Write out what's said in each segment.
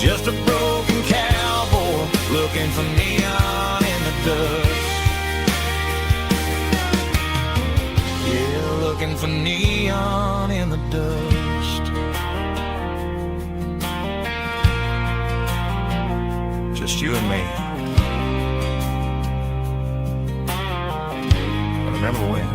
just a broken cowboy looking for neon in the dust. Yeah, looking for neon in the dust. Just you and me. I remember when.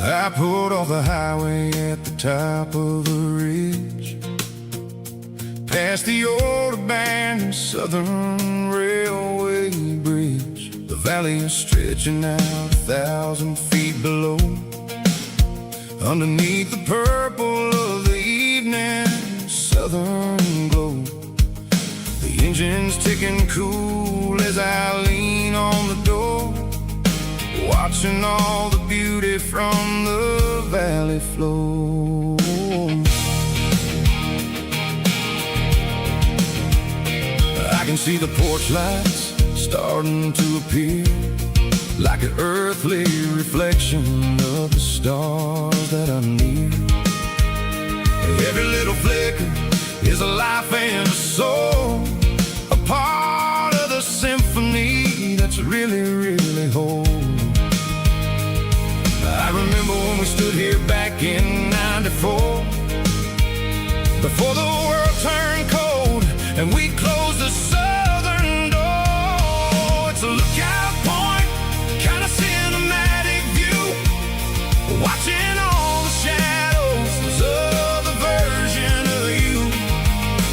I pulled off the highway at the top of a ridge, past the old abandoned Southern Railway bridge. The valley is stretching out 1,000 feet below, underneath the purple of the evening southern glow. The engine's ticking cool as I lean on the door, watching all the beauty from the valley flow. I can see the porch lights starting to appear, like an earthly reflection of the stars that are near. Every little flicker is a life and a soul, a part of the symphony that's really, really whole. I remember when we stood here back in '94, before the world turned cold and we closed the southern door. It's a lookout point, kind of cinematic view, watching all the shadows of the version of you.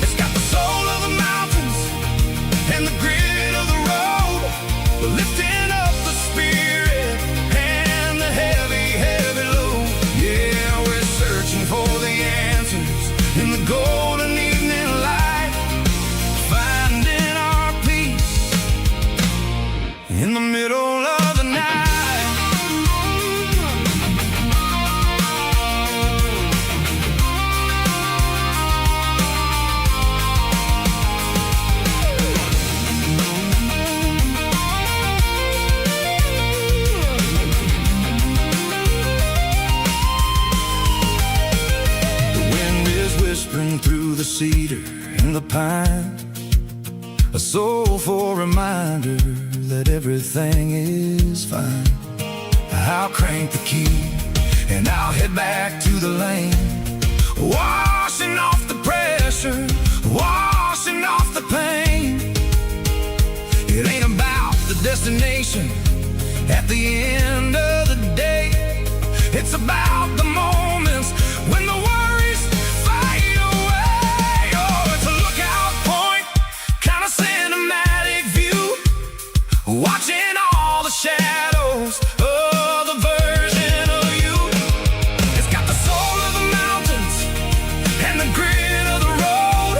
It's got the soul of the mountains and the grit of the road, lifting up the spirit and the heavy, heavy load. Yeah, we're searching for the answers in the golden evening light, finding our peace in the middle of the night. Whispering through the cedar and the pine, a soulful reminder that everything is fine. I'll crank the key and I'll head back to the lane, washing off the pressure, washing off the pain. It ain't about the destination at the end of the day, it's about the moments when the worries fade away. Oh, it's a lookout point, kind of cinematic view, watching all the shadows of the version of you. It's got the soul of the mountains and the grit of the road,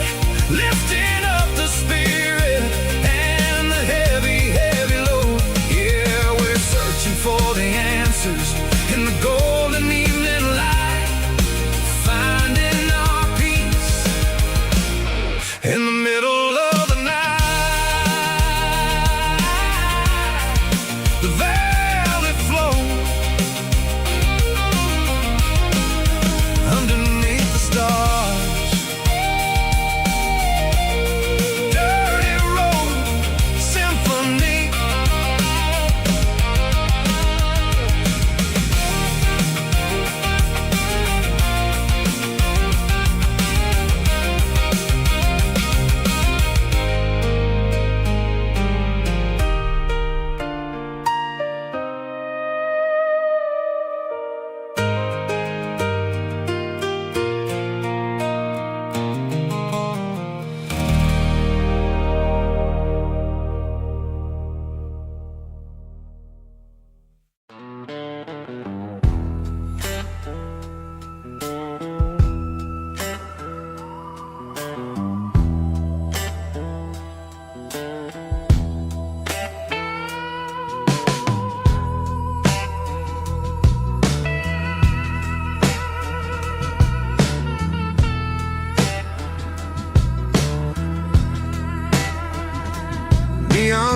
lifting up the spirit and the heavy, heavy load. Yeah, we're searching for the answers in the golden evening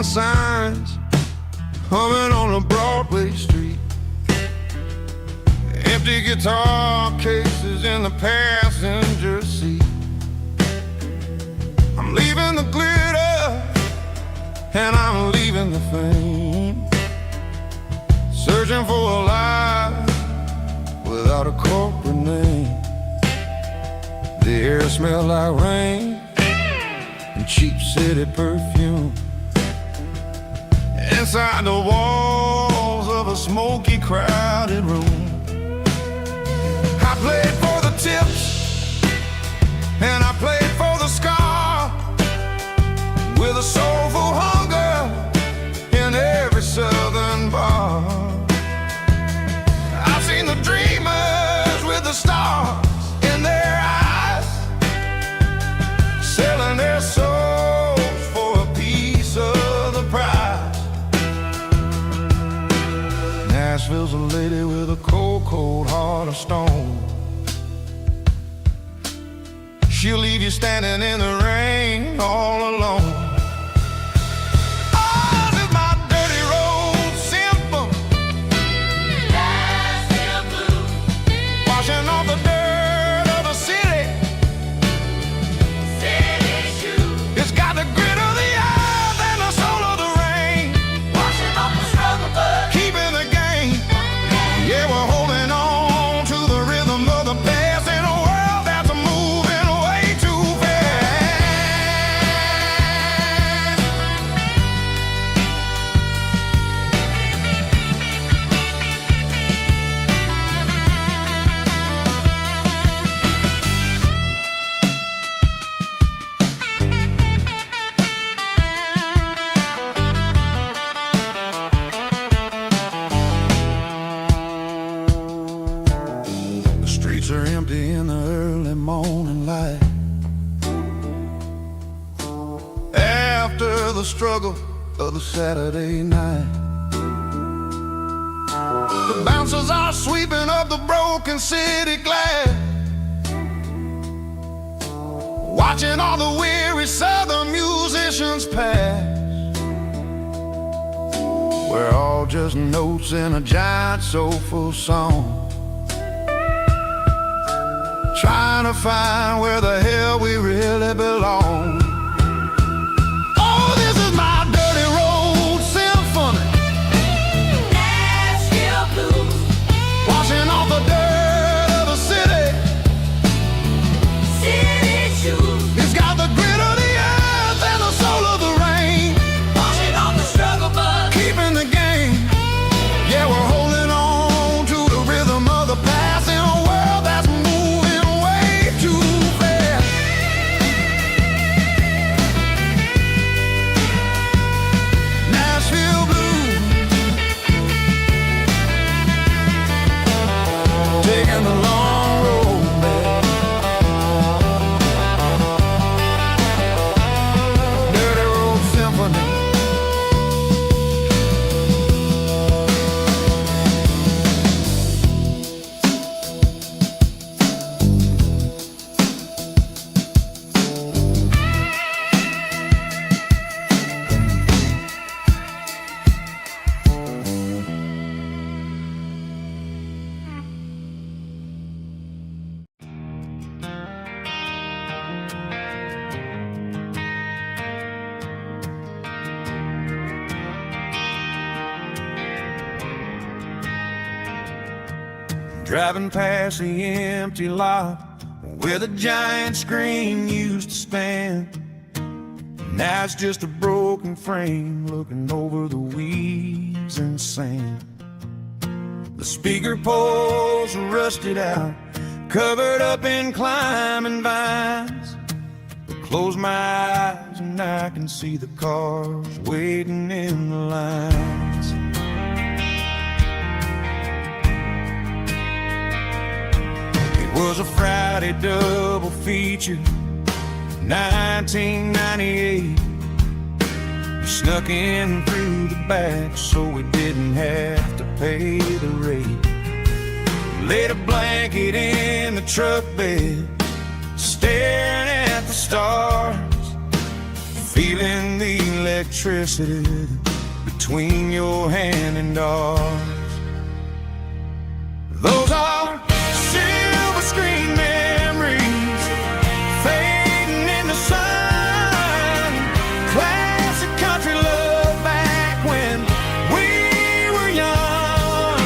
neon signs humming on a Broadway street. Empty guitar cases in the passenger seat. I'm leaving the glitter and I'm leaving the fame, searching for a life without a corporate name. The air smelled like rain and cheap city perfume. Inside the walls of a smoky, crowded room, I played for the tips and I played for the scar, with a soulful hunger in every southern bar. I've seen the dreamers with the stars in their eyes, selling their souls for a piece of the prize. Nashville's a lady with a cold, cold heart of stone. She'll leave you standing in the rain all alone. Oh, this is my dirty road symphony, Nashville blues, washing off the dirt of the city, city shoes. It's got the grit of the earth and the soul of the rain, washing off the struggle but keeping the game. Yeah, we're holding on to the rhythm of the past in a world that's moving way too fast. The streets are empty in the early morning light, after the struggle of the Saturday night. The bouncers are sweeping up the broken city glass, watching all the weary southern musicians pass. We're all just notes in a giant soulful song, trying to find where the hell we really belong. Oh, this is my dirty road symphony, Nashville blues, washing off the dirt of the city, city shoes. It's got the grit of the earth and the soul of the rain, washing off the struggle but keeping the game. Yeah, we're holding on to the rhythm of the past in a world that's moving way too fast. Nashville blues, taking the long road back. Dirty road symphony. Driving past the empty lot where the giant screen used to stand. Now it's just a broken frame looking over the weeds and sand. The speaker poles are rusted out, covered up in climbing vines. But close my eyes and I can see the cars waiting in the lines. It was a Friday double feature, 1998. We snuck in through the back so we didn't have to pay the rate. Laid a blanket in the truck bed, staring at the stars, feeling the electricity between your hand and ours. Those are silver screen memories fading in the sun. Classic country love back when we were young.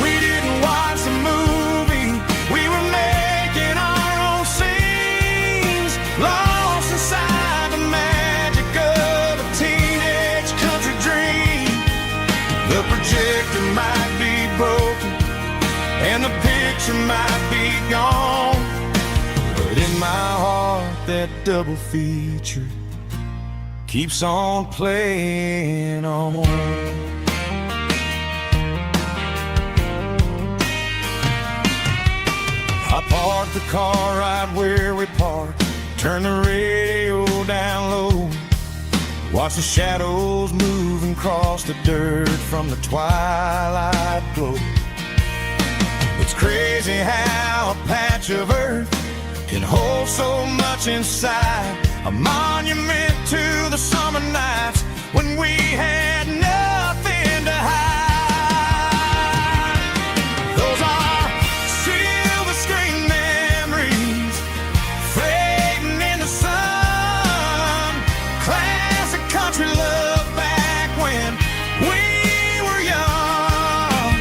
We didn't watch a movie, we were making our own scenes, lost inside the magic of a teenage country dream. The projector might be broken and the picture might be gone, but in my heart that double feature keeps on playing on. I parked the car right where we parked, turn the radio down low, watch the shadows move and cross the dirt from the twilight glow. It's crazy how a patch of earth can hold so much inside, a monument to the summer nights when we had nothing to hide. Those are silver screen memories fading in the sun. Classic country love back when we were young.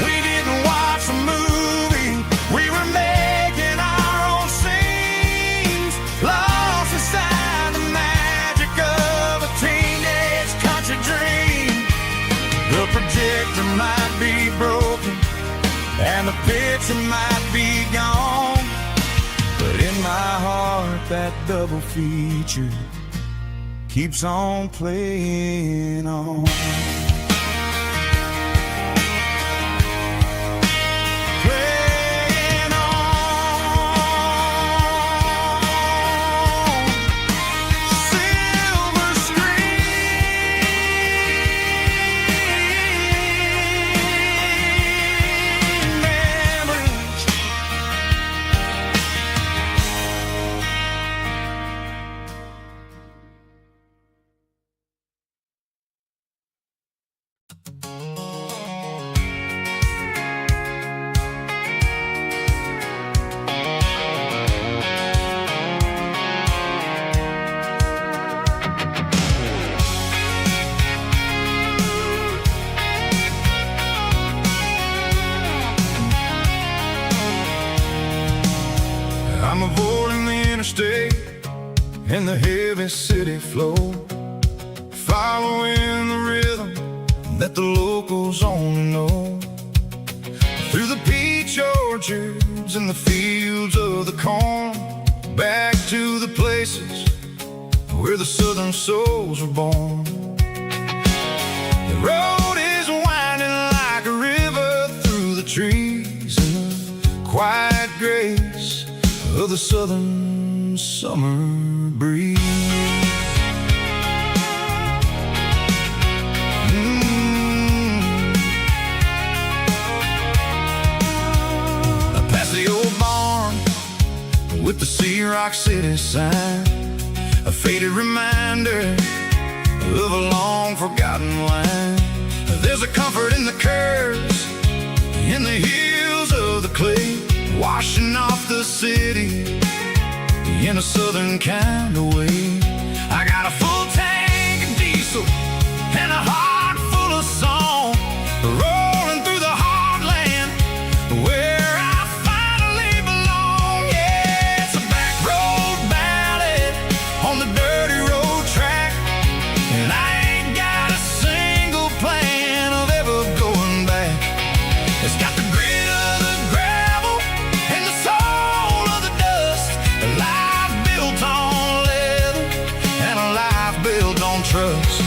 We didn't watch a movie, we were making our own scenes, lost inside the magic of a teenage country dream. The projector might be broken and the picture might be gone, but in my heart that double feature keeps on playing on. Playing on. Silver screen memories. I'm avoiding the interstate and the heavy city flow, following the rhythm that the locals only know. Through the peach orchards and the fields of the corn, back to the places where the southern souls were born. The road is winding like a river through the trees in the quiet grace of the southern summer breeze. Past the old barn with the Sea Rock City sign, a faded reminder of a long forgotten line. There's a comfort in the curves, in the hills of the clay, washing off the city in a southern kind of way. I got a full tank of diesel and a heart full of song, rolling through the heartland where I finally belong. Yeah, it's a back road ballad on the dirty road track, and I ain't got a single plan of ever going back. It's got the grit of the gravel and the soul of the dust, a life built on leather and a life built on trust.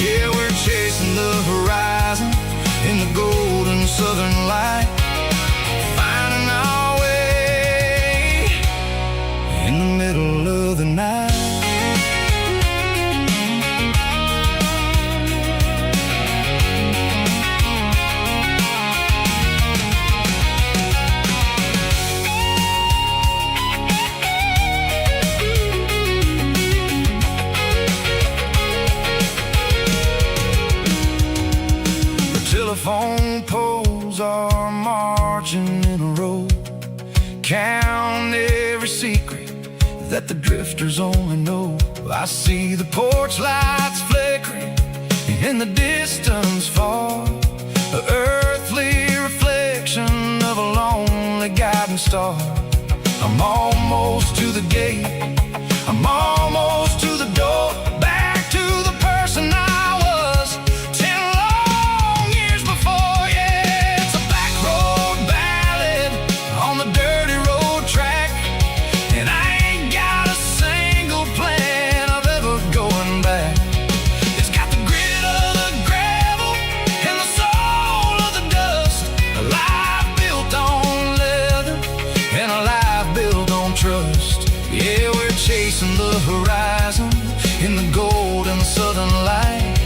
Yeah, we're chasing the horizon in the golden southern light, finding our way in the middle of the night. that the drifters only know. I see the porch lights flickering in the distance far, an earthly reflection of a lonely guiding star. I'm almost to the gate, I'm almost to the door, back to the person I was 10 long years before. Yeah, it's a back road ballad on the dirty road track, and I ain't got a single plan of ever going back. It's got the grit of the gravel and the soul of the dust, a life built on leather and a life built on trust. Yeah, we're chasing the horizon in the golden southern light,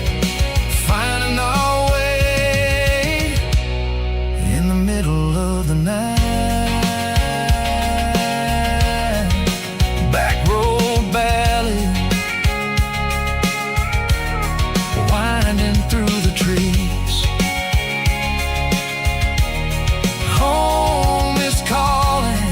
finding our way in the middle of the night. Back road ballad, winding through the trees. Home is calling.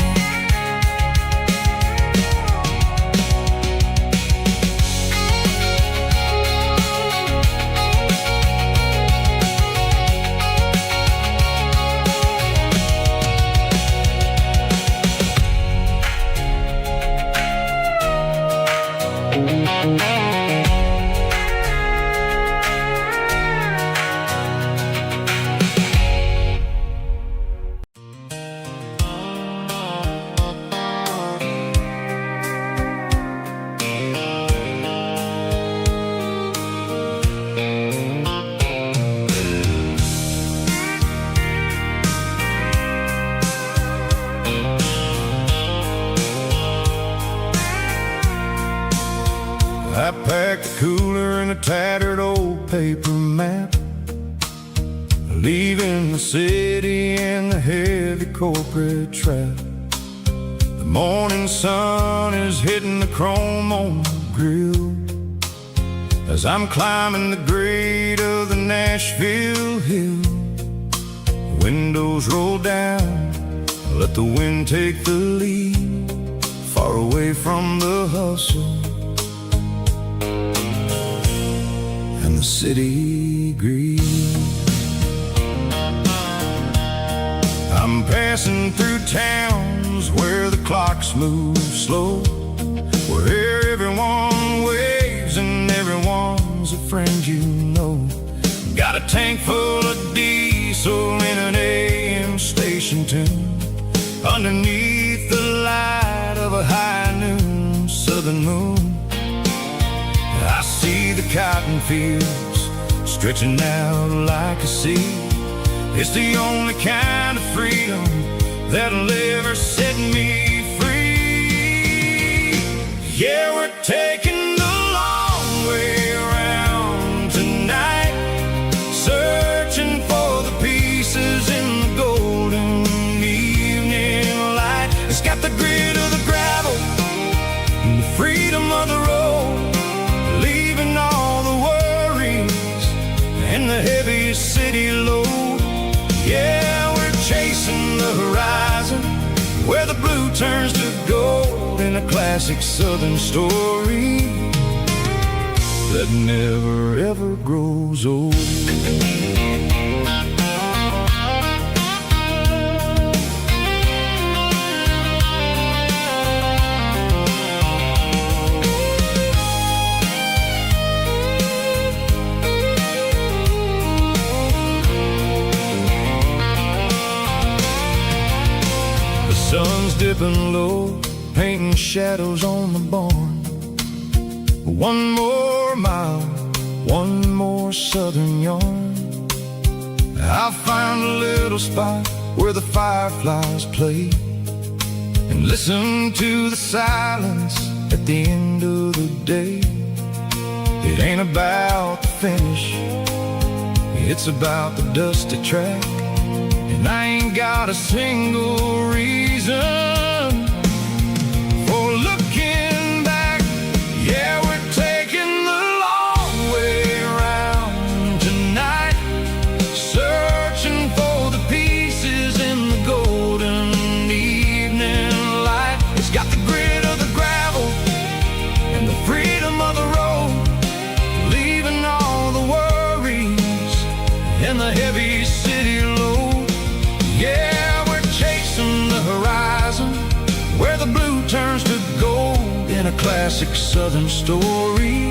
I packed a cooler and a tattered old paper map, leaving the city and the heavy corporate trap. The morning sun is hitting the chrome on the grill as I'm climbing the grade of the Nashville hill. Windows roll down, let the wind take the lead, far away from the hustle and the city greed. I'm passing through towns where the clocks move slow, where everyone waves and everyone's a friend you know. Got a tank full of diesel in an AM station tune, underneath the light of a high noon southern moon. I see the cotton fields stretching out like a sea. It's the only kind of freedom that'll ever set me free. Yeah, we're taking the long way around tonight, searching for the pieces in the golden evening light. It's got the grit of the gravel and the freedom of the road, leaving all the worries and the heavy city load. Yeah, we're chasing the horizon where the blue turns to gold, in a classic southern story that never ever grows old. Sun's dipping low, painting shadows on the barn. One more mile, one more southern yarn. I'll find a little spot where the fireflies play and listen to the silence at the end of the day. It ain't about the finish, it's about the dusty track. And I ain't got a single reason for looking back. Yeah, we're taking the long way around tonight, searching for the pieces in the golden evening light. It's got the grit of the gravel classic southern story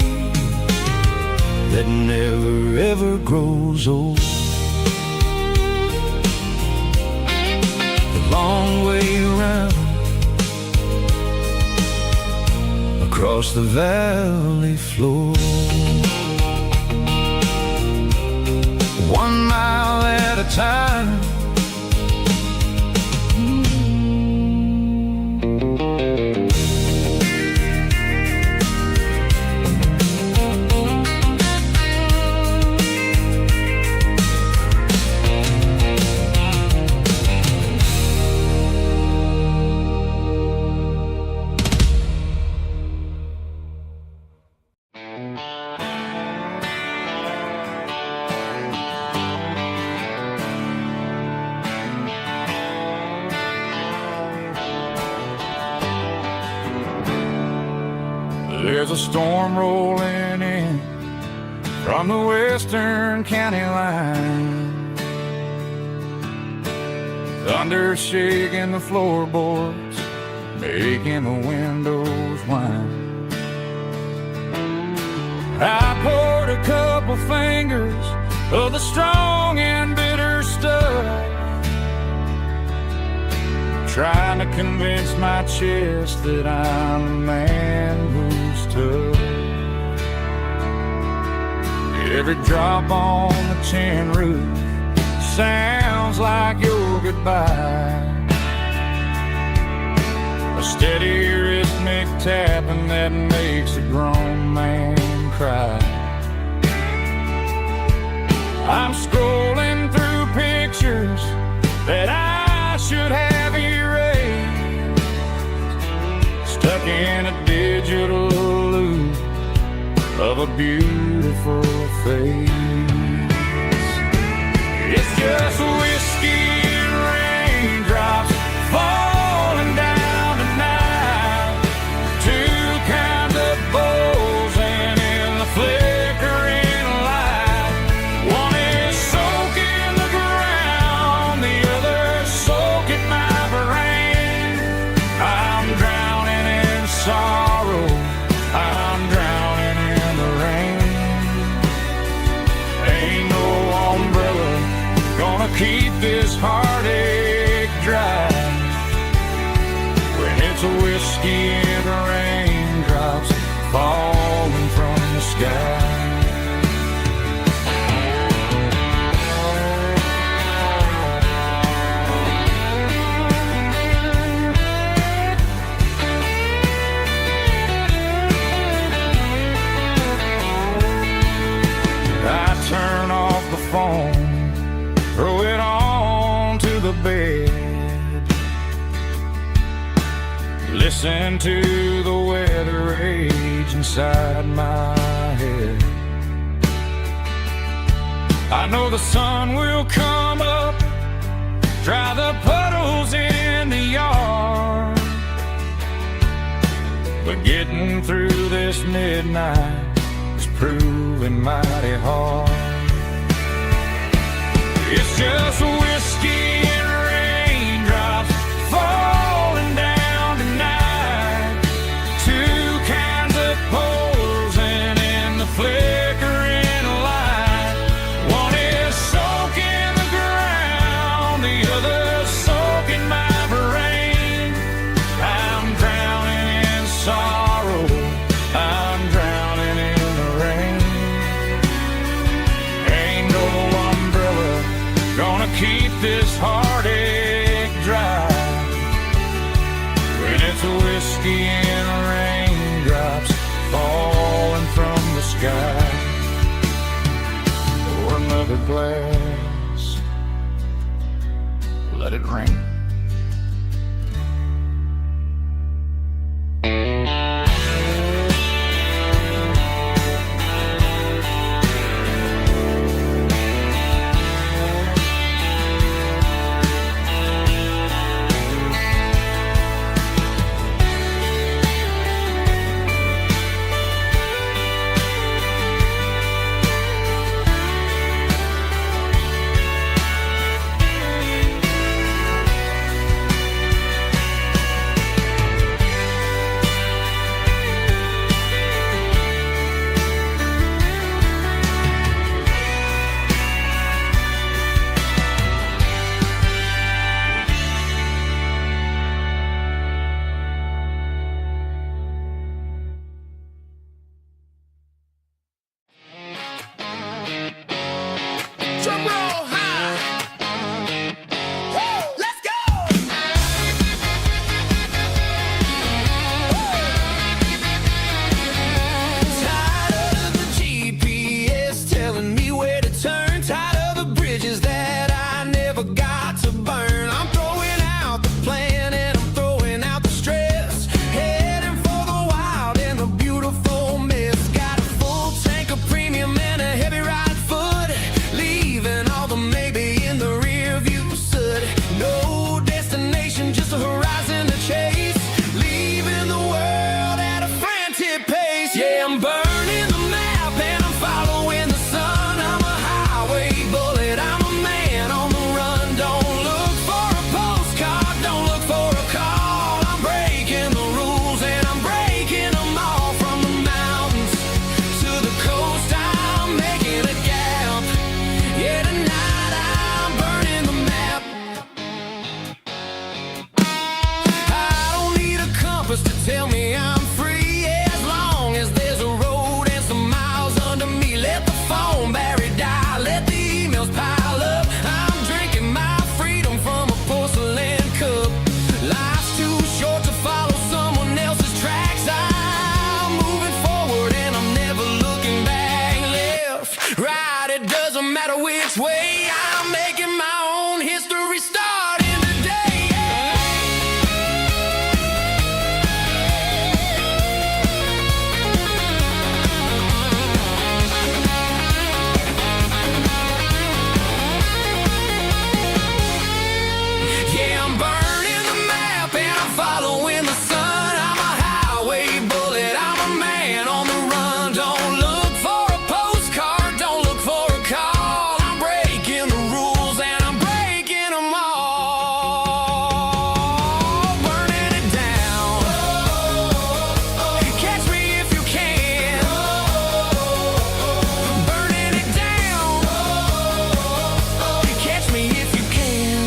that never ever grows old. The long way around across the valley floor, 1 mile at a time. There's a storm rolling in from the western county line, thunder shaking the floorboards, making the windows whine. I poured a couple fingers of the strong and bitter stuff, trying to convince my chest that I'm a man who's tough. Every drop on the tin roof sounds like your goodbye, a steady rhythmic tapping that makes a grown man cry. I'm scrolling through pictures that I should have erased, stuck in a digital loop of a beautiful face. It's just whiskey and raindrops falling down tonight, two kinds of bowls and in the flickering light. One is soaking the ground, the other soaking my brain. I'm drowning in sorrow, I'm drowning in the rain. Ain't no umbrella gonna keep this heartache dry when it's a whiskey and raindrops falling from the sky. I turn off the phone, throw it on to the bed, listen to the weather rage inside my head. I know the sun will come up, dry the puddles in the yard, but getting through this midnight is proving mighty hard. It's just whiskey and raindrops falling down tonight, two kinds of poles and in the flickering light. One is soaking the ground, the other soaking my brain. I'm drowning in sorrow, I'm drowning in the rain. Ain't no umbrella gonna keep this heartache dry when it's a whiskey and raindrops falling from the sky. Pour another glass, let it rain. I'm burning the map and I'm following the sun. I'm a highway bullet, I'm a man on the run. Don't look for a postcard, don't look for a call. I'm breaking the rules and I'm breaking them all. From the mountains to the coast, I'm making a gap. Yeah, tonight I'm burning the map. I don't need a compass to tell me I'm free, as long as there's a road and some miles under me. Let the phone battery die, let the emails pile up. I'm drinking my freedom from a porcelain cup. Life's too short to follow someone else's tracks. I'm moving forward and I'm never looking back. Left, right, it doesn't matter which way. I'm making my own history starting today. Yeah, I'm burning the map and I'm following the sun. I'm a highway bullet, I'm a man on the run. Don't look for a postcard, don't look for a call. I'm breaking the rules and I'm breaking them all. Burning it down. Catch me if you can. Burning it down. Catch me if you can.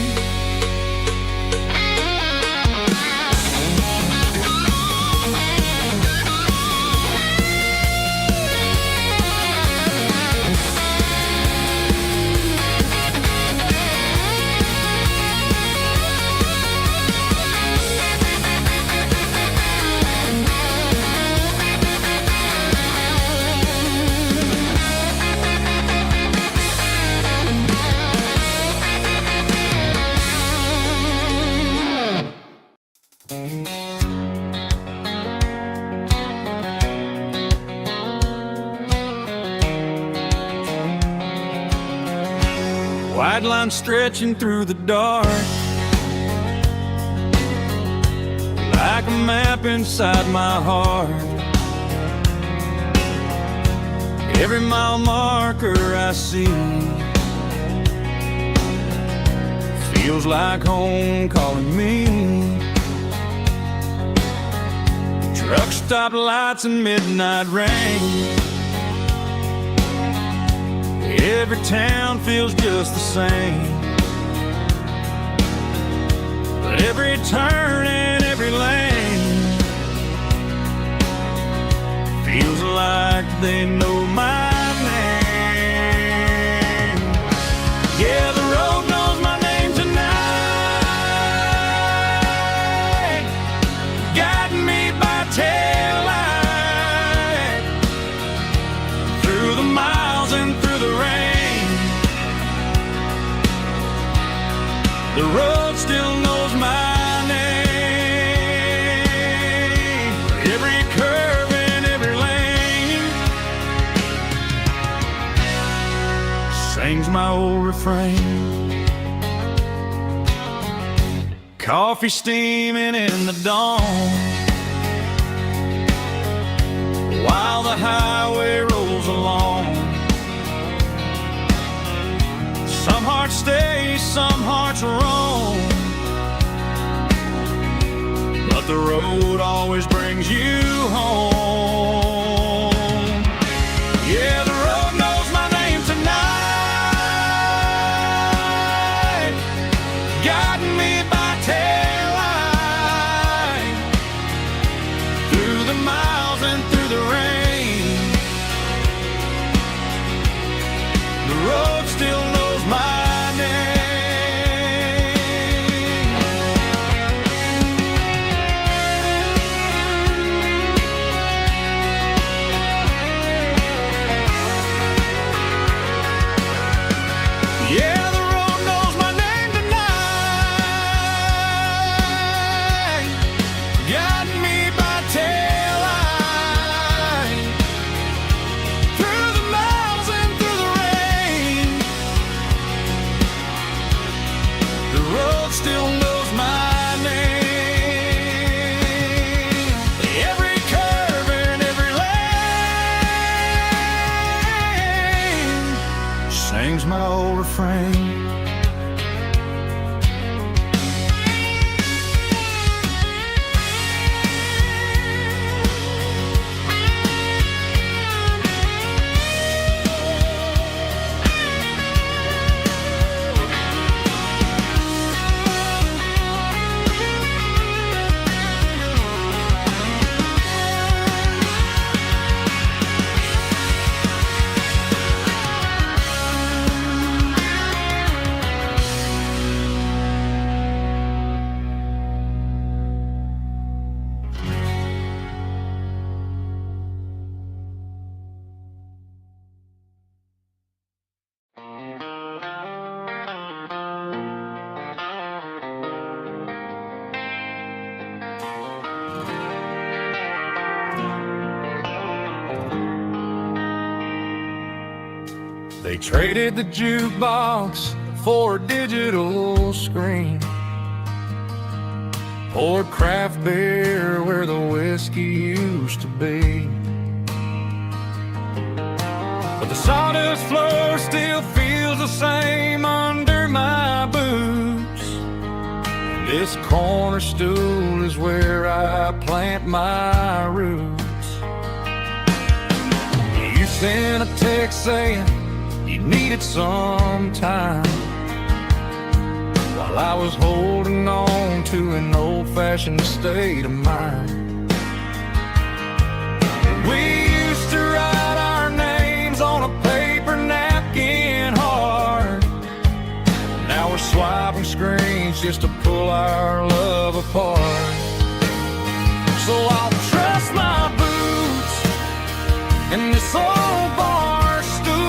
White line stretching through the dark, like a map inside my heart. Every mile marker I see feels like home calling me. Truck stop lights and midnight rain. Every town feels just the same, but every turn and every lane feels like they know my name. Yeah, the road knows my name tonight, guiding me by taillight through the miles and through the rain. The road still knows my name. Every curve and every lane sings my old refrain. Coffee steaming in the dawn, while the highway rolls along. Some hearts stay, some hearts roam, but the road always brings you home. Yeah, the road knows my name tonight, guiding me by taillight through the miles and through the rain. The road still knows my name. Yeah, the road knows my name tonight, guiding me by taillight They traded the jukebox for a digital screen, poured craft beer where the whiskey used to be. But the sawdust floor still feels the same under my boots. This corner stool is where I plant my roots. You sent a text saying you needed some time, while I was holding on to an old-fashioned state of mind. We used to write our names on a paper napkin hard. Now we're swiping screens just to pull our love apart. So I'll trust my boots in this old bar stool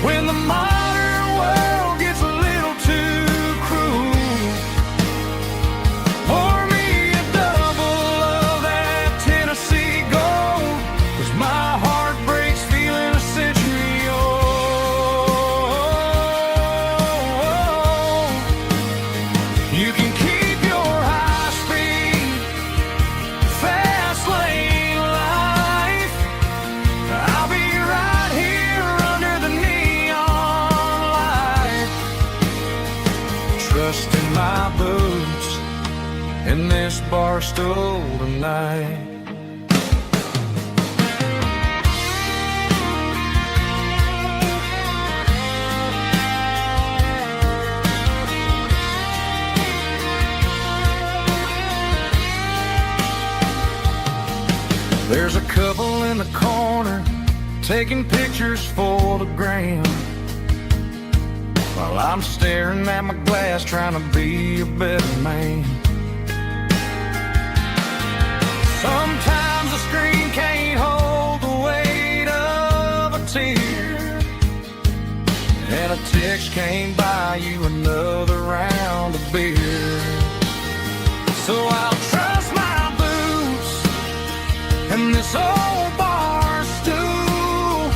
when the modern world gets a little too cruel. Pour me a double of that Tennessee Gold, 'cause my heart breaks feeling a century old. You can keep your high-speed, fast lane life. I'll be right here under the neon light, trusting my boots in this bar stool tonight. There's a couple in the corner taking pictures for the gram, while I'm staring at my glass trying to be a better man. Sometimes the screen can't hold the weight of a tear, and a text can't buy you another round of beer. So I'll trust my boots and this old bar stool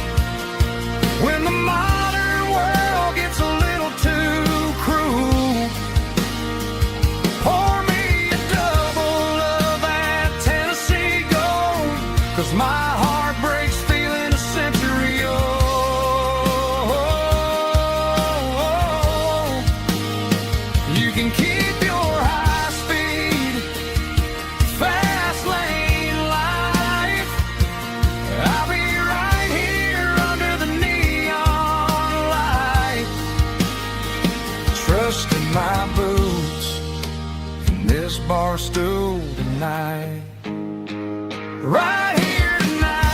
when the modern world gets a little too cruel. Pour me a double of that Tennessee Gold, 'cause my heart breaks feeling a century old. You can keep your high-speed, fast lane life. I'll be right here under the neon light, trusting my boots in this bar stool tonight. Right here tonight,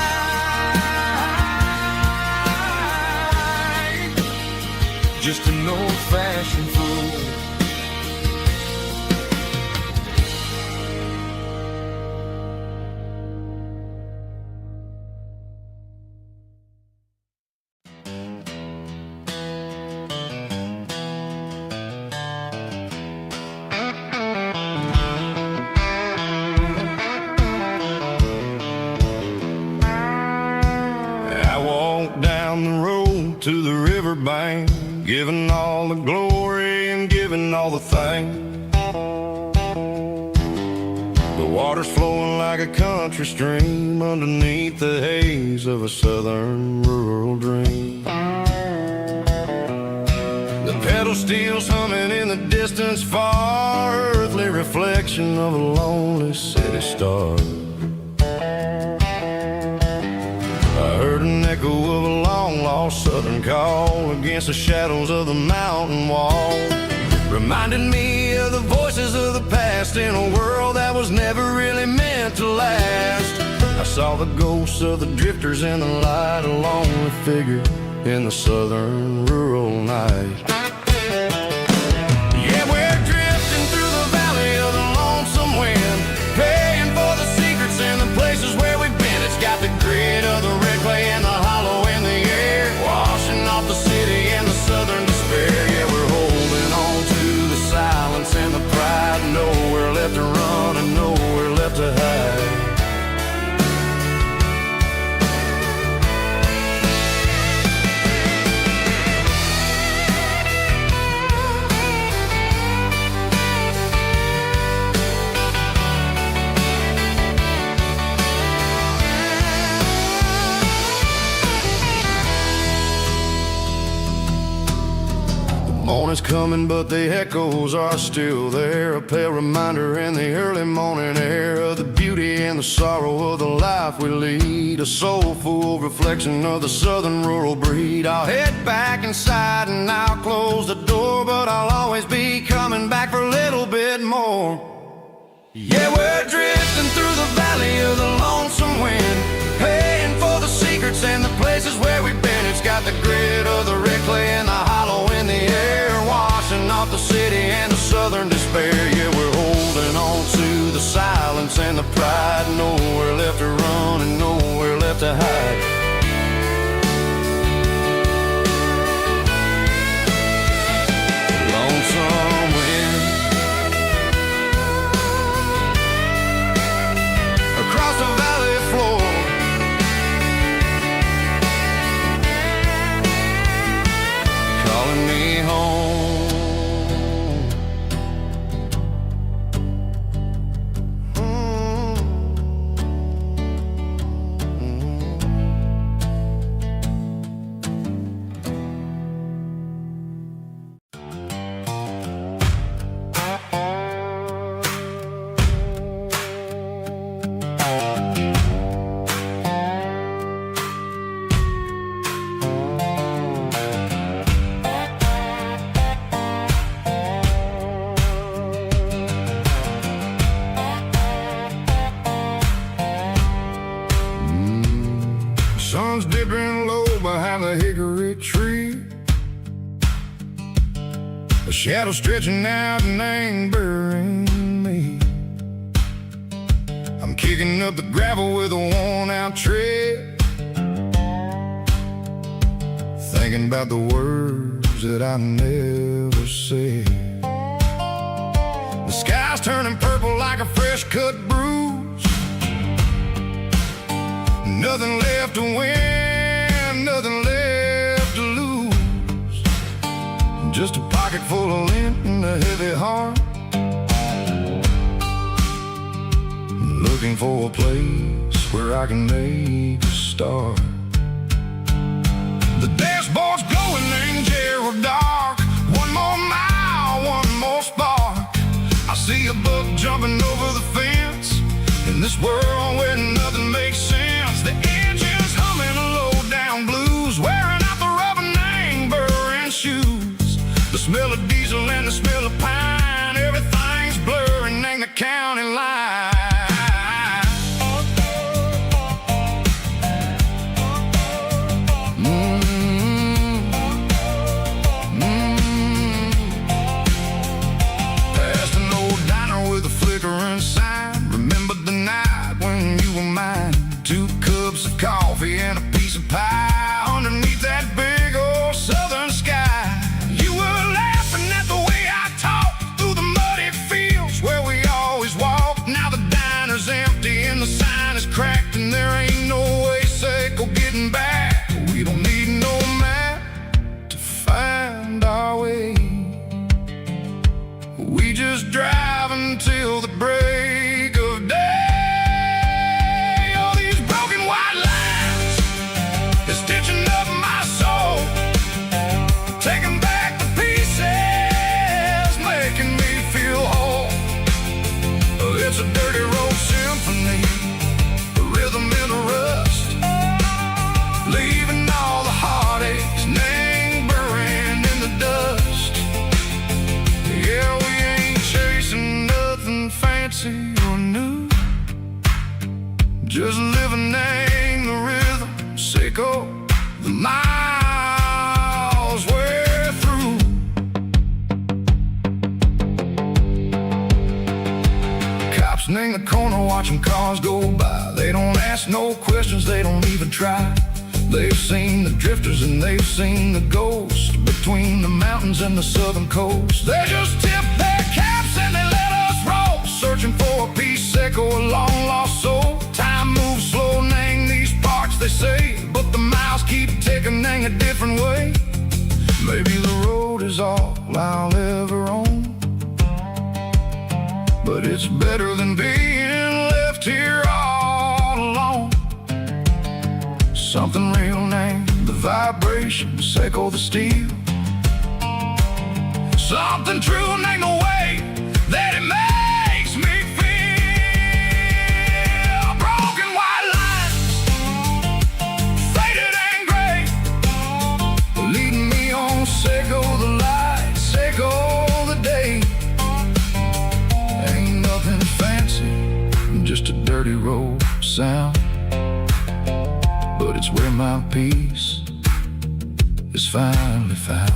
just an old-fashioned fool. I walked down the road to the riverbank, giving all the glory and giving all the thanks. The water's flowing like a country stream underneath the haze of a southern rural dream. The pedal steel's humming in the distance far, earthly reflection of a lonely city star. I heard an echo of a long-lost southern call against the shadows of the mountain wall, reminding me of the voices of the past in a world that was never really meant to last. I saw the ghosts of the drifters in the light, a lonely figure in the southern rural night. Yeah, we're drifting through the valley of the lonesome wind, paying for the secrets and the places where we've been. It's got the grit of the red clay and the hollow in the air, washing off the city and the southern despair. Yeah, we're holding on to the silence and the pride, nowhere left to run and nowhere left to hide. is coming, but the echoes are still there. A pale reminder in the early morning air of the beauty and the sorrow of the life we lead. A soulful reflection of the southern rural breed. I'll head back inside and I'll close the door, but I'll always be coming back for a little bit more. Yeah, we're drifting through the valley of the lonesome wind, paying for the secrets and the places where we've been. It's got the grit of the red clay and the hollow in the air, washing off the city and the southern despair. Yeah, we're holding on to the silence and the pride. Nowhere left to run and nowhere left to hide. Lonesome wind across the valley floor, calling me home. Sun's dipping low behind the hickory tree, a shadow stretching out and angering me. I'm kicking up the gravel with a worn-out tread, thinking about the words that I never said. The sky's turning purple like a fresh-cut bruise. Nothing left to win, nothing left to lose. Just a pocket full of lint and a heavy heart, looking for a place where I can make a start. The dashboard's glowing in Gerald dark. One more mile, one more spark. I see a buck jumping over the fence in this world where nothing makes sense. The engine's humming a low-down blues, wearing out the rubber-name burring shoes. The smell of diesel and the smell of pine, everything's blurring, ain't the county line. Past an old diner with a flickering sign. Remember the night when you were mine. 2 cups of coffee and a piece of pie underneath that big old southern sky. You were laughing at the way I talked through the muddy fields where we always walked. Now the diner's empty and the sign is cracked, and there ain't no way safe or getting back. We don't need no map to find our way. We just drive until the break of day. Stitching up my soul, taking back the pieces, making me feel whole. It's a dirty road symphony, a rhythm in the rust, leaving all the heartaches lingering in the dust. Yeah, we ain't chasing nothing fancy or new, just living in the rhythm, sicko. The miles we're through. Cops in the corner watching cars go by. They don't ask no questions, they don't even try. They've seen the drifters and they've seen the ghosts between the mountains and the southern coast. They just tip their caps and they let us roll, searching for a piece echo, a long lost soul. Time moves slow, name these parts they say, but the miles keep ticking in a different way. Maybe the road is all I'll ever own, but it's better than being left here all alone. Something real named the vibrations echo the steel. Something true and ain't no way that it makes me feel. Broken white lines, faded and gray, leading me on. Say go the light, say go the day. Ain't nothing fancy, just a dirty road sound, but it's where my peace is finally found.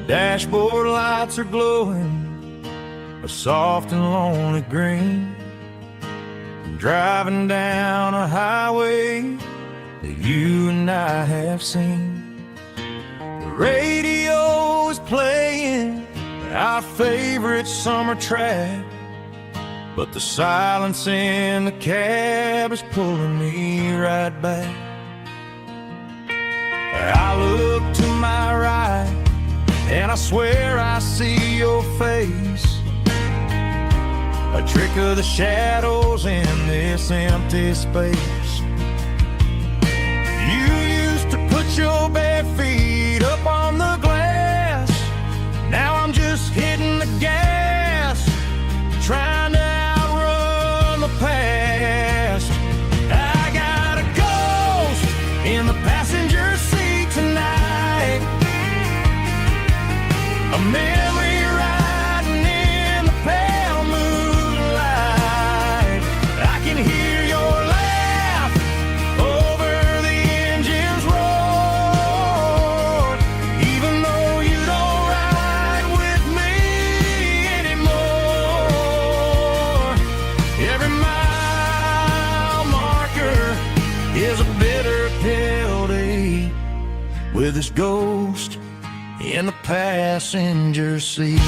Dashboard lights are glowing a soft and lonely green. I'm driving down a highway that you and I have seen. The radio is playing our favorite summer track, but the silence in the cab is pulling me right back. I look to my right and I swear I see your face, a trick of the shadows in this empty space. You used to put your bare feet up on the glass. Now I'm just hitting the gas, trying to outrun the past. I got a ghost in the passenger seat tonight, a memory riding in the pale moonlight. I can hear your laugh over the engine's roar, even though you don't ride with me anymore. Every mile marker is a bitter pill to eat, with this ghost in the passenger seat.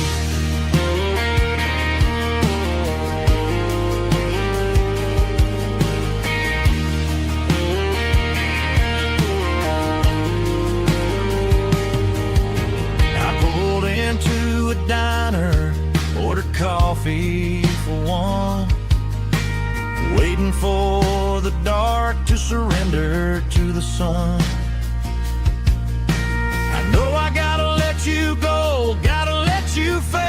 I pulled into a diner, ordered coffee for one, waiting for the dark to surrender to the sun. I know I gotta let you go, gotta let you fade,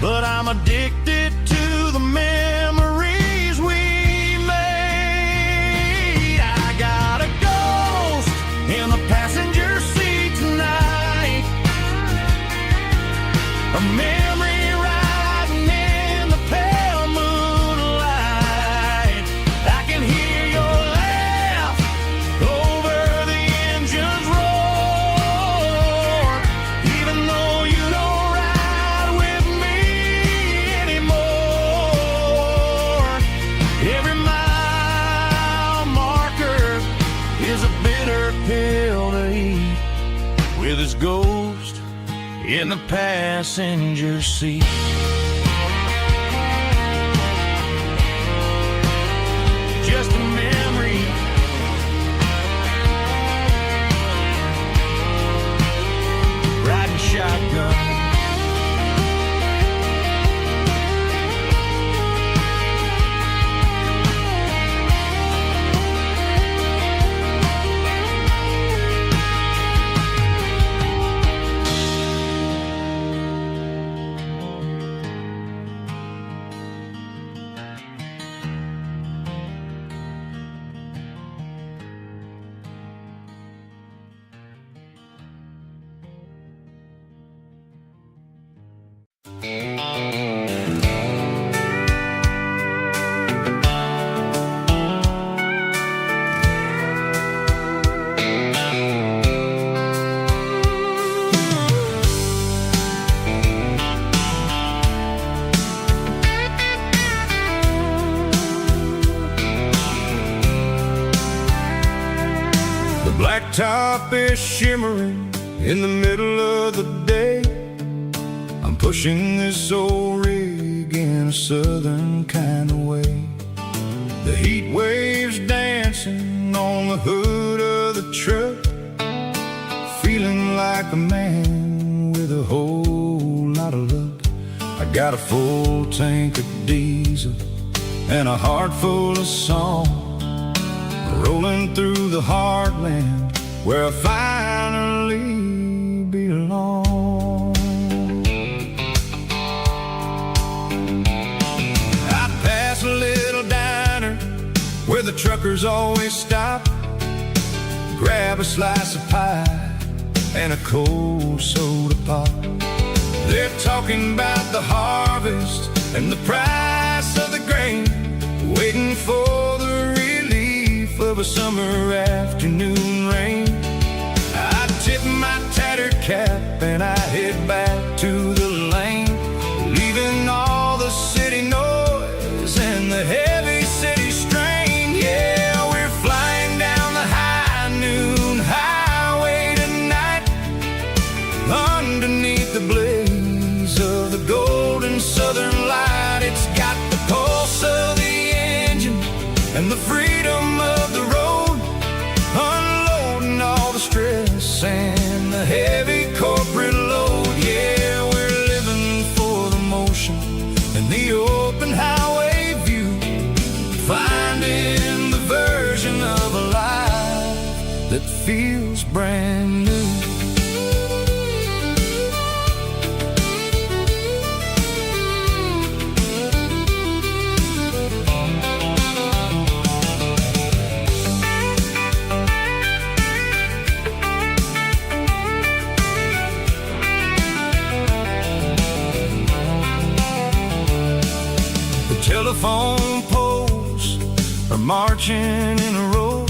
but I'm addicted to the memories we made. I got a ghost in the passenger seat tonight, a memory riding in the pale moonlight. I can hear your laugh over the engine's roar, even though you don't ride with me anymore. Every mile marker is a bitter pill to eat, with his ghost in the passenger seat. Just a memory, riding shotgun. blacktop is shimmering in the middle of the day. I'm pushing this old rig in a southern kind of way. The heat waves dancing on the hood of the truck, feeling like a man with a whole lot of luck. I got a full tank of diesel and a heart full of song, rolling through the heartland where I finally belong. I pass a little diner where the truckers always stop, grab a slice of pie and a cold soda pop. They're talking about the harvest and the price of the grain, waiting for the relief of a summer afternoon rain. I tip my tattered cap and I head back to the lane, leaving all the city noise and the heavy city strain. Yeah, we're flying down the high noon highway tonight, underneath the blaze of the golden southern light. It's got the pulse of the engine and the freedom of the road, unloading all the stress and the heavy corporate load. Yeah, we're living for the motion and the open highway view, finding the version of a life that feels brand new. Telephone poles are marching in a row,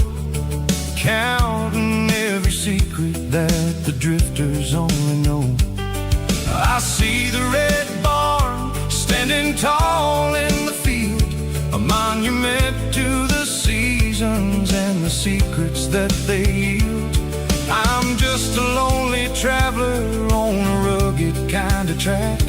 counting every secret that the drifters only know. I see the red barn standing tall in the field, a monument to the seasons and the secrets that they yield. I'm just a lonely traveler on a rugged kind of track,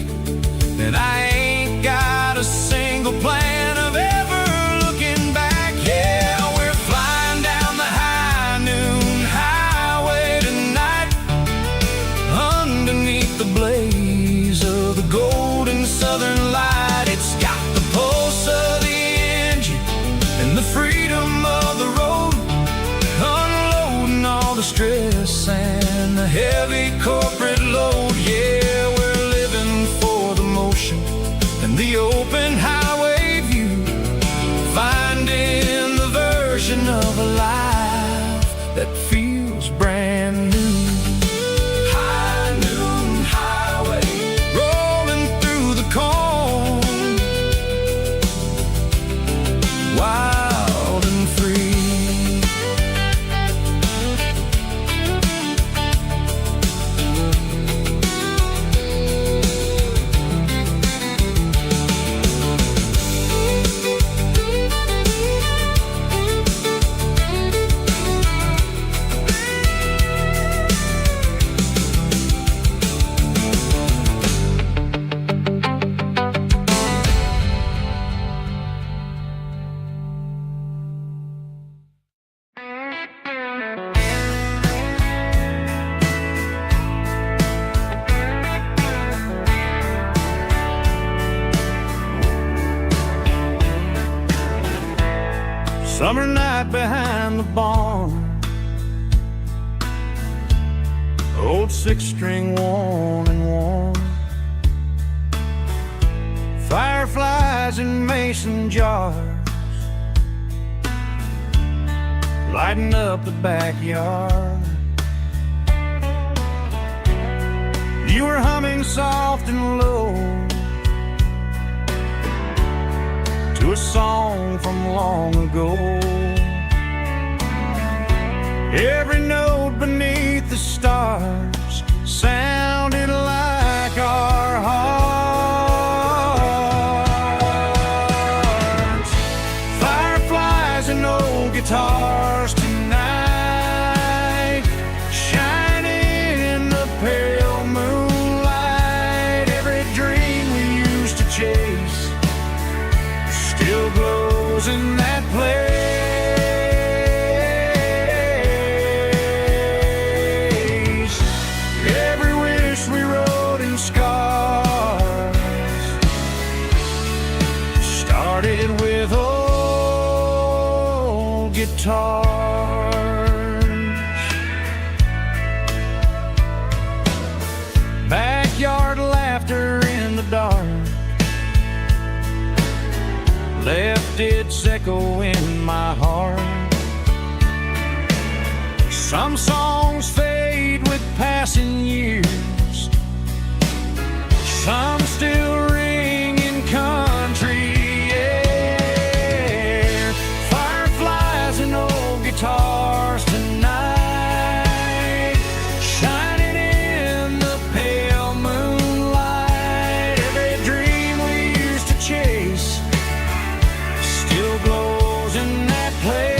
and I ain't got a single plan of ever looking back. Yeah, we're flying down the high noon highway tonight, underneath the blaze of the golden southern light. It's got the pulse of the engine and the freedom of the road, unloading all the stress and the heavy corporate load. Yeah, we're living for the motion and the open highway view, finding the version of a life that feels brand new. High noon highway, rolling through the corn, wild and free. Summer night behind the barn, old six-string worn and worn, fireflies in mason jars, lighting up the backyard. You were humming soft and low to a song from long ago. Every note beneath the stars sounded like our hearts. Fireflies and old guitars tonight, hits echo in my heart. Some songs fade with passing years, some still ring in country air. Fireflies and old guitars tonight, shining in the pale moonlight. Every dream we used to chase still glows in that place.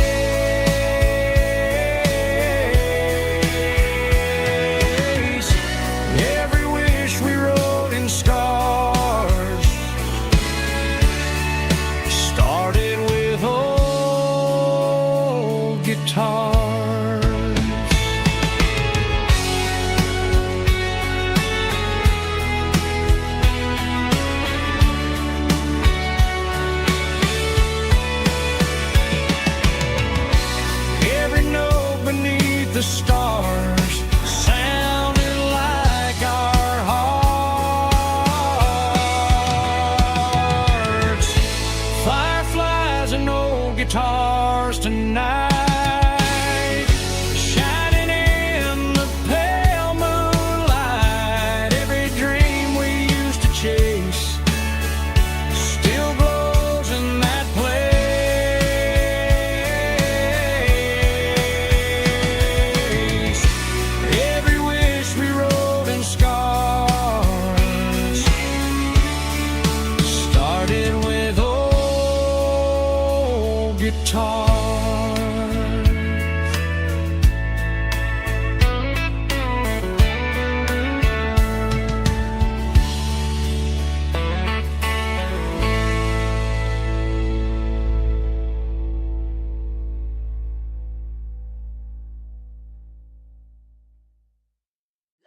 The stars sounded like our hearts. Fireflies and old guitars tonight, shining in the pale moonlight. Every dream we used to chase still glows in that place.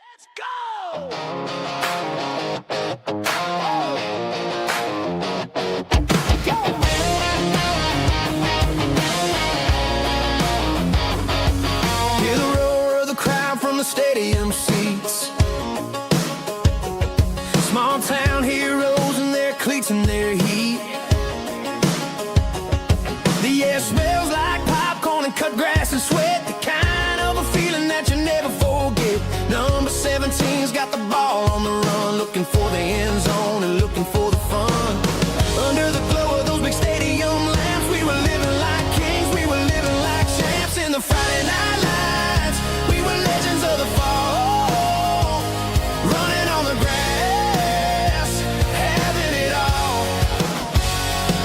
Let's go! Hear the roar of the crowd from the stadium seats. Small town heroes in their cleats and their heat. The air smells like popcorn and cut grass and sweat. The kind of a feeling that you never forget. Number 17's got the ball on the run, looking for the end zone and looking for the fun. Under the glow of those big stadium lamps, we were living like kings, we were living like champs. In the Friday night lights, we were legends of the fall, running on the grass, having it all.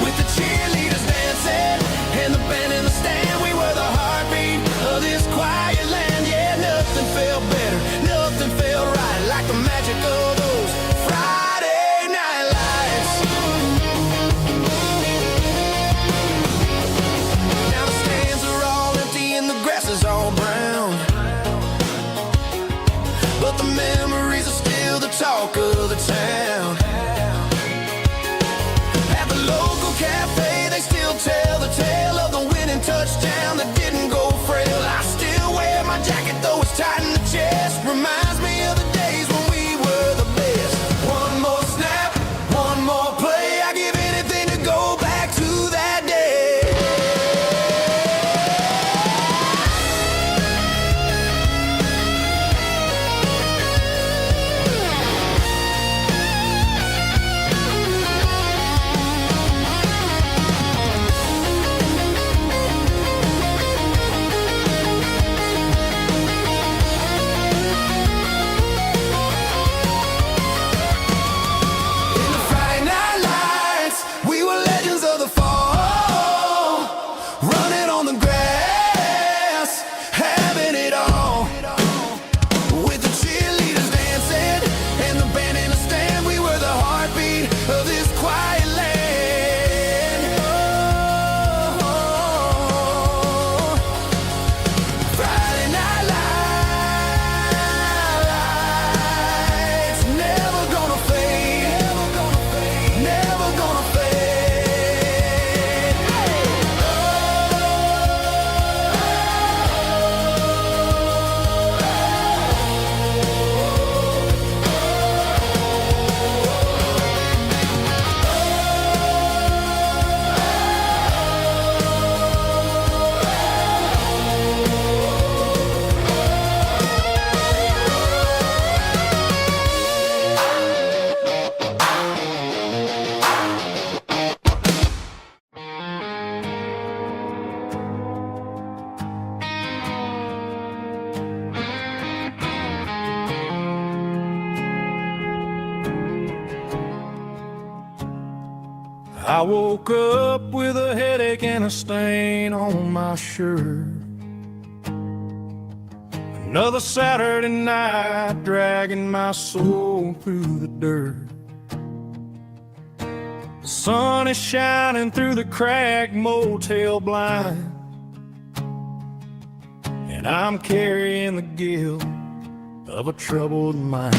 With the cheerleaders dancing and the band in the stand, we were the heartbeat of this quiet land. Yeah, nothing felt better, nothing felt right like the magic of those Friday night lights. Now the stands are all empty and the grass is all brown, but the memories are still the talk of the town. At the local cafe, they still tell the tale of the winning touchdown that didn't go frail. I still wear my jacket though it's tight in the chest. Reminds me of the days when we were the best. One more snap, one more play. I give anything to go back to that day. I woke up with a headache and a stain on my shirt. Another Saturday night dragging my soul through the dirt. The sun is shining through the cracked motel blind, and I'm carrying the guilt of a troubled mind.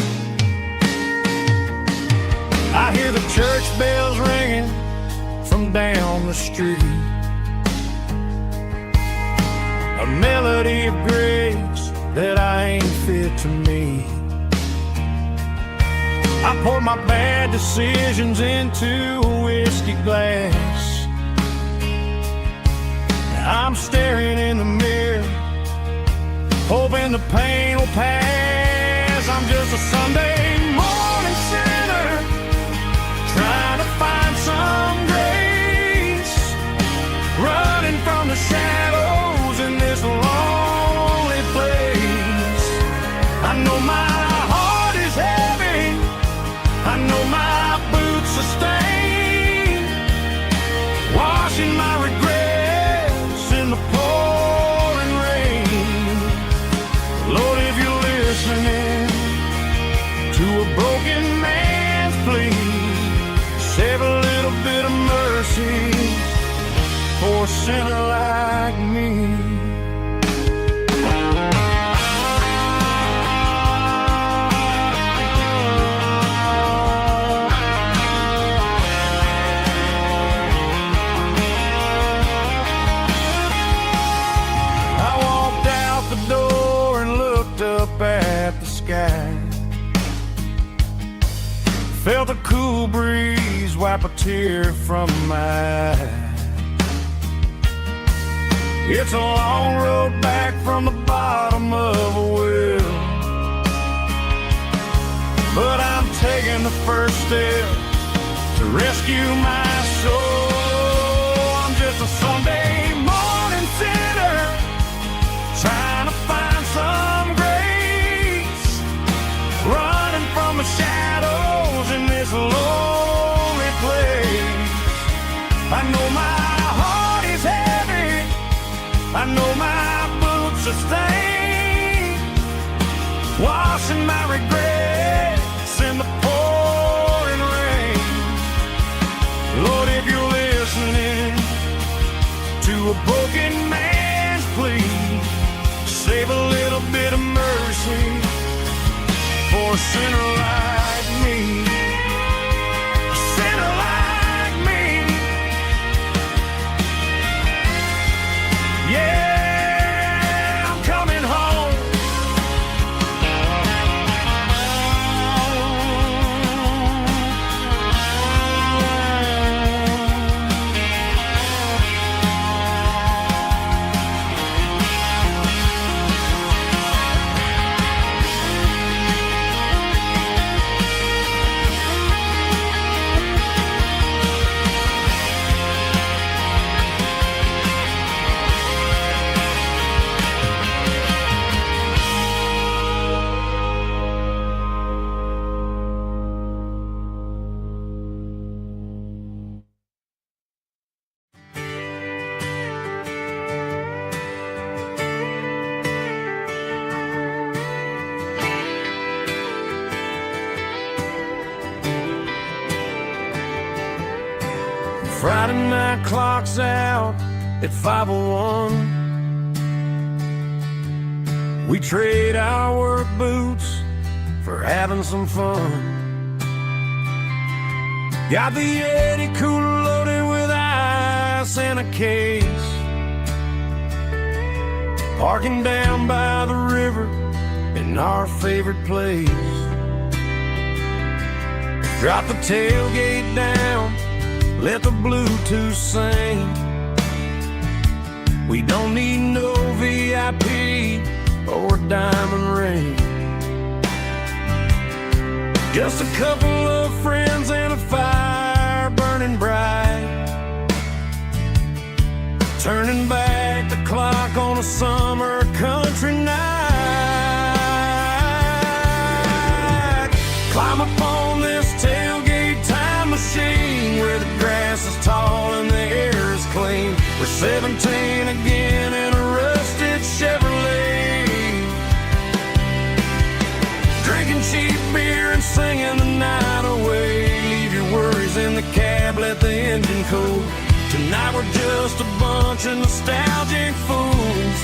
I hear the church bells ringing from down the street, a melody of grace that I ain't fit to meet. I poured my bad decisions into a whiskey glass. I'm staring in the mirror, hoping the pain will pass. I'm just a Sunday morning sinner, trying to find some grace, running from the shadows in this lonely place. I know my heart is heavy, I know my boots are stained, washing my regrets in the pouring rain. Lord, if you're listening to a broken man's plea, save a little bit of mercy for a sinner like me. At the sky, felt a cool breeze wipe a tear from my eye. It's a long road back from the bottom of a well, but I'm taking the first step to rescue my soul. I'm just a Sunday morning sinner, trying to find some grace, running from the shadows in this lonely place. I know my heart is heavy, I know my boots are stained, washing my regrets in the pouring rain. Lord, if you're listening to a broken man's plea, save a little bit of mercy for a sinner like me. A sinner like me. Yeah, I'm coming home. Friday night clock's out at 5:01. We trade our work boots for having some fun. Got the Yeti cooler loaded with ice and a case, parking down by the river in our favorite place. Drop the tailgate down, let the Bluetooth sing. We don't need no VIP or a diamond ring, just a couple of friends and a fire burning bright, turning back the clock on a summer country night. Climb up on this tailgate time machine where the grass is We're 17 again in a rusted Chevrolet, drinking cheap beer and singing the night away. Leave your worries in the cab, let the engine cool. Tonight we're just a bunch of nostalgic fools,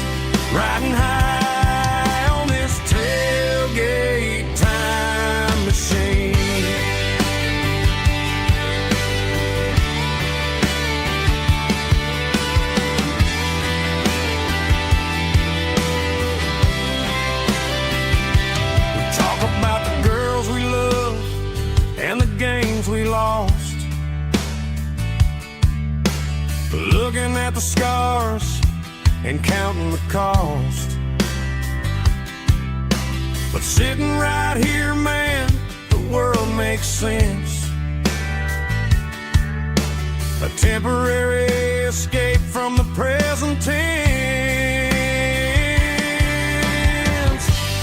riding high on this tailgate time machine. We talk about the girls we love and the games we lost, looking at the scars and counting the cost. But sitting right here, man, the world makes sense. A temporary escape from the present tense.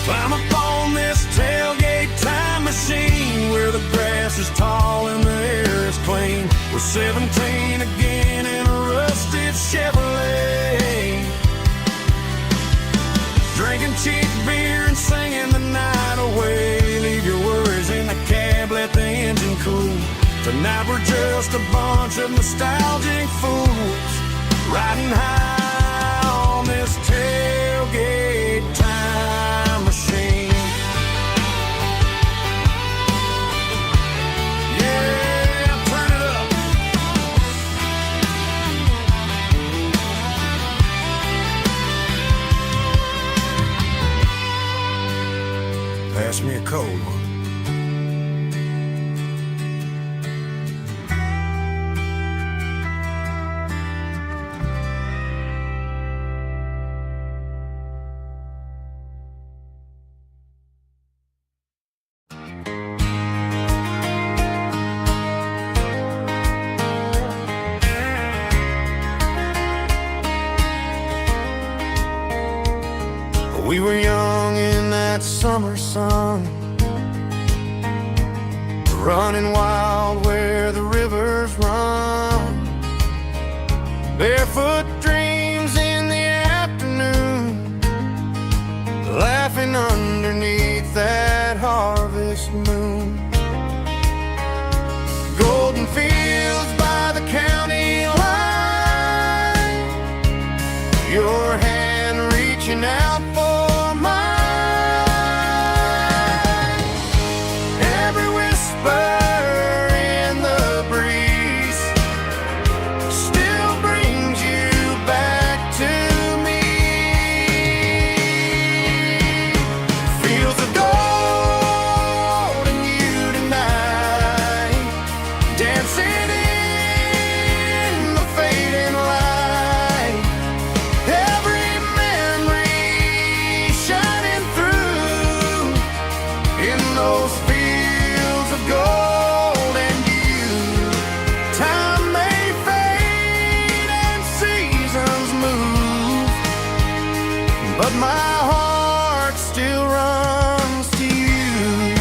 Climb up on this tailgate time machine, where the grass is tall and the air is clean. We're 17 again in a rusted Chevrolet, drinking cheap beer and singing the night away. Leave your worries in the cab, let the engine cool. Tonight we're just a bunch of nostalgic fools, riding high on this tailgate time machine. Yeah, turn it up. Pass me a cold one. We were young in that summer sun, running wild where the rivers run, barefoot dreams in the afternoon, laughing underneath that harvest moon. Golden fields by the county line, your hand reaching out for but my heart still runs to you.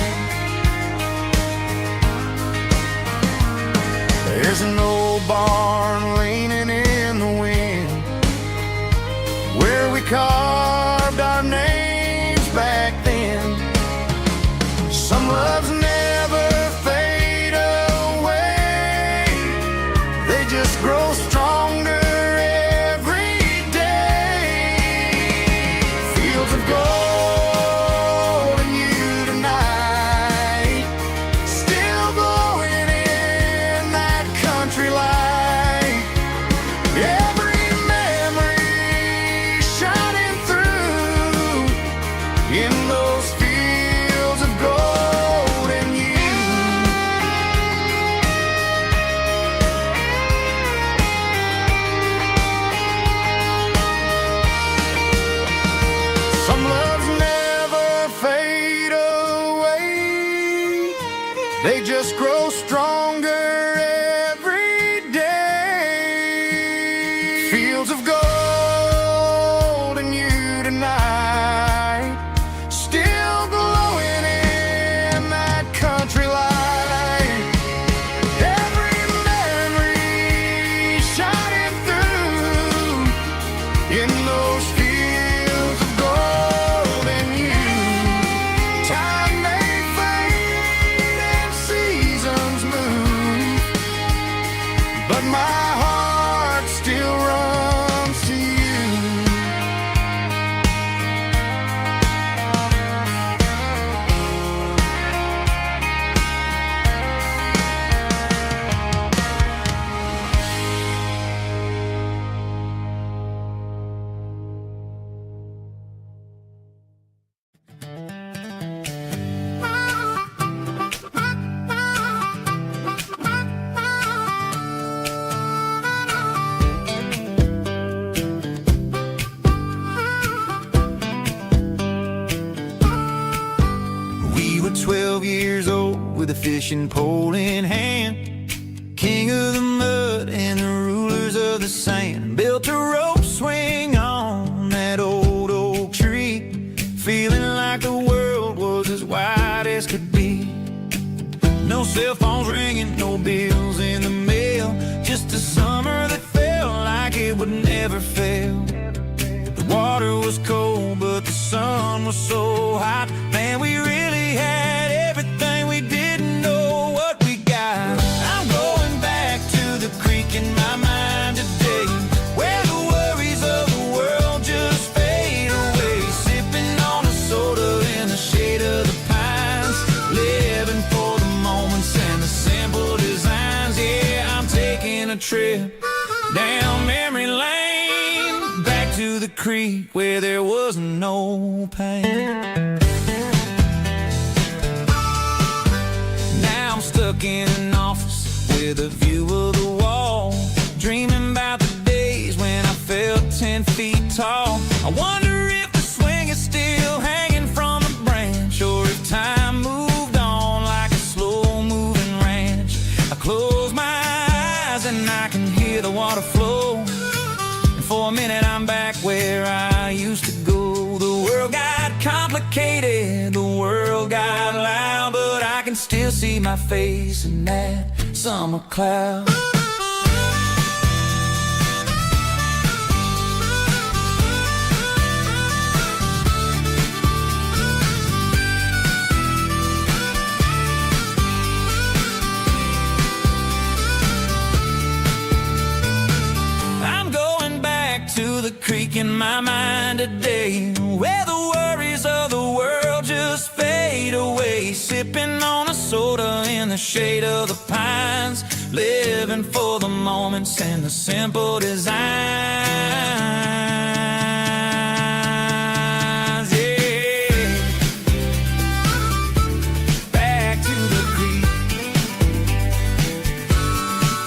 There's an old barn leaning in the wind, where we carved our names back then. Some loves never fade away, they just grow stronger. They just grow stronger every day. Fields of gold and you tonight, still glowing in that country light. Every memory shining through 12 years old with a fishing pole in hand. King of the mud and the rulers of the sand. Built a rope swing on that old oak tree, feeling like the world was as wide as could be. No cell phones ringing, no bills in the mail, just a summer that felt like it would never fail. The water was cold, but the sun was so hot. Man, we really had everything, we didn't know what we got. I'm going back to the creek in my mind today, where the worries of the world just fade away. Sipping on a soda in the shade of the pines, living for the moments and the simple designs. Yeah, I'm taking a trip down memory lane, back to the creek where there was no pain. Now I'm stuck in an office with a view of the wall, dreaming about the days when I felt 10 feet tall. I wonder if the swing is still hanging from a branch, or if time moved on like a slow-moving ranch. I close my eyes and I can hear the water flow, and for a minute I'm back where I used to go. The world got complicated, the world got loud, but I can still see my face in that summer cloud. To the creek in my mind today, where the worries of the world just fade away. Sipping on a soda in the shade of the pines, living for the moments and the simple designs. Yeah, back to the creek.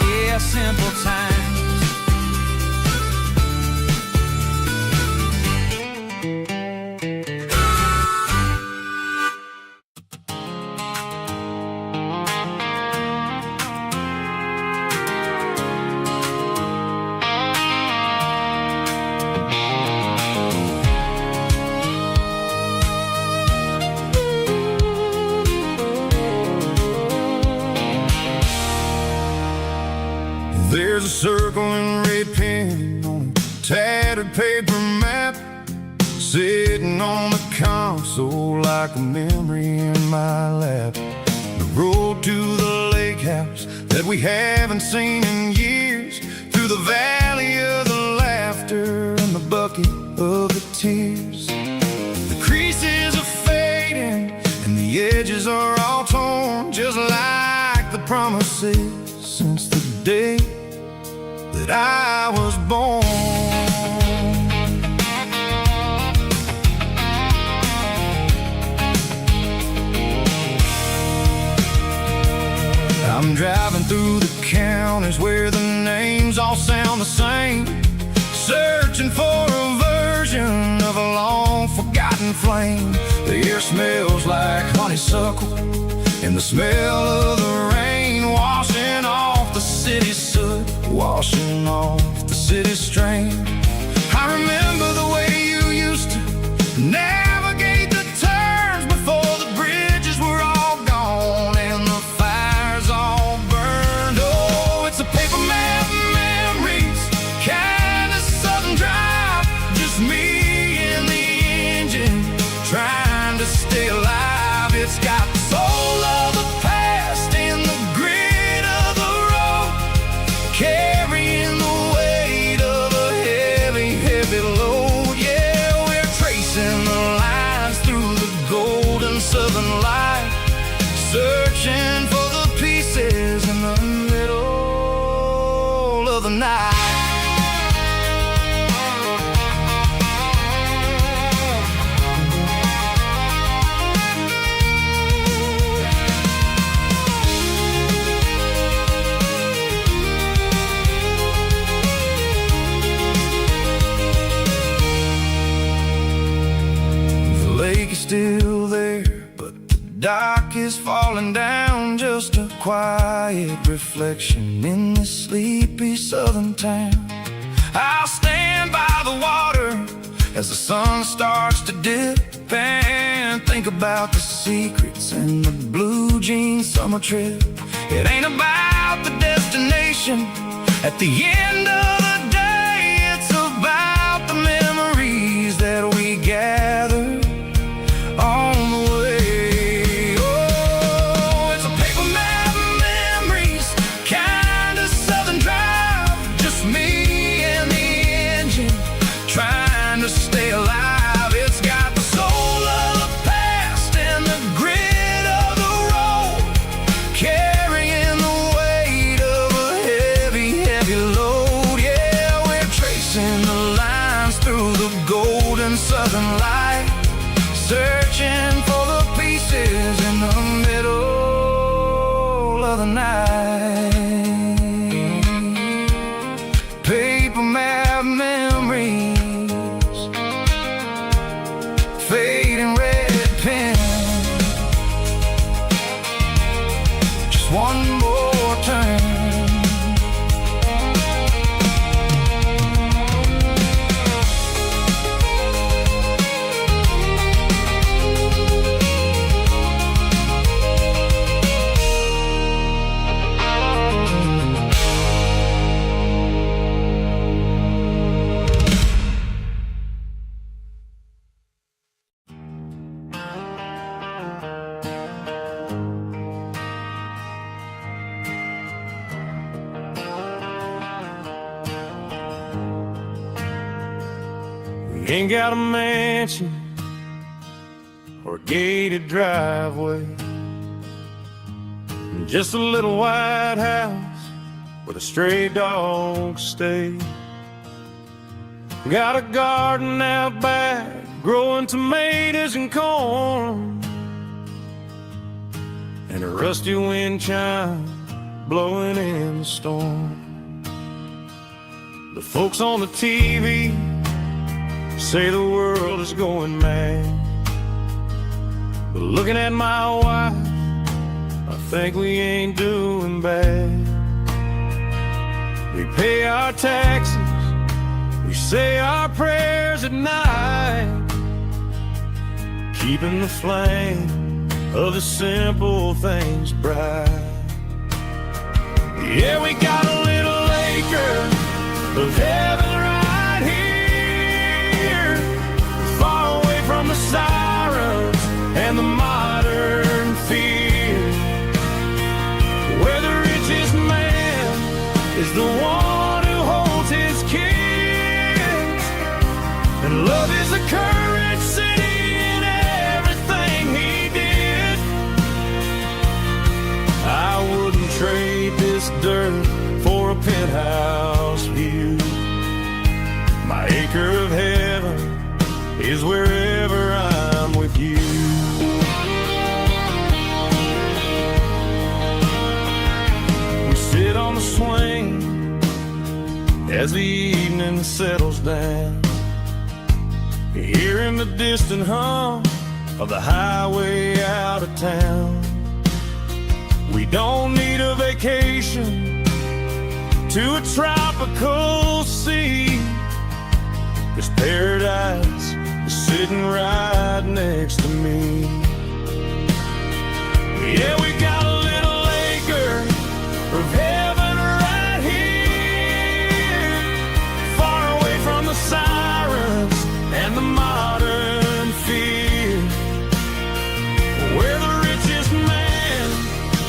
Yeah, simple times. There's a circle and red pen on a tattered paper map, sitting on the console like a memory in my lap. The road to the lake house that we haven't seen in years, through the valley of the laughter and the bucket of the tears. The creases are fading and the edges are all torn, just like the promises since the day that I was born. I'm driving through the counties where the names all sound the same, searching for a version of a long forgotten flame. The air smells like honeysuckle and the smell of the rain washing off the city's soot, washing off the city's strain. I remember the way you used to navigate the turns before the bridges were all gone and the fires all burned. Oh, it's a paper map memories, kind of southern drive, just me and the engine trying to stay alive. It's got the soul of the past and the grit of the road, carrying the weight of a heavy, heavy load. Yeah, we're tracing the lines through the golden southern light, searching for the pieces in the middle of the night. The lake is still there, but the dock is falling down, just a quiet reflection in this sleepy southern town. I'll stand by the water as the sun starts to dip and think about the secrets and the blue jean summer trip. It ain't about the destination at the end of the day, it's about the memories that we gather on the way. Oh, it's a paper map of memories, kind of southern drive, just me and the engine trying to stay alive. It's got the soul of the past and the grit of the road, carrying the weight of a heavy, heavy load. Yeah, we're tracing the lines through the golden southern light, searching for the pieces in the middle of the night. Paper map memories, fading red pen, just one more turn. Ain't got a mansion or a gated driveway, just a little white house where the stray dogs stay. Got a garden out back, growing tomatoes and corn, and a rusty wind chime blowing in the storm. The folks on the TV say the world is going mad, but looking at my wife, I think we ain't doing bad. We pay our taxes, we say our prayers at night, keeping the flame of the simple things bright. Yeah, we got a little acre of heaven right here, far away from the sirens and the modern fear, where the richest man is the one who holds his kids, and love is the currency in everything he did. I wouldn't trade this dirt for a penthouse view. My acre of heaven is wherever I'm with you. We sit on the swing as the evening settles down, hearing the distant hum of the highway out of town. We don't need a vacation to a tropical sea, 'cause paradise is sitting right next to me. Yeah, we got a little acre of heaven right here, far away from the sirens and the modern fear, where the richest man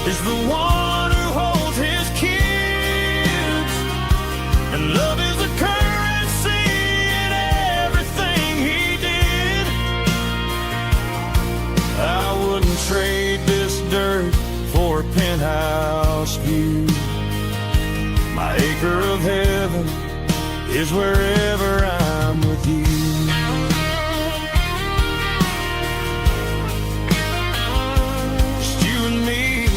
is the one who holds his kids, and love is the currency in everything he did. I wouldn't trade this dirt for a penthouse view. My acre of heaven is wherever I'm with you. Just you and me,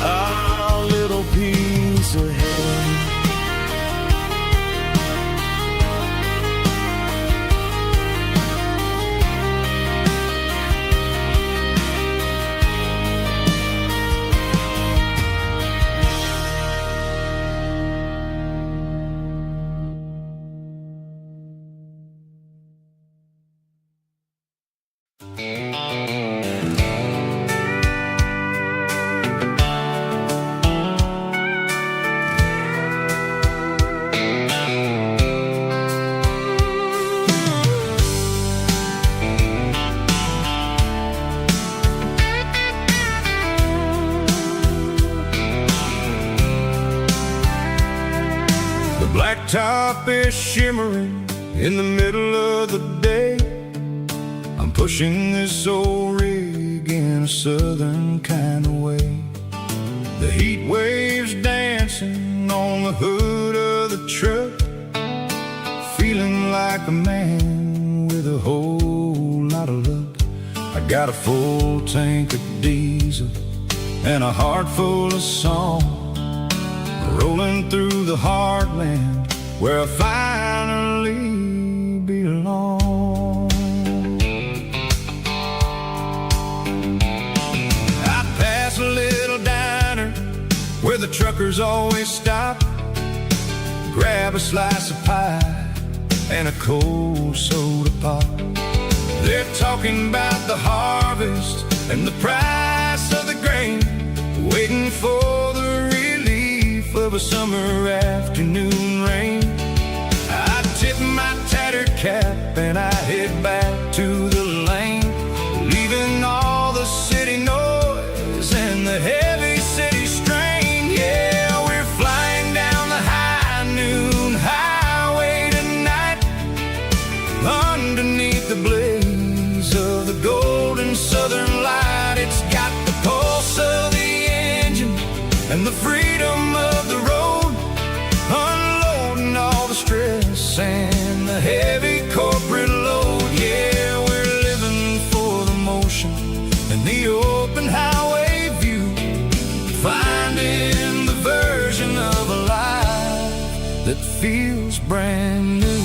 our little piece of heaven. top is shimmering in the middle of the day. I'm pushing this old rig in a southern kind of way. The heat waves dancing on the hood of the truck, feeling like a man with a whole lot of luck. I got a full tank of diesel and a heart full of song, rolling through the heartland where I finally belong. I pass a little diner where the truckers always stop, grab a slice of pie and a cold soda pop. They're talking about the harvest and the price of the grain, waiting for the relief of a summer afternoon rain. I tip my tattered cap and I head back to the lane, leaving all the city noise and the heavy city strain. Yeah, we're flying down the high noon highway tonight, underneath the blaze of the golden southern light. It's got the pulse of the engine and the freedom of the road, unloading all the stress and the heavy corporate load. Yeah, we're living for the motion and the open highway view, finding the version of a life that feels brand new.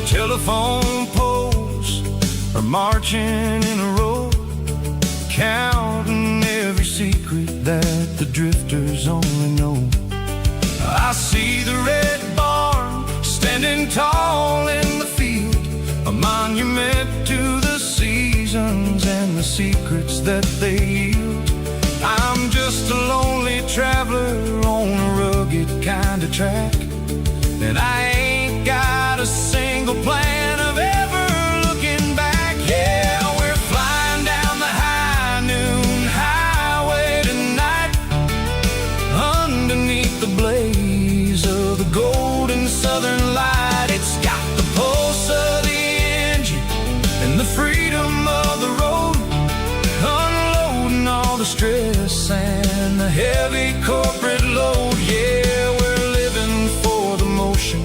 Telephone poles are marching in a row, counting every secret that the drifters only know. I see the red barn standing tall in the field, a monument to the seasons and the secrets that they yield. I'm just a lonely traveler on a rugged kind of track, and I ain't got a single plan of ever looking back. Yeah, we're flying down the high noon highway tonight, underneath the blaze of the golden southern light. It's got the pulse of the engine and the freedom of the road, unloading all the stress and the heavy corporate load. Yeah, we're living for the motion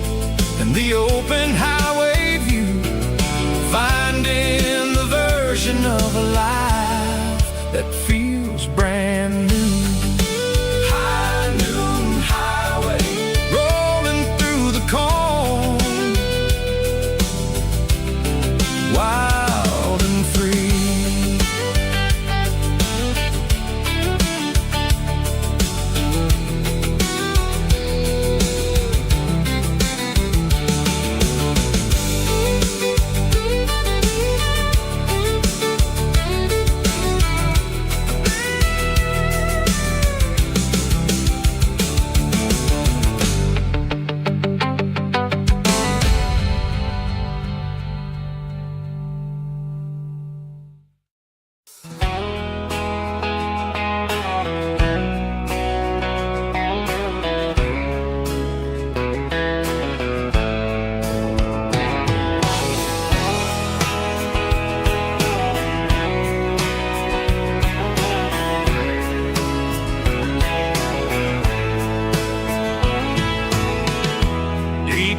and the open highway view, finding the version of a life that feels brand new. High noon highway, rolling through the corn, wild and free.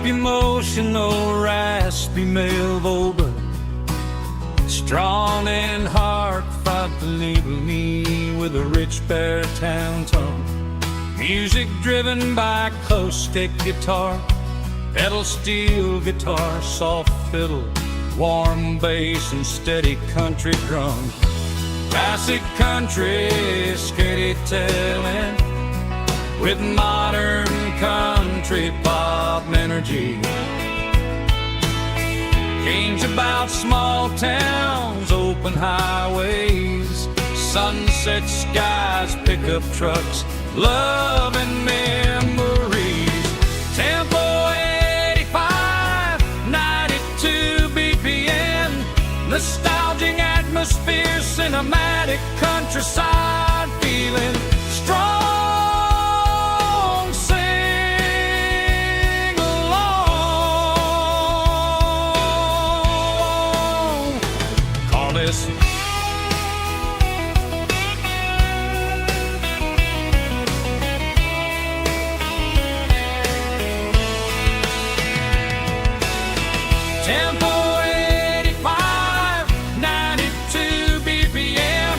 Emotional, raspy male vulva, strong and hard, fought to label me with a rich baritone tone. Music driven by acoustic guitar, pedal steel guitar, soft fiddle, warm bass and steady country drums. Classic country, skitty telling, with modern country pop energy. Games about small towns, open highways, sunset skies, pickup trucks, love and memories. Tempo 85, 92 BPM, nostalgic atmosphere, cinematic countryside feeling strong. Sing along. Call this Tempo 85, 92 BPM,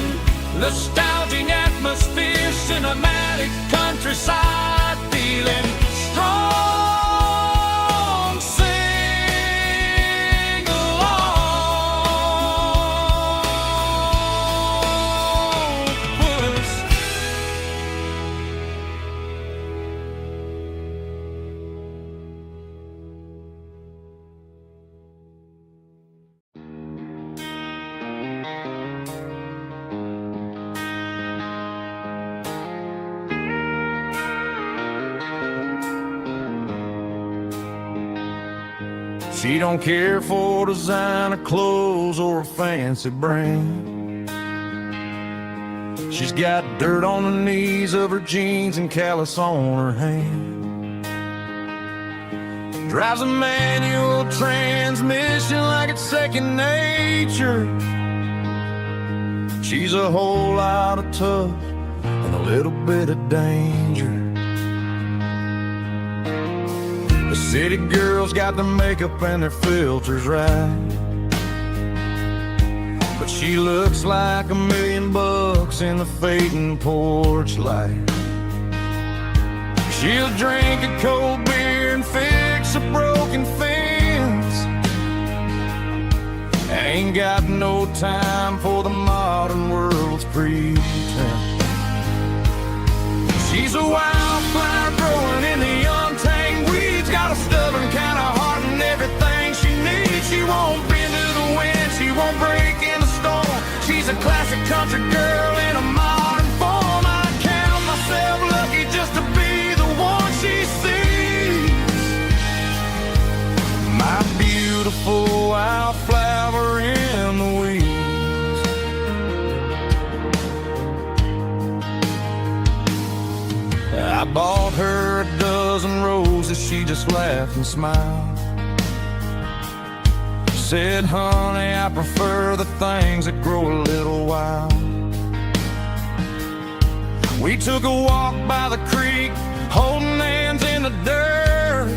nostalgic atmosphere, cinematic countryside feeling strong. Sing along. Puss. She don't care for designer clothes or a fancy brand. She's got dirt on the knees of her jeans and callus on her hand. Drives a manual transmission like it's second nature. She's a whole lot of tough and a little bit of danger. The city girls got their makeup and their filters right, but she looks like $1 million in the fading porch light. She'll drink a cold beer and fix a broken fence. Ain't got no time for the modern world's pretense. She's a wildflower growing in the untamed weeds. Got a stubborn kind of heart and everything she needs. She won't bend to the wind, she won't break in the storm. She's a classic country girl in a modern form. I count myself lucky just to be the one she sees. My beautiful wildflower in the weeds. I bought her a dozen roses, she just laughed and smiled. Said, honey, I prefer the things that grow a little wild. We took a walk by the creek, holding hands in the dirt.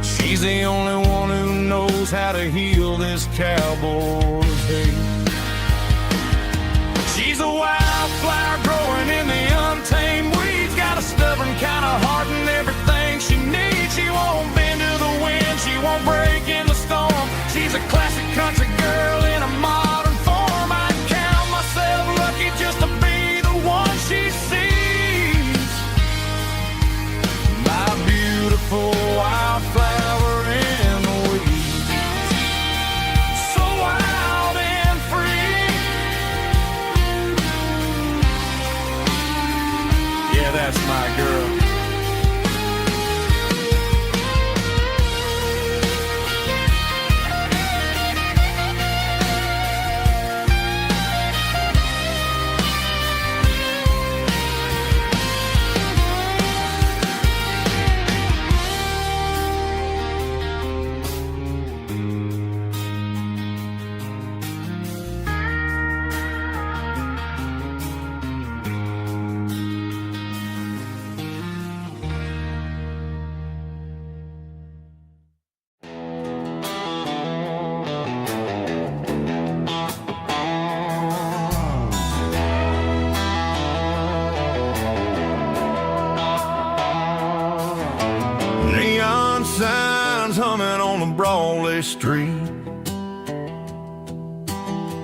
She's the only one who knows how to heal this cowboy's hate. She's a wildflower growing in the untamed weeds. Got a stubborn kind of heart and everything she needs. She won't bend to the wind, she won't break in the storm. She's a classic country girl in a modern form. I count myself lucky just to be the one she sees. My beautiful wildflower in the weeds. So wild and free. Yeah, that's my girl. Neon signs humming on the Broadway street.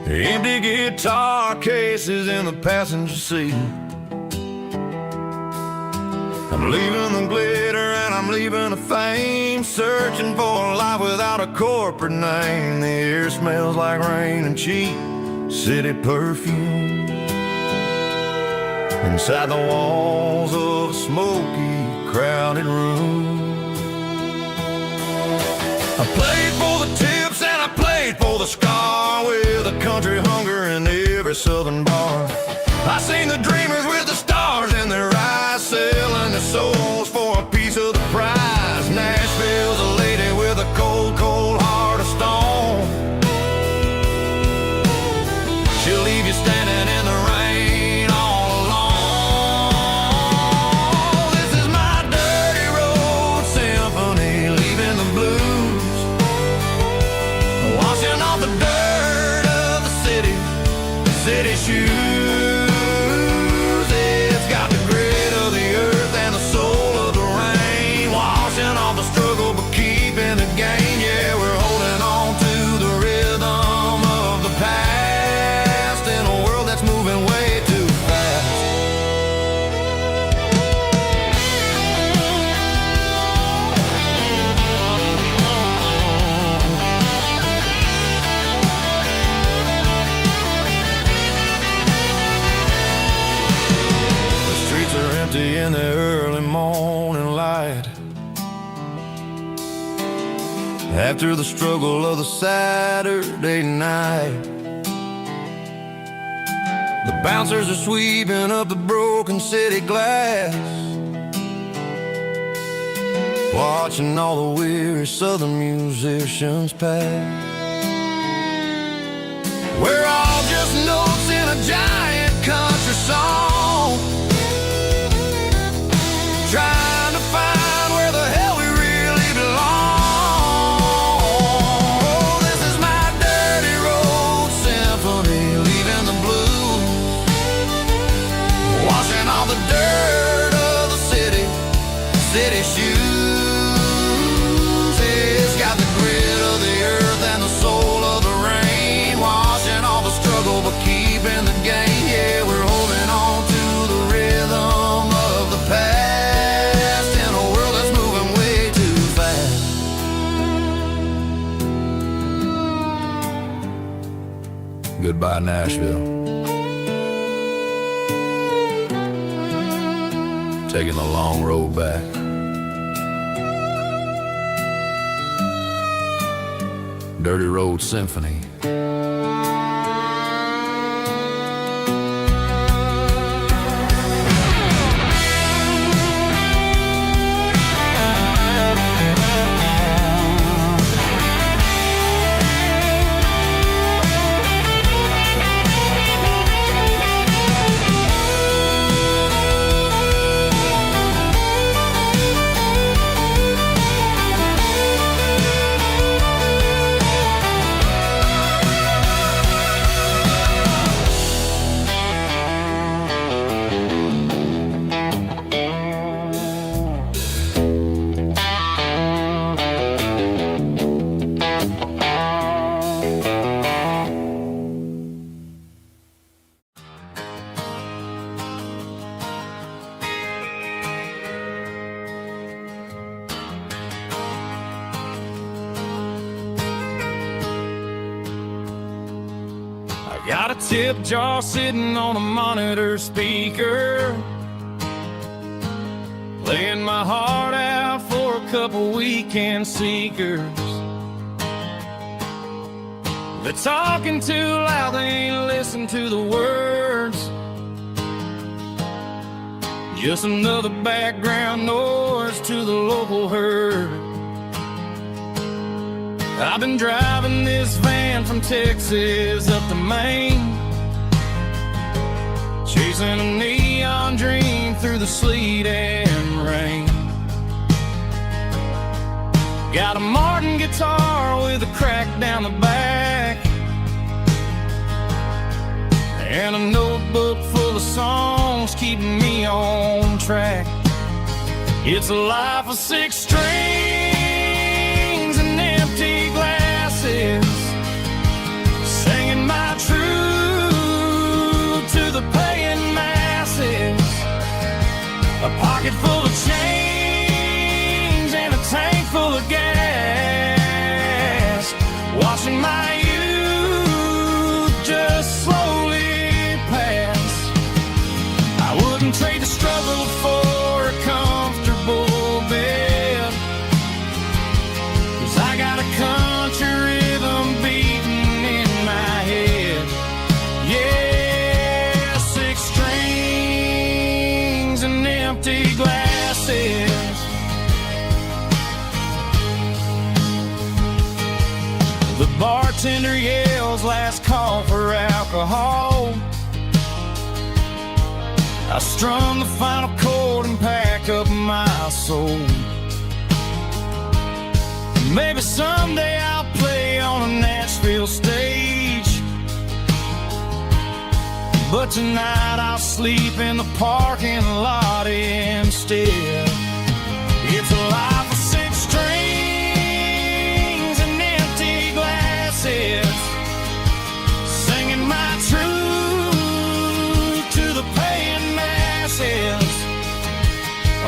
Empty guitar cases in the passenger seat. I'm leaving the glitter and I'm leaving the fame, searching for a life without a corporate name. The air smells like rain and cheap city perfume inside the walls of a smoky, crowded room. I played for the tips and I played for the scar, with a country hunger in every southern bar. I seen the dreamers with the stars in their eyes, selling their souls for a piece of the prize. Nashville's a lady with a cold, cold heart of stone. She'll leave you standing in the rain all alone. This is my dirty road symphony, leaving the blues, washing off the dirt of the city shoes. It's got the grit of the earth and the soul of the rain, washing off the struggle but keeping the gain. Yeah, we're holding on to the rhythm of the past in a world that's moving way too fast. The streets are empty in the early morning light, after the struggle of the Saturday night. The bouncers are sweeping up the broken city glass, watching all the weary southern musicians pass. We're all just notes in a giant country song, trying to find where the hell we really belong. Oh, this is my dirty road symphony, leaving the blues, washing all the dirt of the city shoes. It's got the grit of the earth and the soul of the rain, washing all the struggle but keeping the gain. Yeah, we're holding on to the rhythm of the past in a world that's moving way too fast. Goodbye, Nashville. Taking the long road back. Dirty Road Symphony. Got a tip jar sitting on a monitor speaker, playing my heart out for a couple weekend seekers. They're talking too loud, they ain't listen to the words. Just another background noise to the local herd. I've been driving this van from Texas up to Maine, chasing a neon dream through the sleet and rain. Got a Martin guitar with a crack down the back, and a notebook full of songs keeping me on track. It's a life of 6 strings and empty glasses, singing my truth to the paying masses. A pocket full of change and a tank full of gas, watching my youth just slowly trade the struggle for a comfortable bed, 'cause I got a country rhythm beating in my head. Yeah, 6 strings and empty glasses. The bartender yells last call for alcohol. I strum the final chord and pack up my soul. Maybe someday I'll play on a Nashville stage, but tonight I'll sleep in the parking lot instead. It's a life of 6 strings and empty glasses, singing my truth to the paying masses.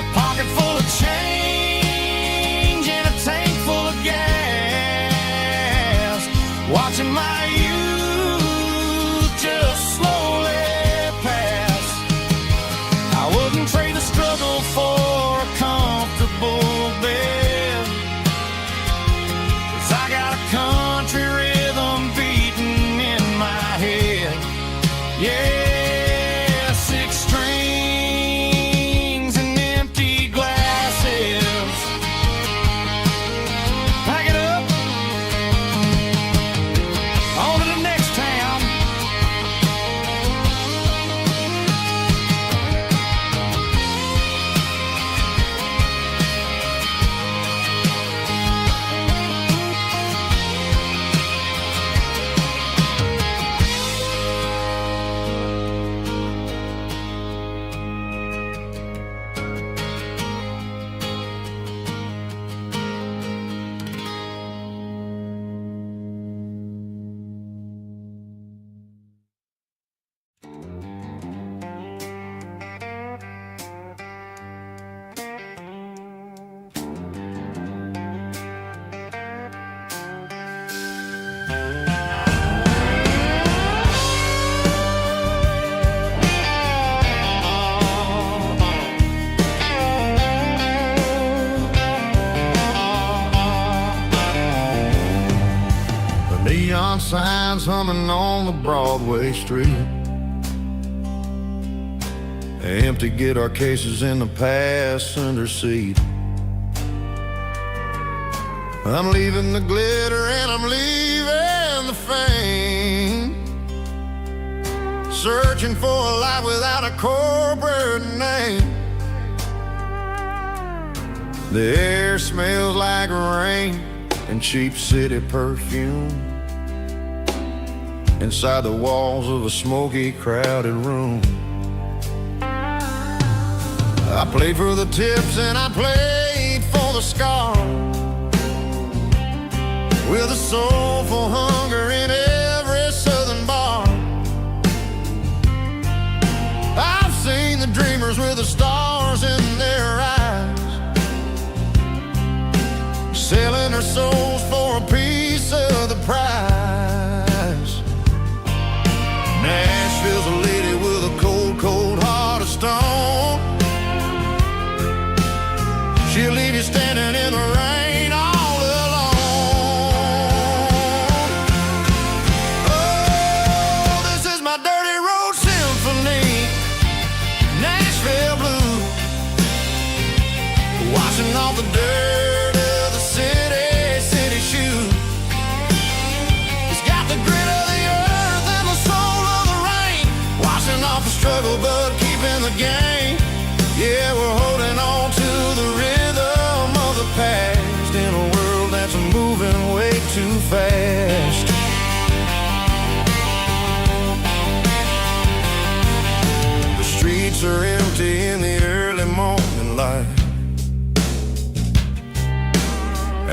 A pocket full of change and a tank full of gas, watching my youth just slowly pass. I wouldn't trade the struggle for a comfortable bed, 'cause I got a country rhythm beating in my head. Yeah, 6 strings and empty glasses. Pack it up, on to the next town. Neon signs humming on the Broadway street, empty guitar cases in the passenger seat. I'm leaving the glitter and I'm leaving the fame, searching for a life without a corporate name. The air smells like rain and cheap city perfume inside the walls of a smoky, crowded room. I played for the tips and I played for the scars, with a soulful hunger in every southern bar. I've seen the dreamers with the stars in their eyes, selling their souls for a piece of the prize. Nashville's a lady with a cold, cold heart of stone. She'll leave you standing in the rain all alone. Oh, this is my dirty road symphony, Nashville blue, washing off the dirt of the city shoe. It's got the grit of the earth and the soul of the rain, washing off the struggle but keeping the game. Yeah, we're holding on to the rhythm of the past in a world that's moving way too fast. The streets are empty in the early morning light,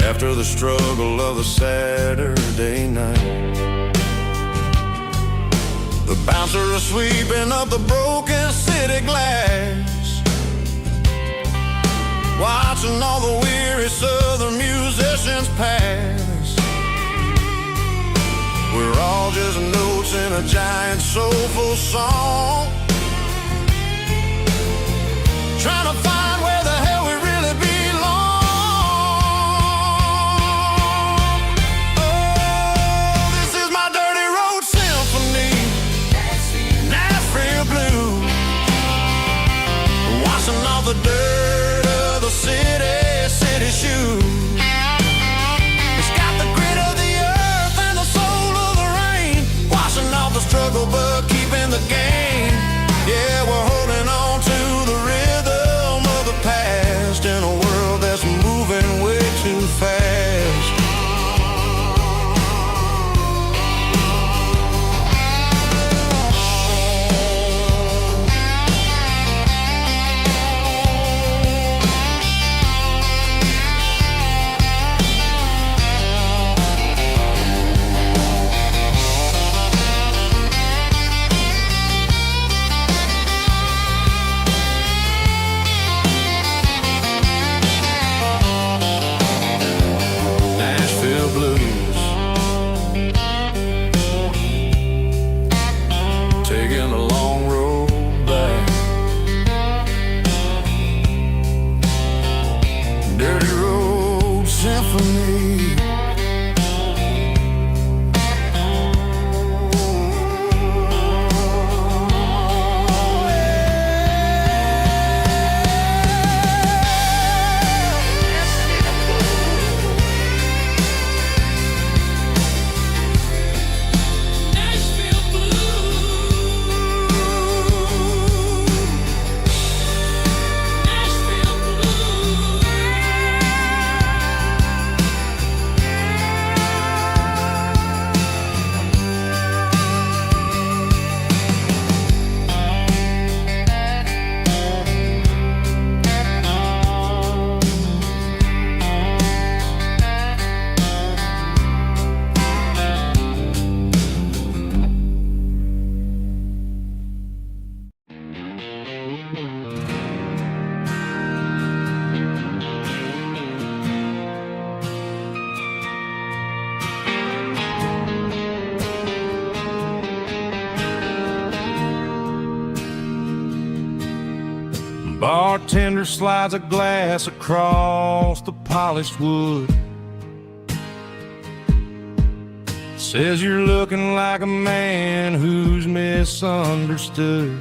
after the struggle of the Saturday night. The bouncer is sweeping up the broken city glass, watching all the weary southern musicians pass. We're all just notes in a giant soulful song, off the dirt of the city shoes. It's got the grit of the earth and the soul of the rain, washing off the struggle but keeping the game. Yeah, we're holding on to the rhythm of the past in a world that's moving way too fast. Bartender slides a glass across the polished wood. Says you're looking like a man who's misunderstood.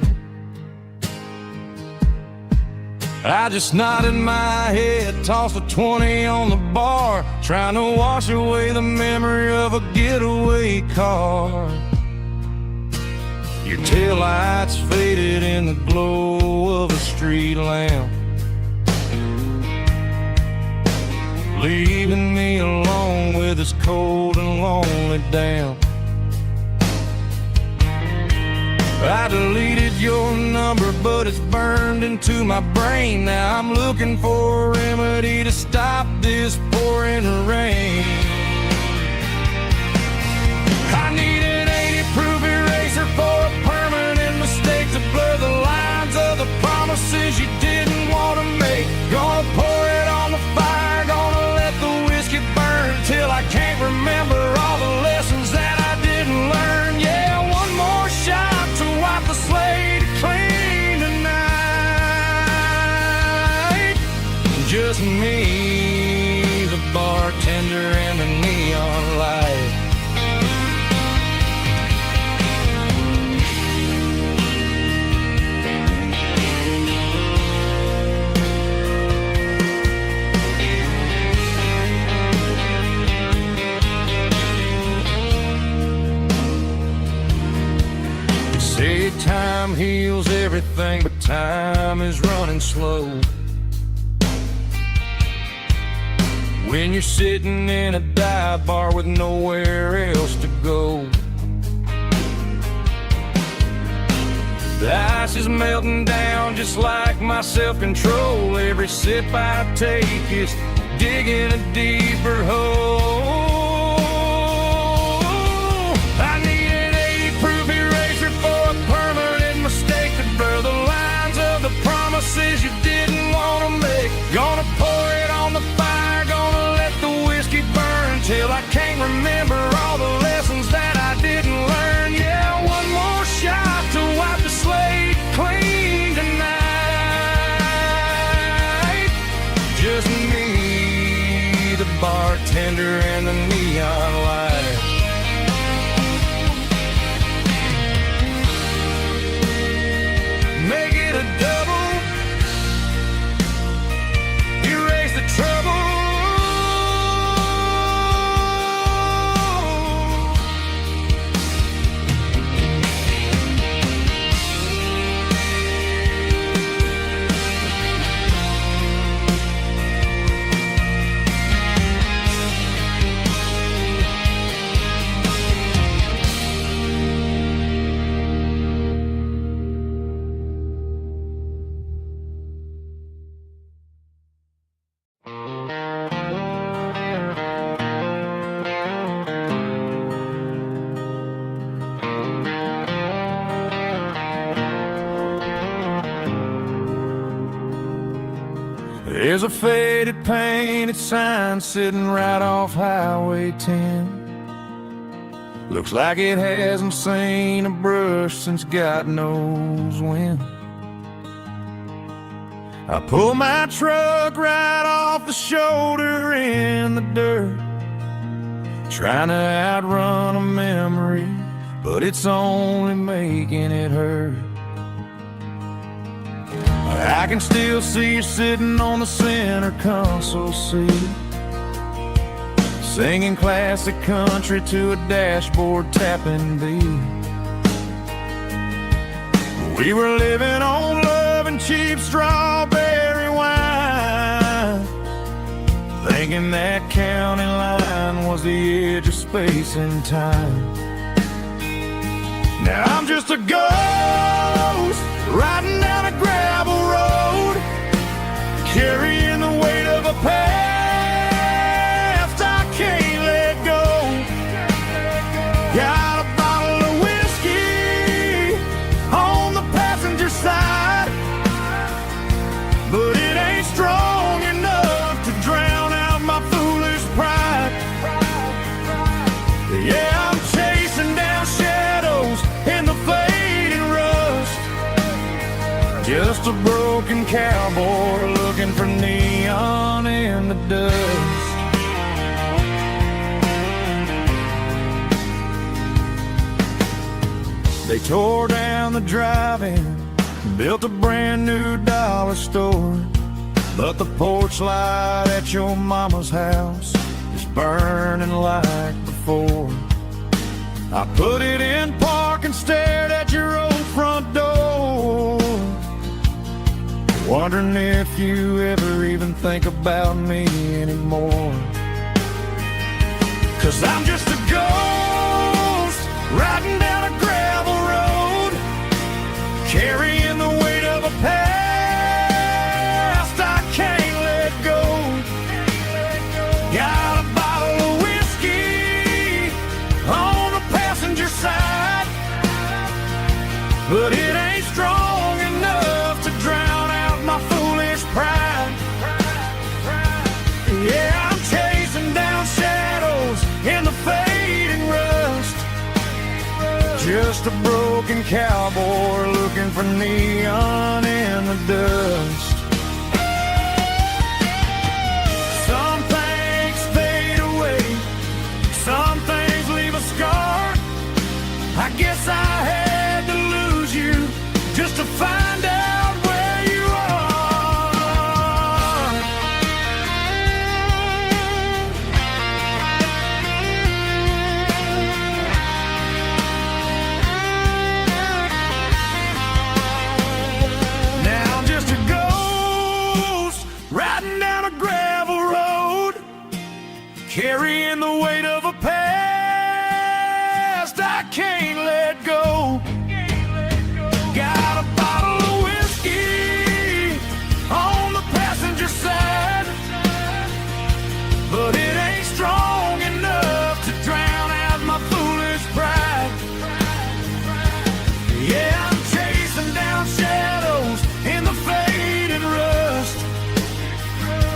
I just nodded my head, tossed a 20 on the bar, trying to wash away the memory of a getaway car. Your taillights faded in the glow of a street lamp, leaving me alone with this cold and lonely damp. I deleted your number, but it's burned into my brain. Now I'm looking for a remedy to stop this pouring rain. I need an 80-proof eraser for a permanent mistake to blur the lines of the promises you didn't want to make. Gonna pour it on the fire, gonna let the whiskey burn till I can't remember all the lessons that I didn't learn. Yeah, one more shot to wipe the slate clean tonight. Just me, the bartender, and the neon light. Say time heals everything, but time is running slow. When you're sitting in a dive bar with nowhere else to go, the ice is melting down just like my self-control. Every sip I take is digging a deeper hole. I need an 80-proof eraser for a permanent mistake to blur the lines of the promises you didn't want to make. Gonna pour it on the fire, gonna let the whiskey burn till I can't remember all the lessons that I didn't learn. Yeah, one more shot to wipe the slate clean tonight. Just me, the bartender, and the neon light. Make it a double, There's a faded painted sign sitting right off Highway 10. Looks like it hasn't seen a brush since God knows when. I pull my truck right off the shoulder in the dirt, trying to outrun a memory, but it's only making it hurt. I can still see you sitting on the center console seat, singing classic country to a dashboard tapping beat. We were living on love and cheap strawberry wine, thinking that county line was the edge of space and time. Now I'm just a ghost riding down a gravel road, carrying the weight of a past I can't let go. Got a bottle of whiskey on the passenger side, but it ain't strong enough to drown out my foolish pride. Yeah, I'm chasing down shadows in the fading rust, just a broken cowboy looking for neon in the dust. They tore down the drive-in, built a brand new dollar store, but the porch light at your mama's house is burning like before. I put it in park and stared at your old front door, wondering if you ever even think about me anymore. 'Cause I'm just a ghost riding down a gravel road, carrying the weight of a past I can't let go. Got a bottle of whiskey on the passenger side, but it ain't strong enough to drown out my foolish pride. Yeah, I'm chasing down shadows in the fading rust, just a broken cowboy looking for neon in the dust. Some things fade away, some things leave a scar. I guess I had to lose you just to find out where you are. Now I'm just a ghost riding down a gravel road, carrying the weight of a past I can't let go. Got a bottle of whiskey on the passenger side, but it ain't strong enough to drown out my foolish pride. Yeah, I'm chasing down shadows in the fading rust,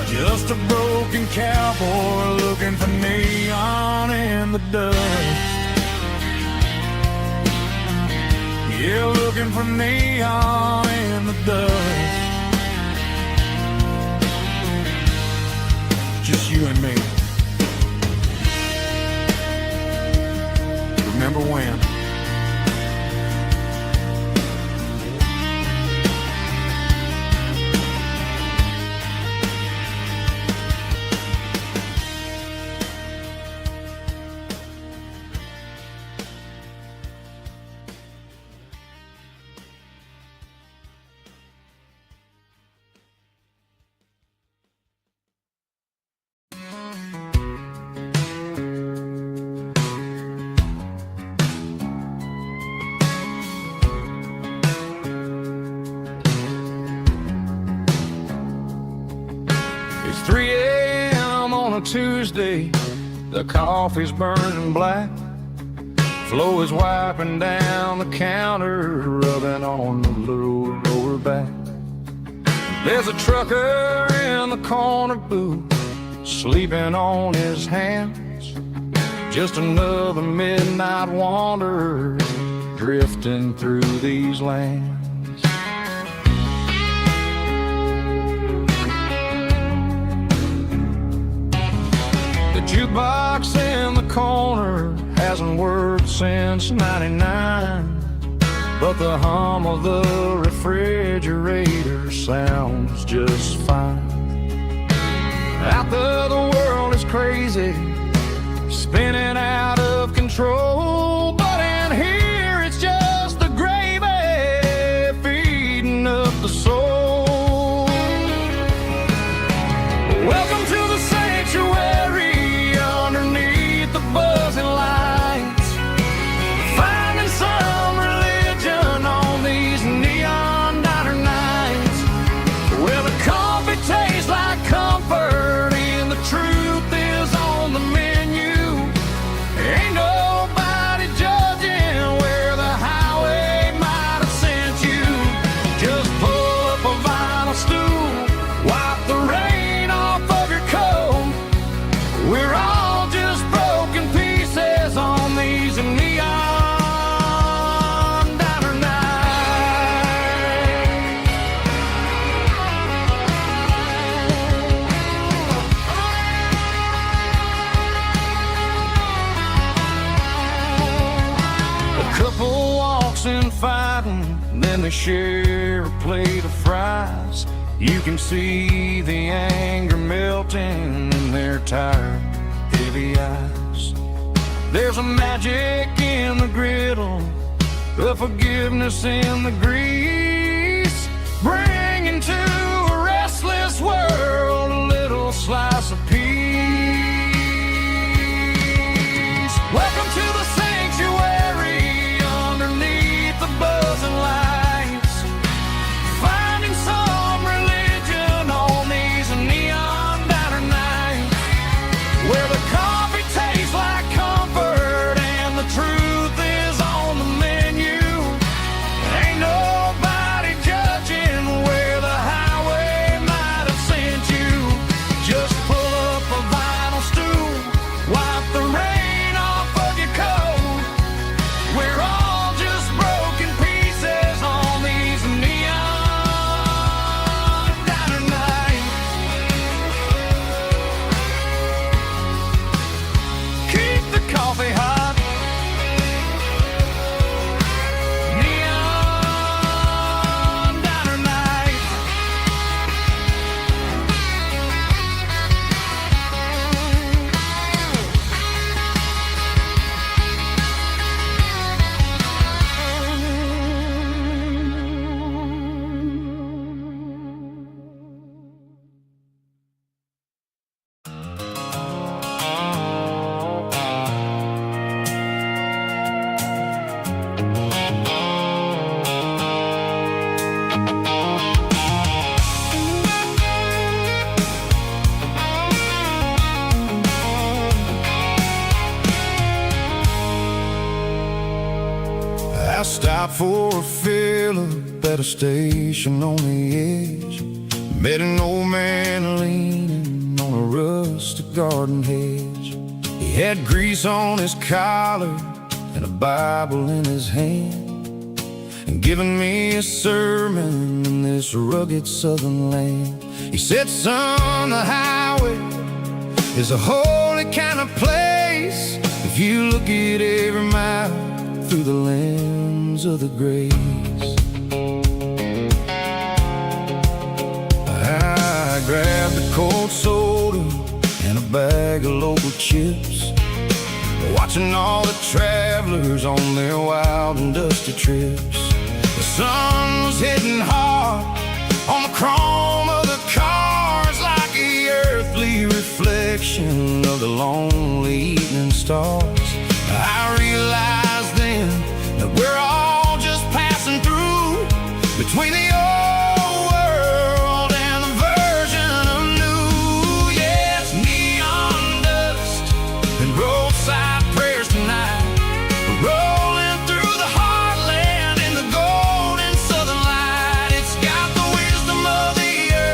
just a broken cowboy looking for neon in the dust. Yeah, looking for neon in the dust. Just you and me. Remember when? It's 3 a.m. on a Tuesday, the coffee's burning black. Flo is wiping down the counter, rubbing on the little lower back. There's a trucker in the corner booth, sleeping on his hands. Just another midnight wanderer drifting through these lands. The jukebox in the corner hasn't worked since '99, but the hum of the refrigerator sounds just fine. Out there the world is crazy, spinning out of control, but in here it's just the gravy feeding up the soul. Welcome to the sanctuary underneath the buzzing lights, finding some religion on these neon diner nights, where the coffee tastes like comfort and the truth is on the menu. Ain't nobody judging where the highway might have sent you. Just pull up a vinyl stool, wipe the rain off of your coat. We're all just broken pieces on these neon diner nights. A couple walks in fighting, then they share a plate of fries. You can see the anger melting in their tired, heavy eyes. There's a magic in the griddle, a forgiveness in the grease, bringing to a restless world a little slice of peace. Welcome to the sanctuary underneath the buzzing lights, finding some religion on these neon diner nights, where the coffee tastes like comfort and the truth is on the menu. Ain't nobody judging where the highway might have sent you. Just pull up a vinyl stool, wipe the rain off of your coat. We're all just broken pieces on these neon diner nights. Keep the coffee hot. Neon diner nights. I stopped for a fill-up at a station on the edge. Met an old man leaning on a rustic garden hedge. He had grease on his collar and a Bible in his hand, and giving me a sermon in this rugged southern land. He said, son, the highway is a holy kind of place if you look at every mile through the lens of the grace. I grabbed a cold soda and a bag of local chips, watching all the travelers on their wild and dusty trips. The sun was hitting hard on the chrome of the cars, like the earthly reflection of the lonely evening stars. I realized then that we're all just passing through between the old world and the version of new. Yes, neon dust and roadside prayers tonight, rolling through the heartland in the golden southern light. It's got the wisdom of the earth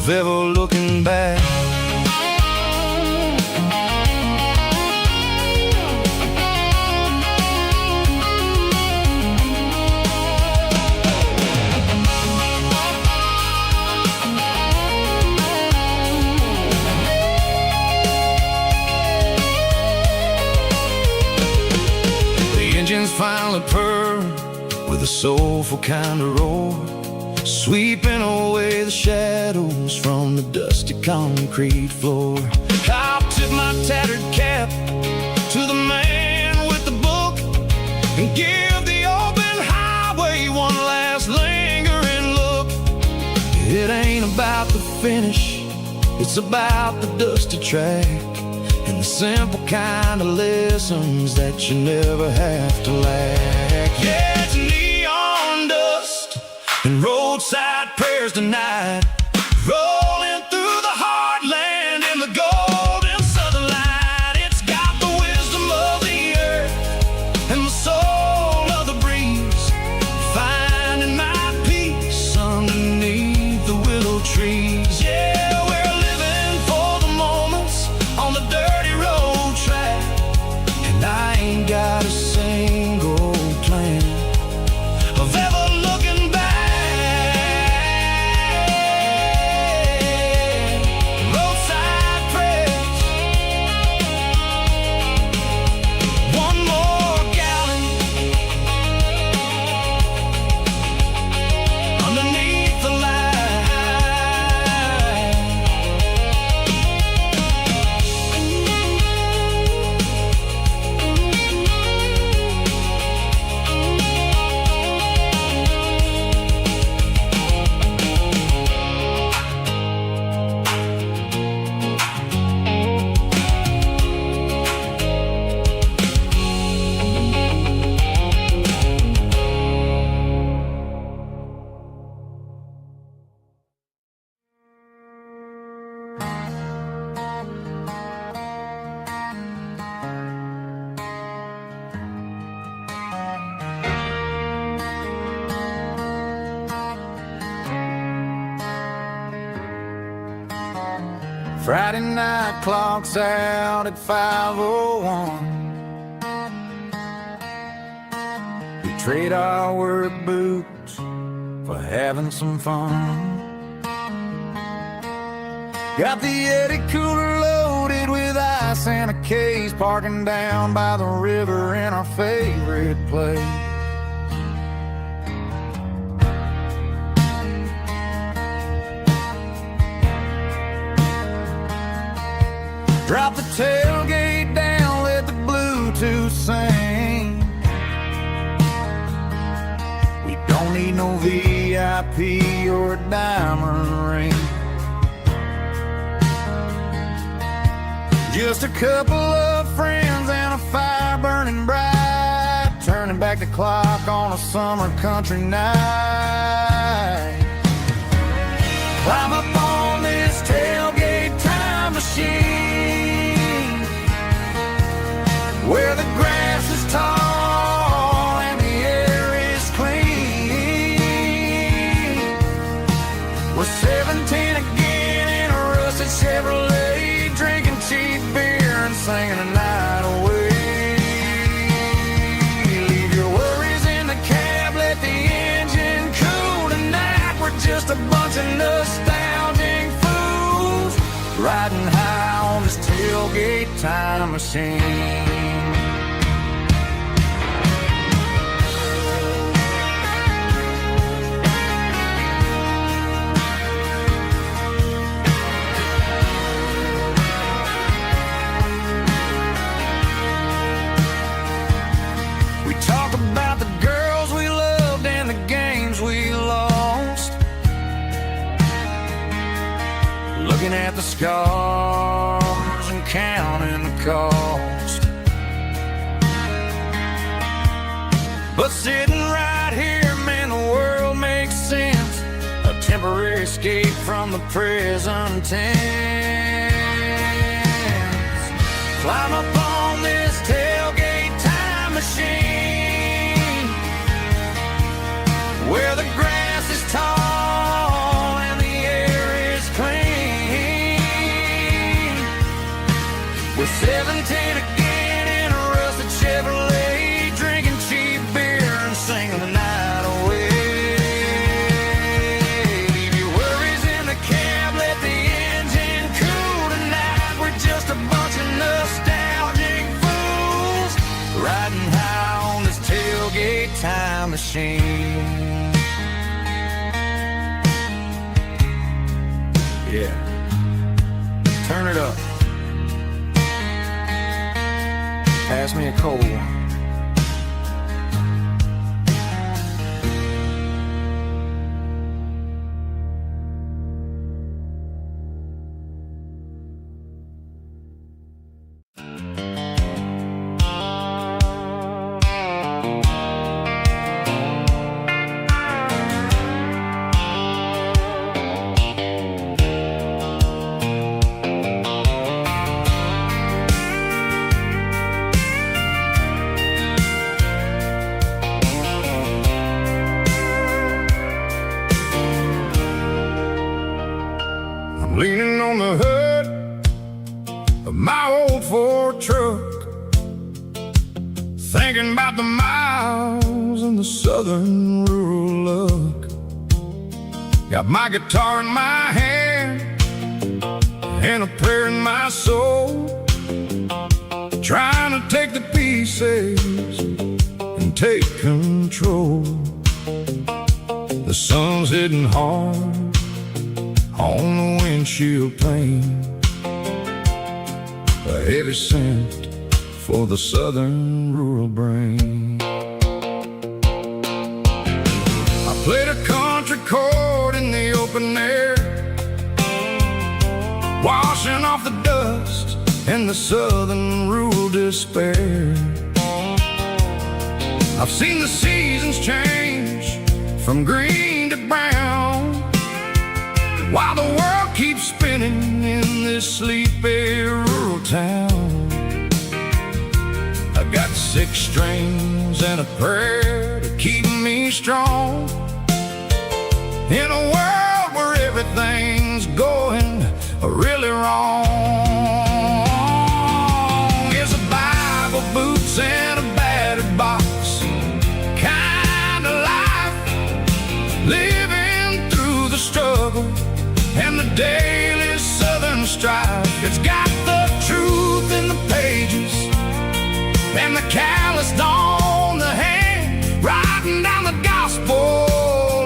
of ever looking back. Engines finally purr with a soulful kind of roar, sweeping away the shadows from the dusty concrete floor. I'll tip my tattered cap to the man with the book and give the open highway one last lingering look. It ain't about the finish, it's about the dusty track and the simple kind of lessons that you never have to lack. Yeah, it's neon dust and roadside prayers tonight, rolling through the heartland in the golden southern light. It's got the wisdom of the earth and the soul of the breeze, finding my peace underneath the willow trees. Yeah, we're living for the moments on the dirty road track, and I ain't got a single plan of ever looking back. Roadside prayers, one more gallon underneath the light. Friday night clocks out at 5:01. We trade our work boots for having some fun. Got the Yeti cooler loaded with ice and a case, parking down by the river in our favorite place. Drop the tailgate down, let the Bluetooth sing. We don't need no VIP or a diamond ring. Just a couple of friends and a fire burning bright, turning back the clock on a summer country night. Climb up on this tailgate time machine, where the grass is tall and the air is clean. We're 17 again in a rusted Chevrolet, drinking cheap beer and singing the night away. Leave your worries in the cab, let the engine cool tonight. We're just a bunch of nostalgic fools riding high on this tailgate time machine. We talk about the girls we loved and the games we lost, looking at the scars and counting the cost. But sitting right here, man, the world makes sense. A temporary escape from the present tense. Climb up on this tailgate time machine, where the grass is tall and the air is clean. machine. Yeah, turn it up. Pass me a cold one. Leaning on the hood of my old Ford truck, thinking about the miles and the southern rural look. Got my guitar in my hand and a prayer in my soul, trying to take the pieces and take control. The sun's hitting hard on the windshield pane, a heavy scent for the southern rural brain. I played a country chord in the open air, washing off the dust and the southern rural despair. I've seen the seasons change from green to brown, while the world keeps spinning in this sleepy rural town. I've got 6 strings and a prayer to keep me strong, in a world where everything's going really wrong. It's a Bible, boots, and a battered box kind of life, living through the struggle and the daily southern strife. It's got the truth in the pages and the calloused on the hand, writing down the gospel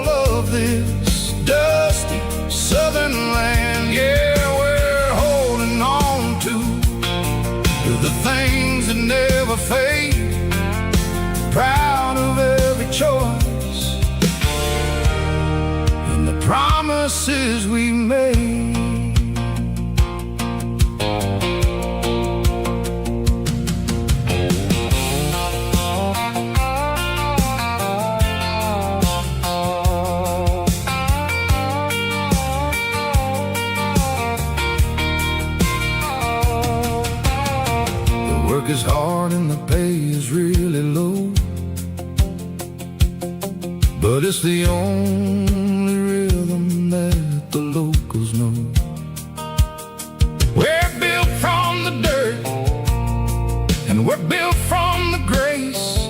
of this dusty southern land. Yeah, we're holding on to the things that never fade, proud of every choice and the promises we made. The work is hard and the pay is really low, but it's the only rhythm that the locals know. We're built from the dirt and we're built from the grace,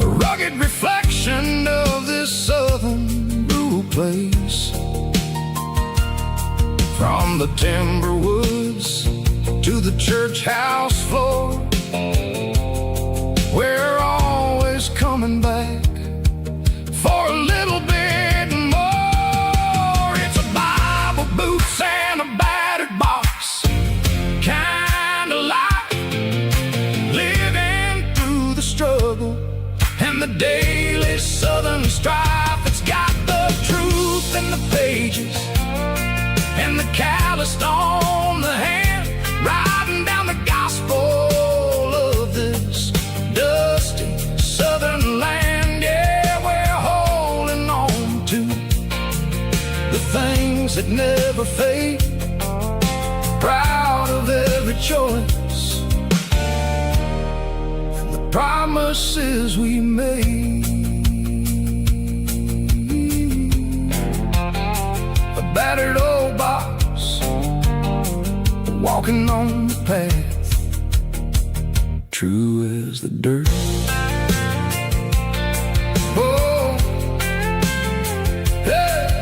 a rugged reflection of this southern rural place. From the timber woods to the church house floor, we're always coming back for a little bit more. It's a Bible, boots, and a battered box kind of life, living through the struggle and the daily southern strife. It's got the truth in the pages and the calloused on the hand, writing down the gospel of this dusty southern land. Yeah, we're holding on to the things that never fade, proud of every choice and the promises we made. A battered old box, walking on the path, true as the dirt. Oh, hey.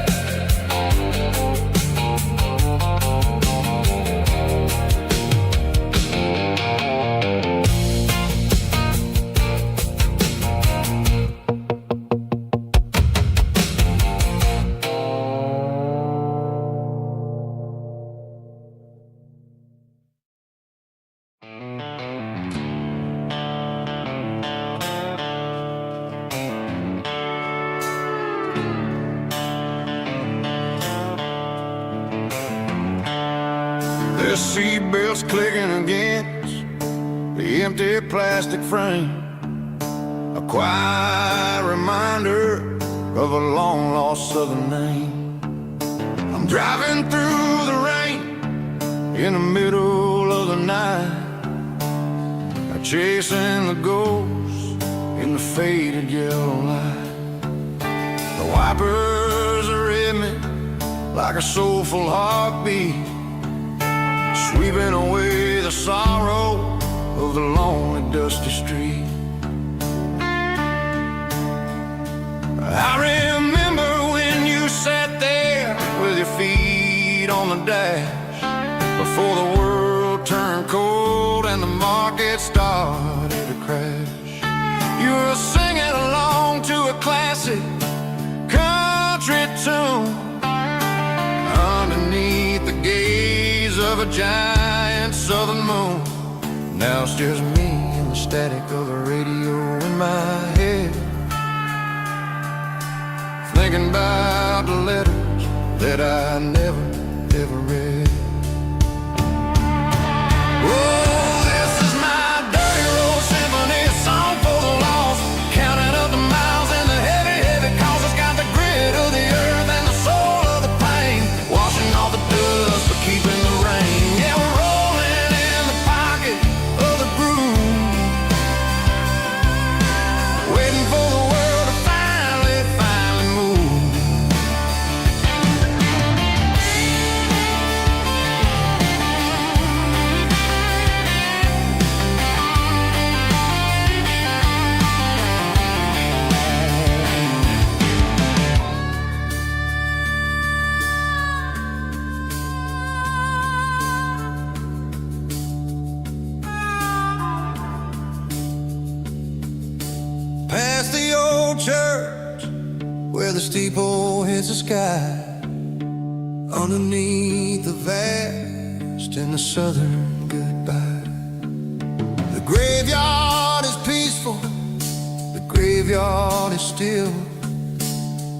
The seatbelt's clicking against the empty plastic frame, a quiet reminder of a long-lost southern name. I'm driving through the rain in the middle of the night, chasing the ghosts in the faded yellow light. The wipers are in me like a soulful heartbeat, sweeping away the sorrow of the lonely, dusty street. I remember when you sat there with your feet on the dash, before the world turned cold and the market started to crash. You were singing along to a classic country tune underneath the gaze of a giant southern moon. Now it's just me and the static of the radio in my head, thinking about the letters that I never, ever read. Oh, this is my dirty road symphony, a song for the lost, counting up the miles and the heavy, heavy calls. It's got the grit of the earth and the soul of the pain, washing off the dust but keeping the rain. Yeah, we're rolling in the pocket of the groove, waiting for the world to finally move. Past the old church where the steeple hits the sky, underneath the vast and the southern goodbye. The graveyard is peaceful, the graveyard is still,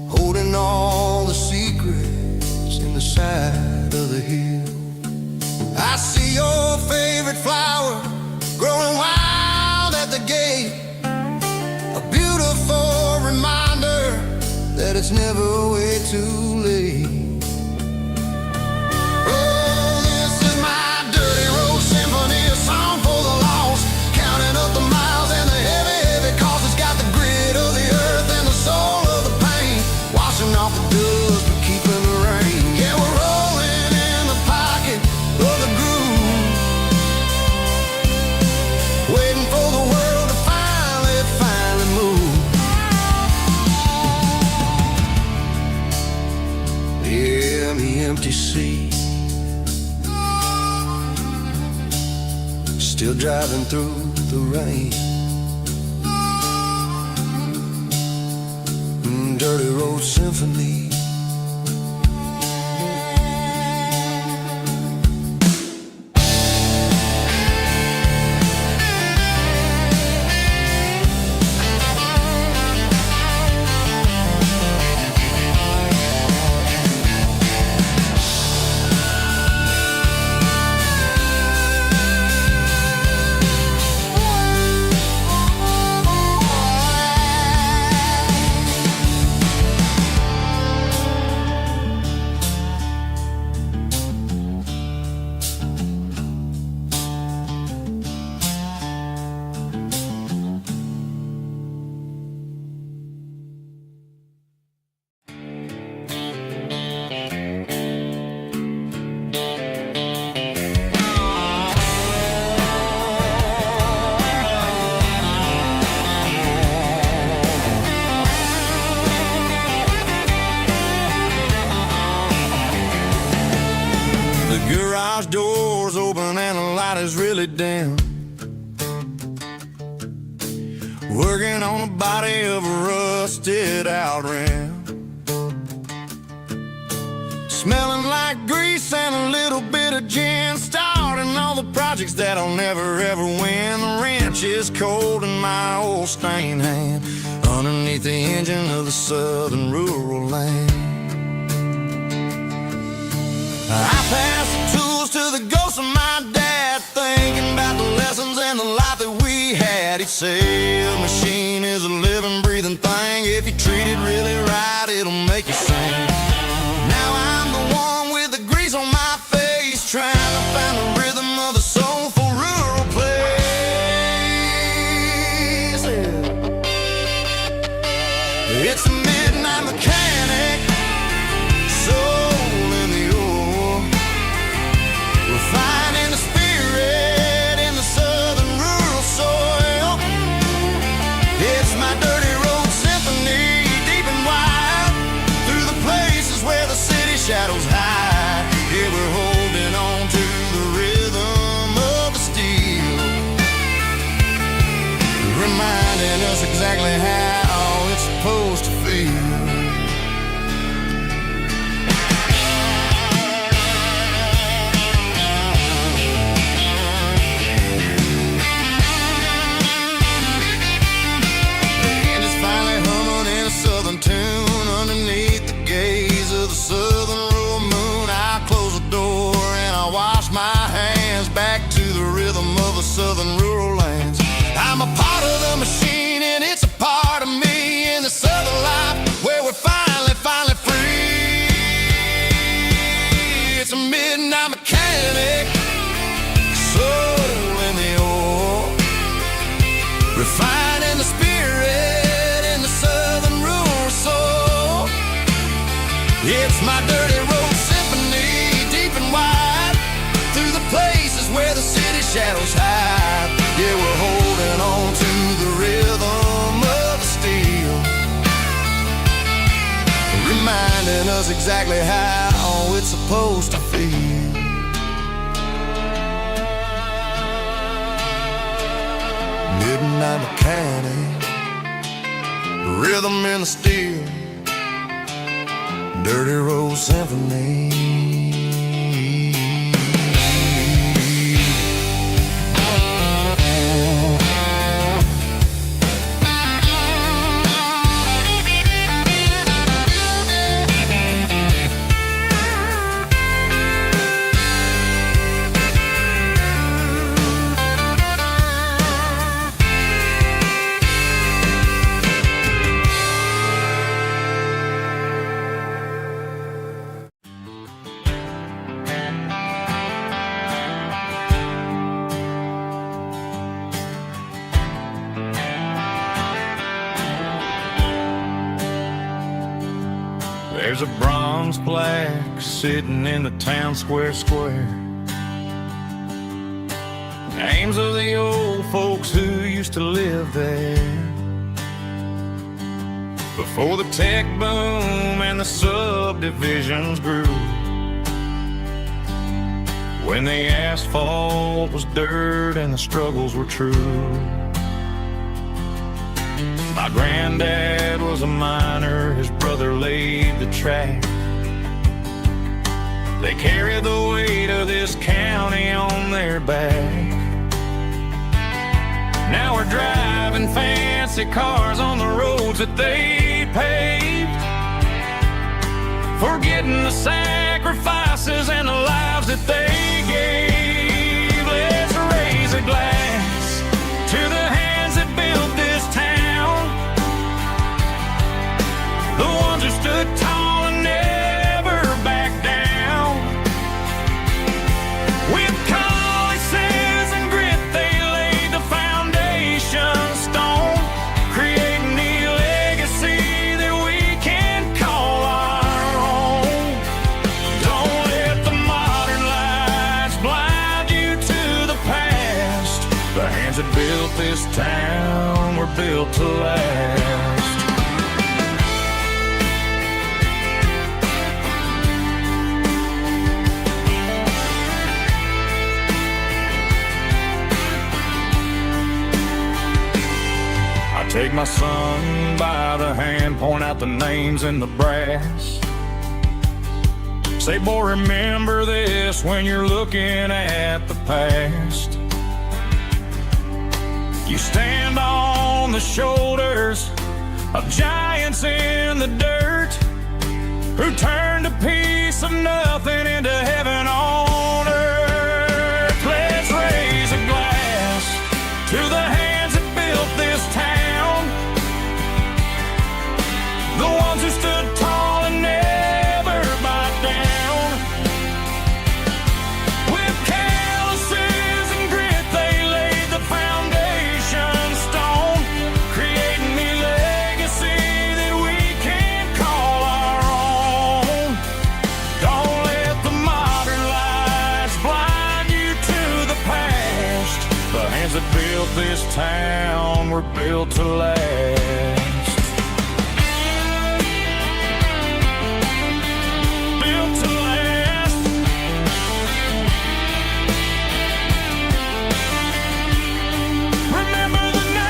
holding all the secrets in the side of the hill. I see your favorite flower growing wild at the gate, a beautiful reminder that it's never way too late. Oh, this is my dirty road symphony, a song for the lost, counting up the miles and the heavy, heavy calls. It's got the grit of the earth and the soul of the pain, washing off the dust but keeping the rain. Yeah, we're rolling in the pocket of the groove, waiting for the world to finally move. Yeah, the empty seat, still driving through the rain. Dirty road symphony. Garage doors open and the light is really dim, working on the body of a rusted out rim, smelling like grease and a little bit of gin, starting all the projects that'll never ever win. The wrench is cold in my old stained hand, underneath the engine of the southern rural land. I pass the tools to the ghosts of same. Now I'm the one with the grease on my face, trying to find the rhythm of a soulful rural place. It's a midnight mechanic, soul in the ore, refining the spirit in the southern rural soil. It's my dirty road symphony, deep and wide, through the places where the city shadows hide. Yeah, we're holding on to the rhythm of the steel, reminding us exactly how it's supposed to feel. Tune underneath the gaze of the southern rural moon. I close the door and I wash my hands back to the rhythm of the southern rural lands. I'm a part of the machine and it's a part of me in the southern life where we're finally free. It's a midnight mechanic, soul in the ore, refining the spirit in the southern rural soul. It's my dirty road symphony, deep and wide, through the places where the city shadows hide. Yeah, we're holding on to the rhythm of the steel, reminding us exactly how it's supposed to feel. Midnight mechanic, rhythm in the steel, dirty road symphony. There's a bronze plaque sitting in the town square. Names of the old folks who used to live there before the tech boom and the subdivisions grew, when the asphalt was dirt and the struggles were true. My granddad was a miner, his brother laid the track. They carried the weight of this county on their back. Now we're driving fancy cars on the roads that they paved, forgetting the sacrifices and the lives that they gave. Let's raise a glass to the hands that built this town, the ones who stood tall and never backed down. With calluses and grit, they laid the foundation stone, creating a legacy that we can call our own. Don't let the modern lights blind you to the past. The hands that built this town were built to last. Take my son by the hand, point out the names in the brass. Say, boy, remember this when you're looking at the past. You stand on the shoulders of giants in the dirt, who turned a piece of nothing into heaven on earth. Let's raise a glass to the hands that built this town, the ones who stood tall and this town were built to last. Built to last. Remember the name.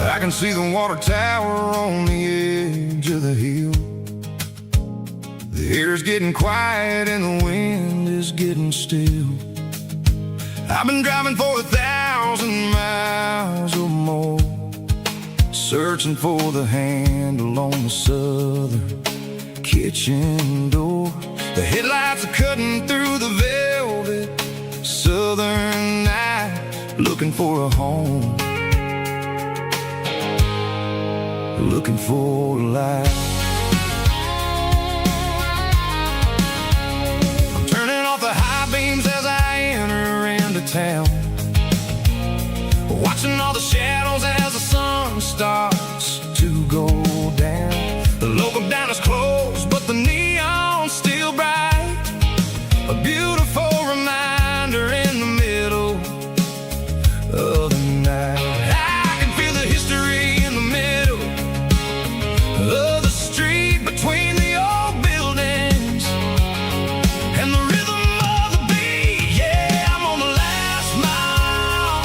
I can see the water tower on the edge of the hill. The air's getting quiet and the wind is getting still. I've been driving for 1,000 miles or more, searching for the handle on the southern kitchen door. The headlights are cutting through the velvet southern night, looking for a home, looking for a light. I'm turning off the high beams as I enter into town, watching all the shadows as the sun starts to go down. The local diner's closed, but the neon's still bright, a beautiful reminder in the middle of the night. I can feel the history in the middle of the street between the old buildings and the rhythm of the beat. Yeah, I'm on the last mile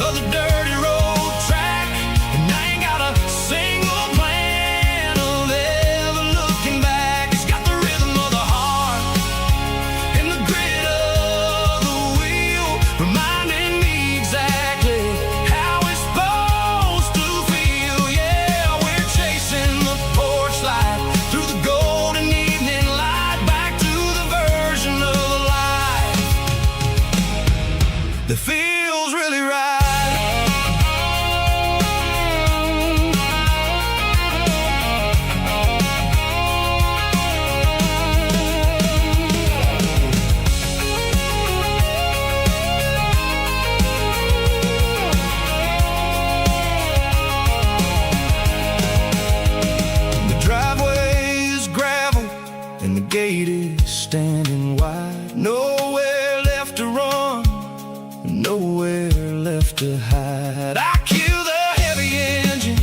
of the dirty road track, and I ain't got a single plan of ever looking back. It's got the rhythm of the heart and the grit of the wheel, reminding me exactly how it's supposed to feel. Yeah, we're chasing the porch light through the golden evening light, back to the version of life that feels really right. The driveway is gravel and the gate is standing wide. Nowhere left to run, nowhere left to hide. I kill the heavy engine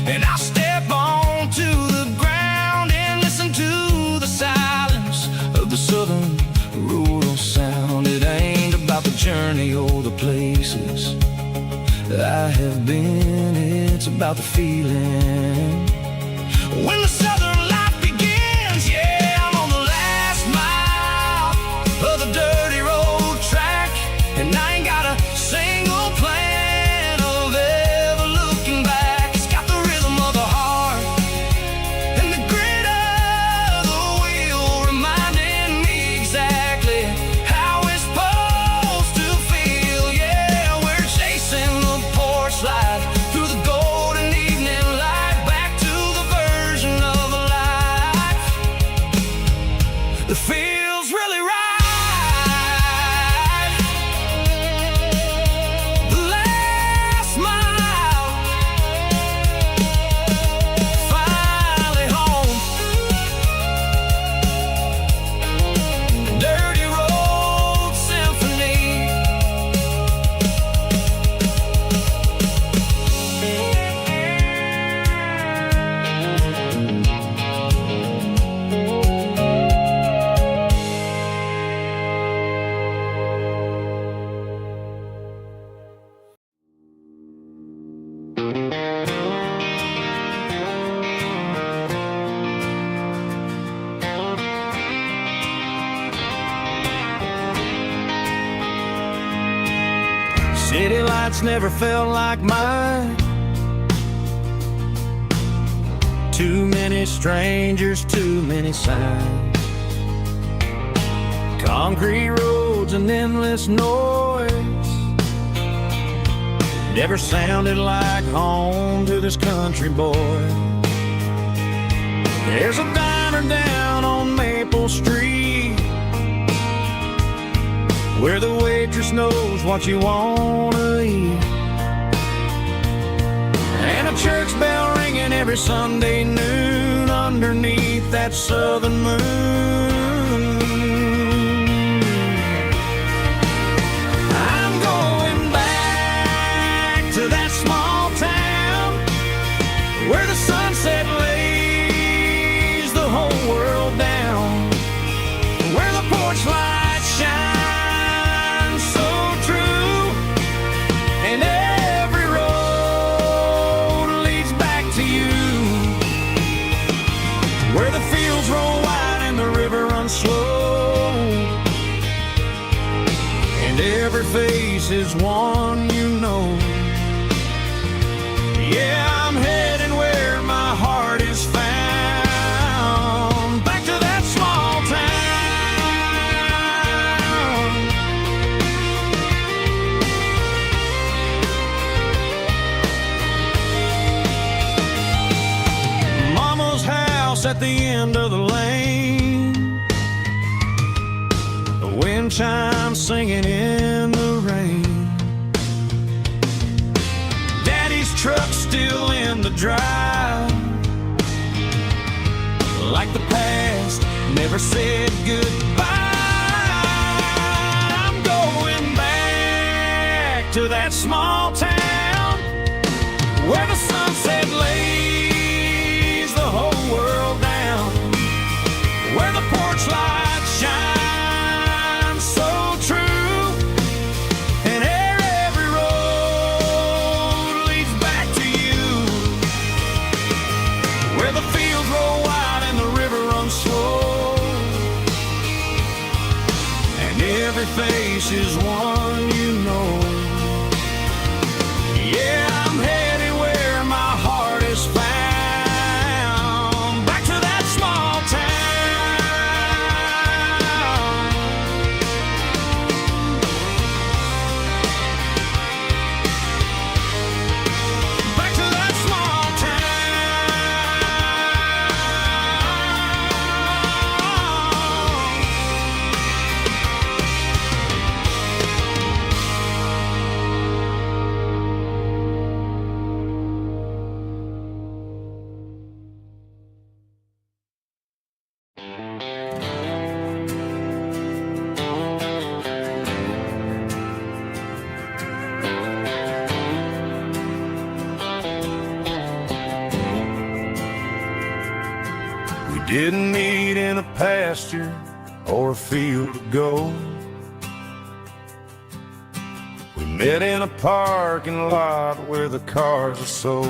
and I step onto the ground and listen to the silence of the southern rural sound. It ain't about the journey or the places I have been, it's about the feeling when the southern life begins. Yeah, I'm on the last mile of the dirty road track, and I ain't got a single plan of ever looking back. It's got the rhythm of the heart and the grit of the wheel, reminding me exactly how it's supposed to feel. Yeah, we're chasing the porch light through the golden evening light, back to the version of life that feels really right. The last mile, finally home. Dirty road symphony. City lights never felt like mine. Too many strangers, too many signs, concrete roads and endless noise. Never sounded like home to this country boy. There's a diner down on Maple Street where the waitress knows what you wanna eat, and a church bell ringing every Sunday noon underneath that southern moon. I'm going back to that small town where the sunset lays the whole world down, where the porch lights shine so true, and every road leads back to you, where the fields roll wide and the river runs slow, and every face is one you know. Yeah, I'm heading where my heart is found, back to that small town. Mama's house at the end of the lane, the wind chimes singing in the rain, Daddy's truck still in the drive, like the past never said goodbye. I'm going back to that small town where the sunset lays the whole world down, where the porch lights shine so true, and every road leads back to you, where the fields roll wide and the river runs slow, and every face is one you know. Yeah, I'm headed where my heart is found, back to that small town. Back to that small We didn't meet in a pasture or a field of gold. We met in a parking lot where the cars are sold.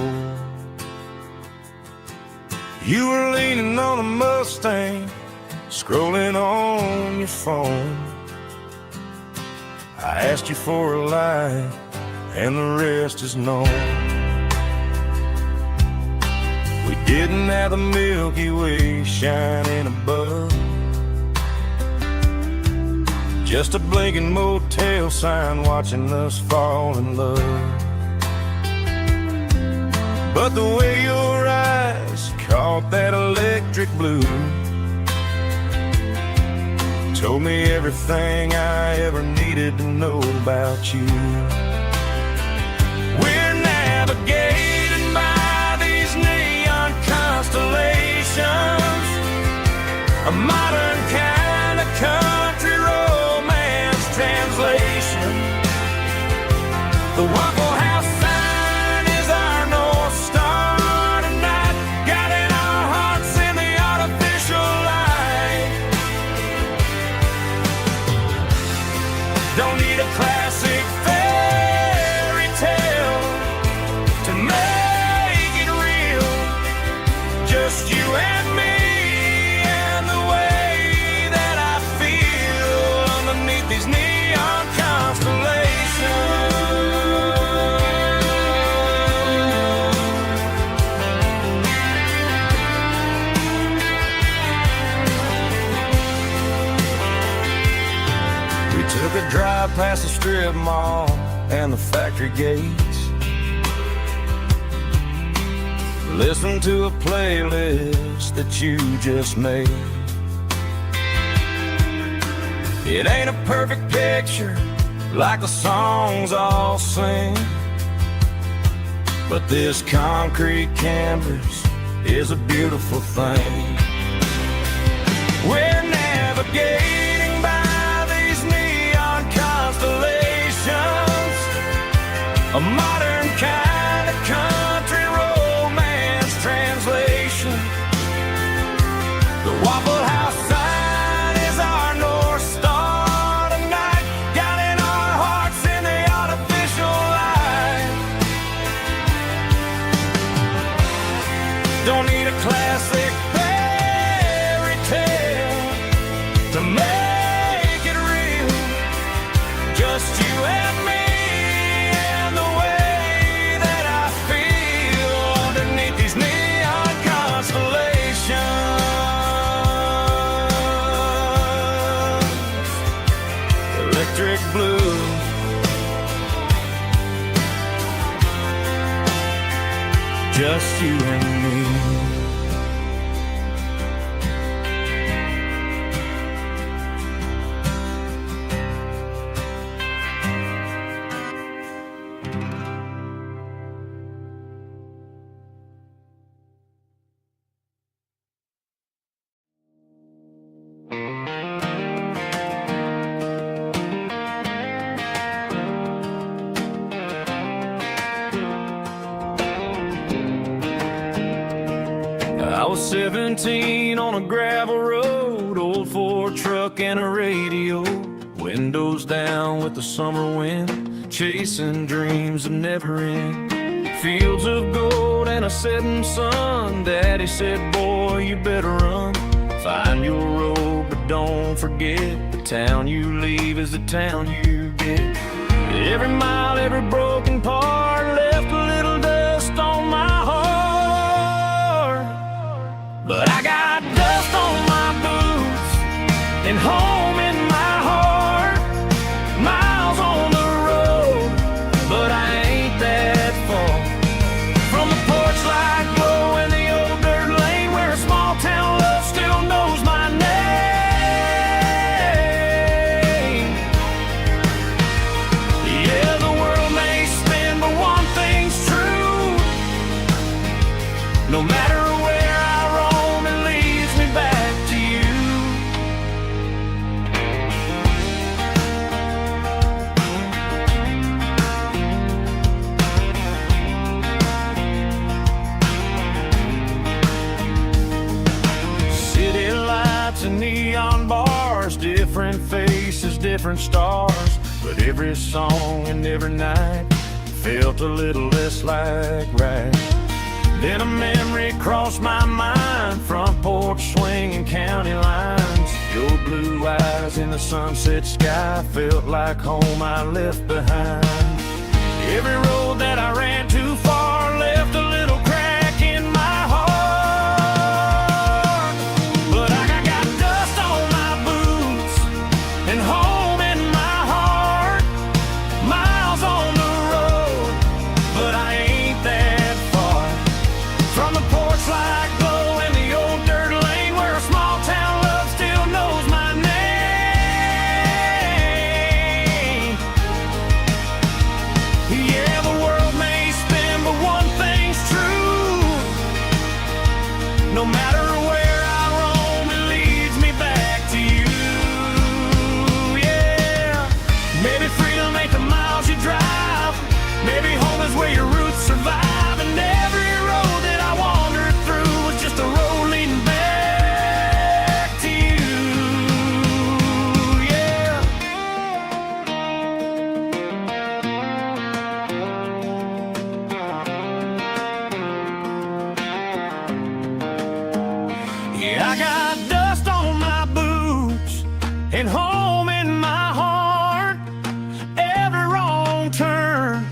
You were leaning on a Mustang, scrolling on your phone. I asked you for a light, and the rest is known. We didn't have the Milky Way shining above, just a blinking motel sign watching us fall in love. But the way your eyes caught that electric blue told me everything I ever needed to know about you. We're navigating by these neon constellations, a modern kind of country romance translation. The Waffle House sign is our North Star tonight, guiding our hearts in the artificial light. Don't need a classic fairy tale to make it real, just you and me and the way that I feel underneath these neon constellations. Took a drive past the strip mall and the factory gates. Listen to a playlist that you just made. It ain't a perfect picture like the songs all sing, but this concrete canvas is a beautiful thing. We're navigating by these neon constellations, a modern kind of country romance translation. The Waffle House sign is our North Star tonight, guiding our hearts in the artificial light. Don't need a classic fairy tale to make it real, just you and me and the way that I feel underneath these neon constellations. Electric blue, just you and me. I was 17 on a gravel road, old Ford truck and a radio, windows down with the summer wind, chasing dreams that never end. Fields of gold and a setting sun. Daddy said, boy, you better run. Find your road, but don't forget, the town you leave is the town you get. Every mile, every broken part left a little dust on my heart. But I got dust on my boots and home in my heart. Miles on the road, but I ain't that far from the porch light glow and the old dirt lane where a small town love still knows my name. Yeah, the world may spin, but one thing's true. No matter where I roam, it leads me back to you. City lights and neon bars, different faces, different stars, but every song and every night felt a little less like right. Then a memory crossed my mind, front porch swinging county lines. Your blue eyes in the sunset sky felt like home I left behind. Every road that I ran too far left a little crack in my heart. But I got dust on my boots and home in my heart. Miles on the road, but I ain't that far from the porch light glow and the old dirt lane where a small town love still knows my name. Yeah, the world may spin, but one thing's true. No matter where I roam, it leads me back to you. Yeah, maybe freedom ain't the miles you drive. Maybe home is where your roots survive. And every road that I wandered through was just a road leading back to you. Yeah. Yeah, I got dust on my boots and home in my heart. Every wrong turn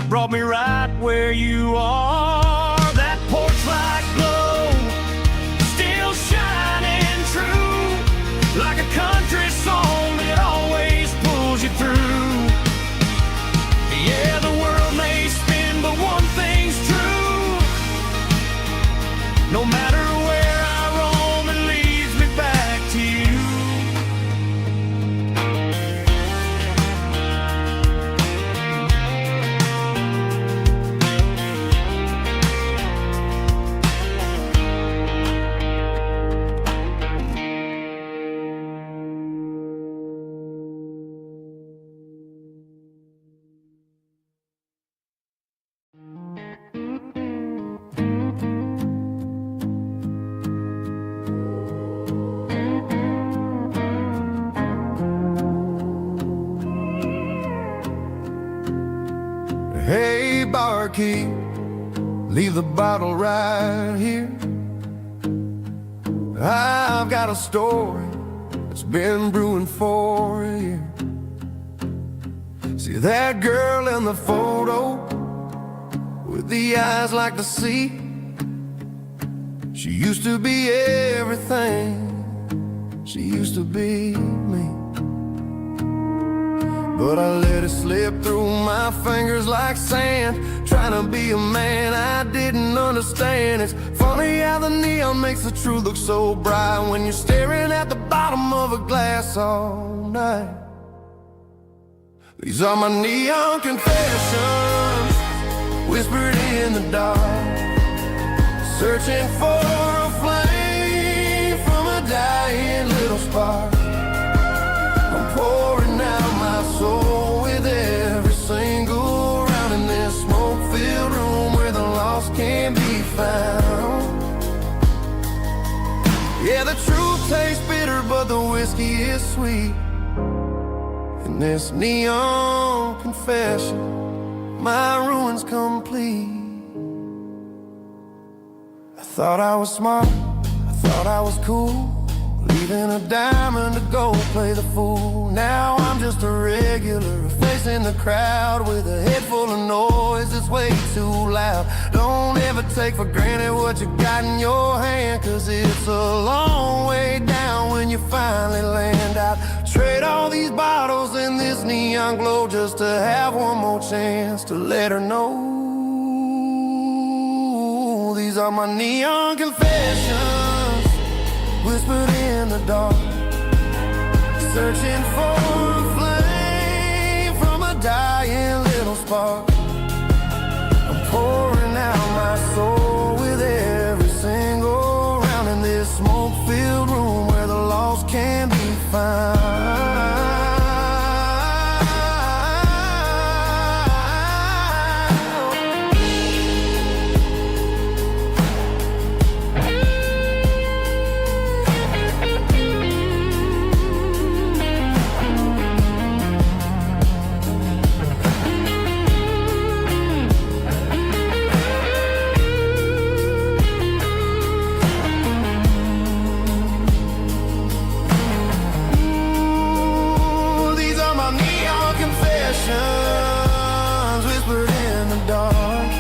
brought me right where you are. That porch light glow still shining true, like a country song that always pulls Hey, barkeep, leave the bottle right here. I've got a story that's been brewing for a year. See that girl in the photo with the eyes like the sea? She used to be everything, she used to be me. But I let it slip through my fingers like sand, trying to be a man I didn't understand. It's funny how the neon makes the truth look so bright when you're staring at the bottom of a glass all night. These are my neon confessions, whispered in the dark, searching for a flame from a dying little spark. I'm pouring out my soul with every single round in this smoke-filled room where the lost can be found. Yeah, the truth tastes bitter, but the whiskey is sweet. In this neon confession, my ruin's complete. I thought I was smart, I thought I was cool, leaving a diamond to go play the fool. Now I'm just a regular, facing the crowd with a head full of noise that's way too loud. Don't ever take for granted what you got in your hand, cause it's a long way down when you finally land out. Trade all these bottles and this neon glow just to have one more chance to let her know. These are my neon confessions, whispered in the dark, searching for a flame from a dying little spark. I'm pouring out my soul with every single round in this smoke-filled room where the lost can be found. Whispered in the dark,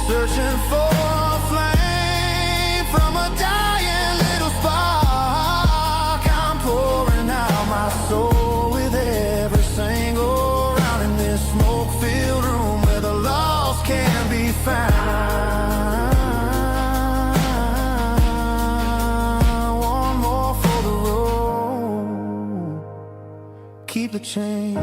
searching for a flame from a dying little spark. I'm pouring out my soul with every single round in this smoke-filled room where the lost can be found. One more for the road, keep the change.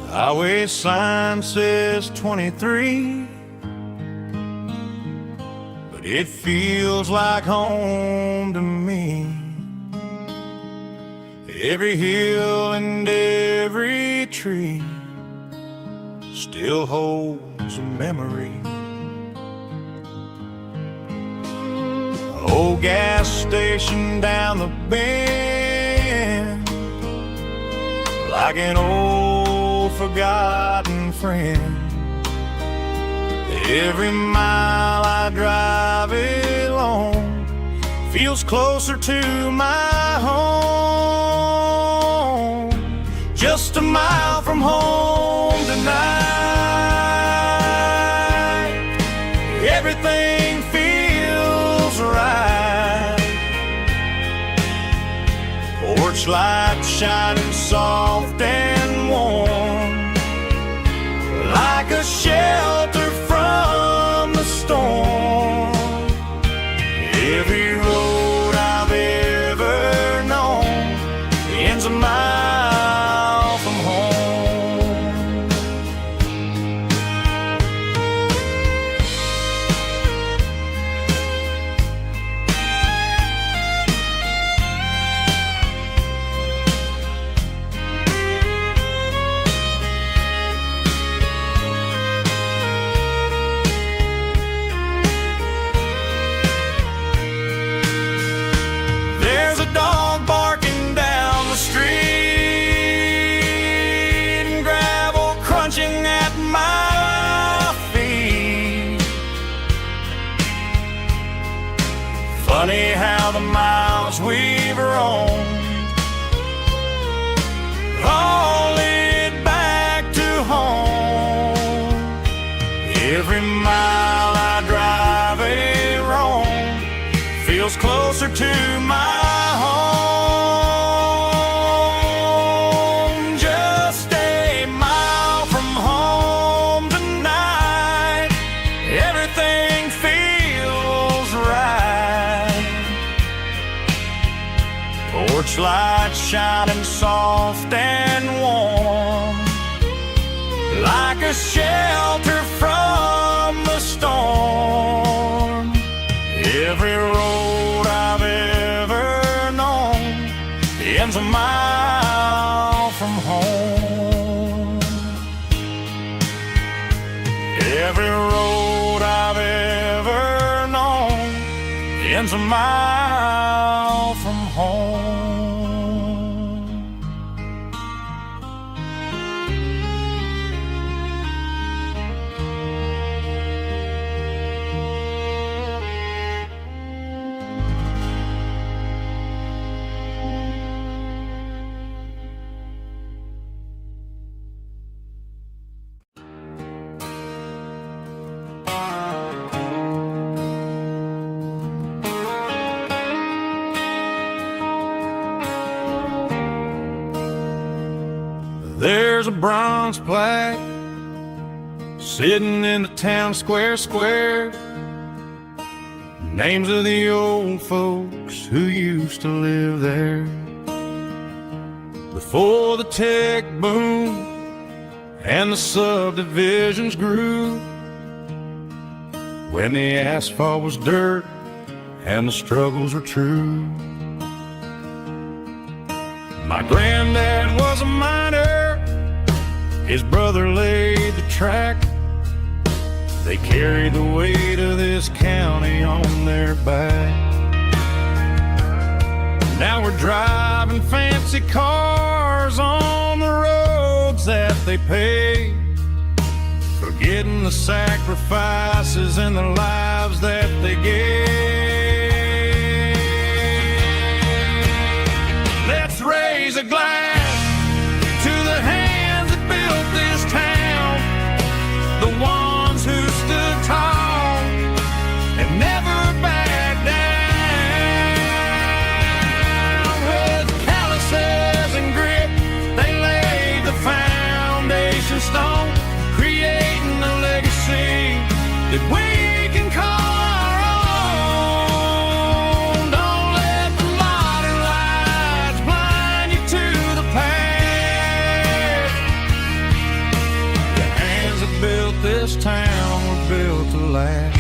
Highway sign says 23, but it feels like home to me. Every hill and every tree still holds a memory. Old gas station down the bend, like an old forgotten friend. Every mile I drive it along feels closer to my home. Just a mile from home tonight, everything feels right. Porch light shining soft and warm, shelter from the storm. Every road I've ever known ends a mile from home. There's a dog barking down the street and gravel crunching at my feet. Funny how the miles we've roamed all lead back to home. Every mile I drive a roam feels closer to my home. Just a mile from home tonight, everything feels right. Porch lights shining soft and warm, like a shelter from the storm. Every road I've ever known ends a mile from home. Every road I've ever known ends a mile from home. There's a bronze plaque sitting in the town square. Names of the old folks who used to live there before the tech boom and the subdivisions grew, when the asphalt was dirt and the struggles were true. My granddad was a miner, his brother laid the track. They carried the weight of this county on their back. Now we're driving fancy cars on the roads that they paved, forgetting the sacrifices and the lives that they gave. Let's raise a glass to the hands that built this town, the ones who stood tall and never backed down. With calluses and grit, they laid the foundation stone, creating a legacy that we can call our own. Don't let the modern lights blind you to the past. The hands that built this town were built to last.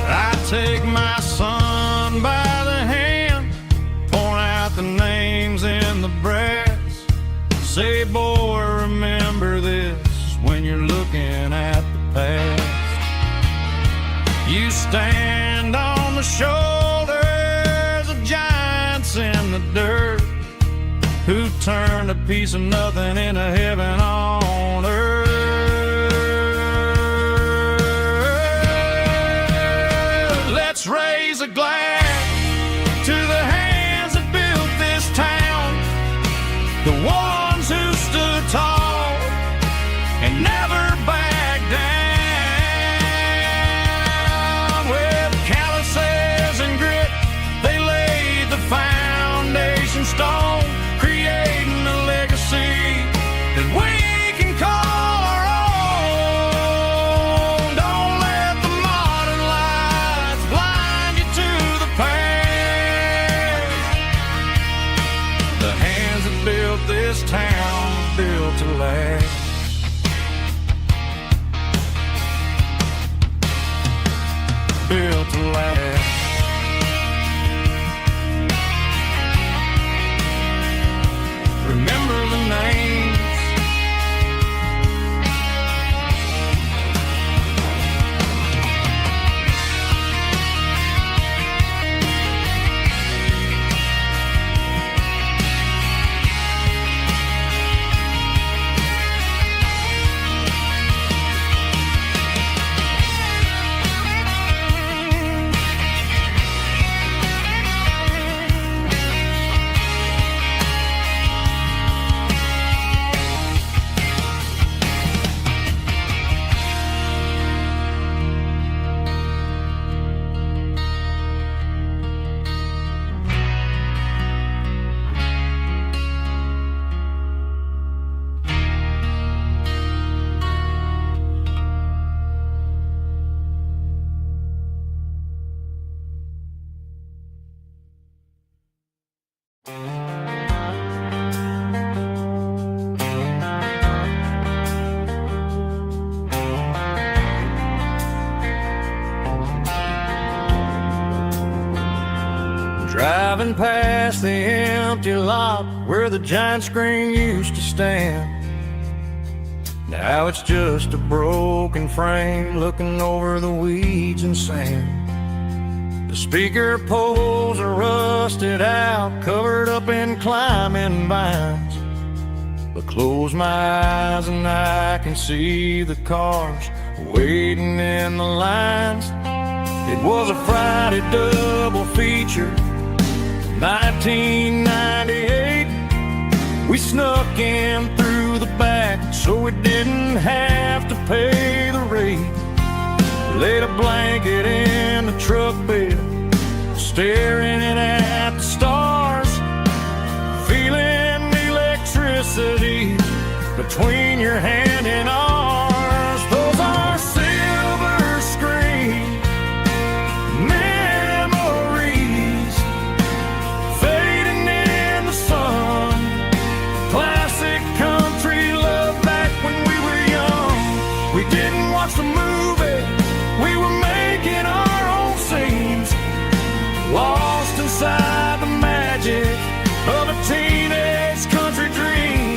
I take my son by the hand, point out the names in the brass. Say, boy, remember this when you're looking at the past. You stand on the shoulders of giants in the dirt, who turned a piece of nothing into heaven on earth. Let's raise a glass to the hands that built this town, the ones who stood tall and never backed down. With calluses and grit, they laid the foundation stone, creating a legacy this town built to last. Built to last. Remember the names. Driving past the empty lot where the giant screen used to stand. Now it's just a broken frame looking over the weeds and sand. The speaker poles are rusted out, covered up in climbing vines. But close my eyes and I can see the cars waiting in the lines. It was a Friday double feature, 1998. We snuck in through the back so we didn't have to pay the rate. Laid a blanket in the truck bed, staring at the stars, feeling the electricity between your hand and ours. Those are silver screen memories fading in the sun. Classic country love back when we were young. We didn't watch the movie, we were making our own scenes, lost inside the magic of a teenage country dream.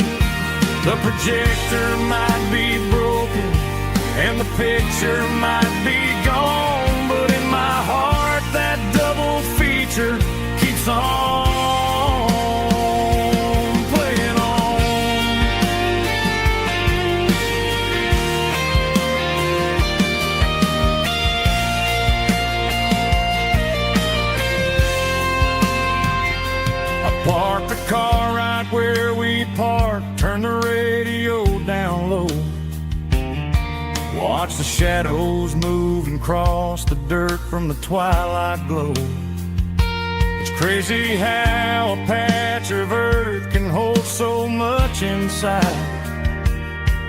The projector might be broken and the picture might be gone, but in my heart that double feature keeps on playing on. I parked the car right where we parked, turned the radio down low, watch the shadows move and cross the dirt from the twilight glow. It's crazy how a patch of earth can hold so much inside.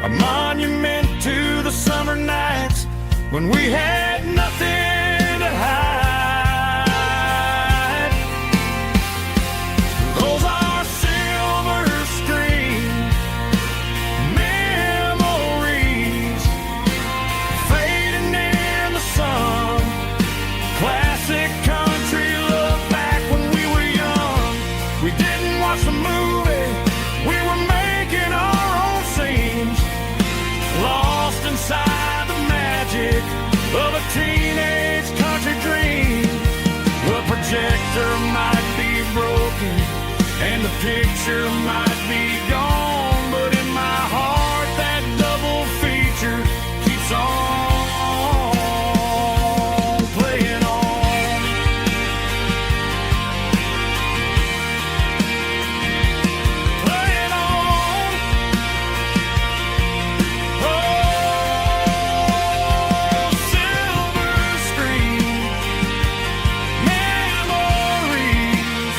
A monument to the summer nights when we had nothing to hide. Those are silver screen memories fading in the sun. Classic country love back when we were young. We didn't watch the movie, we were making our own scenes, lost inside the magic of a teenage country dream. The projector might be broken and the picture might be gone, but in my heart that double feature keeps on playing on. Playing on. Oh, silver screen memories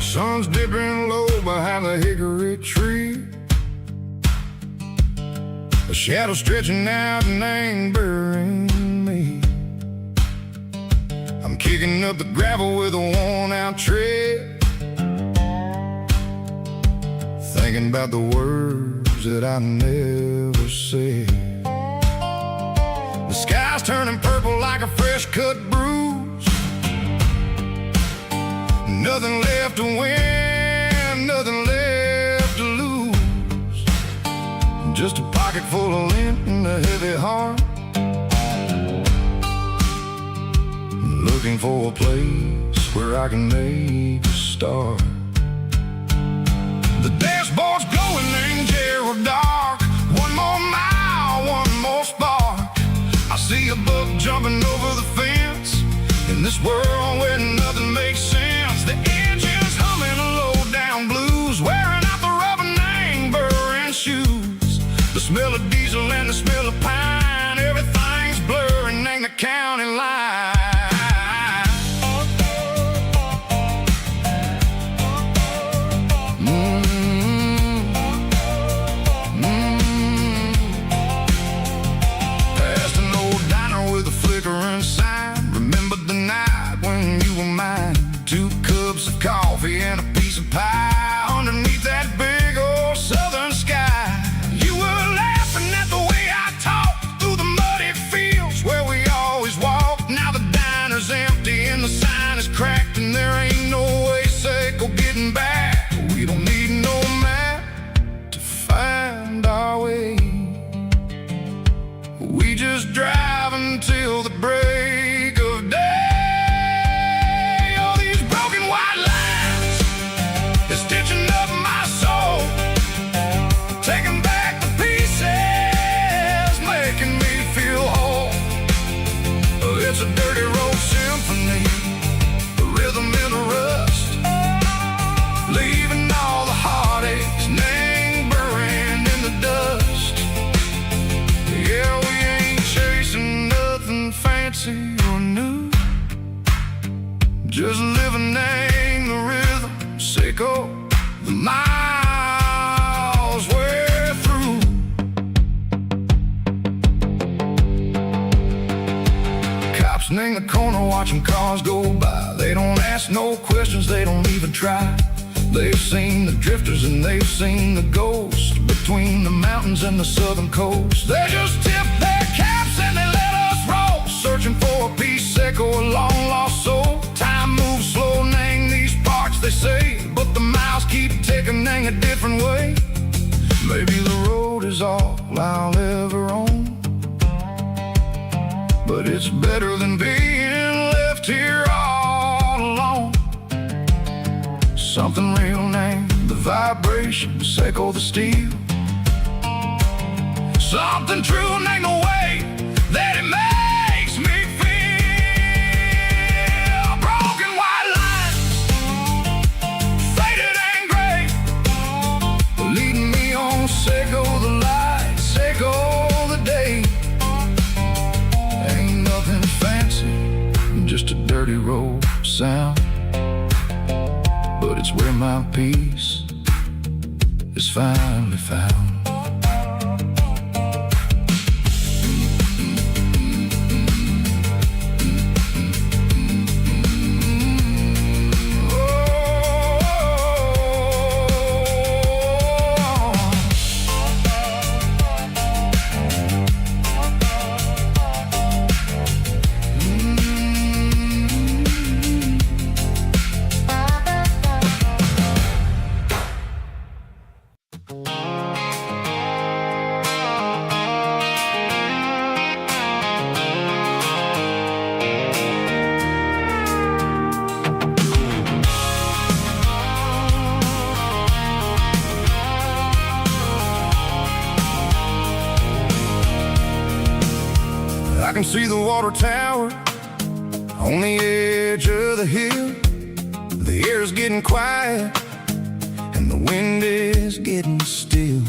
Sun's dipping low behind the hickory tree. A shadow stretching out and ain't burying me. I'm kicking up the gravel with a worn-out tread, thinking about the words that I never said. The sky's turning purple like a fresh-cut bruise. Nothing left to win, nothing left to lose. Just a pocket full of lint and a heavy heart, looking for a place where I can make a start. The dashboard's glowing in Gerald dark. One more mile, one more spark. I see a buck jumping over the fence in this world where nothing makes sense. The engine's humming a low-down blues, wearing out the rubber name burring shoes. The smell of diesel and the smell of pine, everything's blurring in the county line. Past an old diner with a flickering sign. Remember the night when you were mine. 2 cups of coffee and a piece of pie underneath that big old southern sky. You were laughing at the way I talked through the muddy fields where we always walked. Now the diner's empty and the sign is cracked, and there ain't no way safe or getting back. We don't need no map to find our way. We just drive until the break of day. All these broken white lines is stitching up my soul, taking back the pieces, making me feel whole. It's a dirty road symphony, a rhythm in the rust, leaving all the heartaches, name buried in the dust. Yeah, we ain't chasing nothing fancy or new, just living in the rhythm, sicko, the miles we're through. Cops in the corner watching cars go by. They don't ask no questions, they don't even try. They've seen the drifters and they've seen the ghosts between the mountains and the southern coast. They just tip their caps and they let us roll, searching for a piece sick or a long-lost soul. Time moves slow, nang these parts, they say, but the miles keep ticking, nang a different way. Maybe the road is all I'll ever own, but it's better than being left here all alone. Something real named the vibration, echo the steel. Something true named the way that it makes me feel. Broken white lines, faded and gray, leading me on, echo the light, echo the day. Ain't nothing fancy, just a dirty road sound, but it's where my peace is finally found. I can see the water tower on the edge of the hill. The air's getting quiet and the wind is getting still.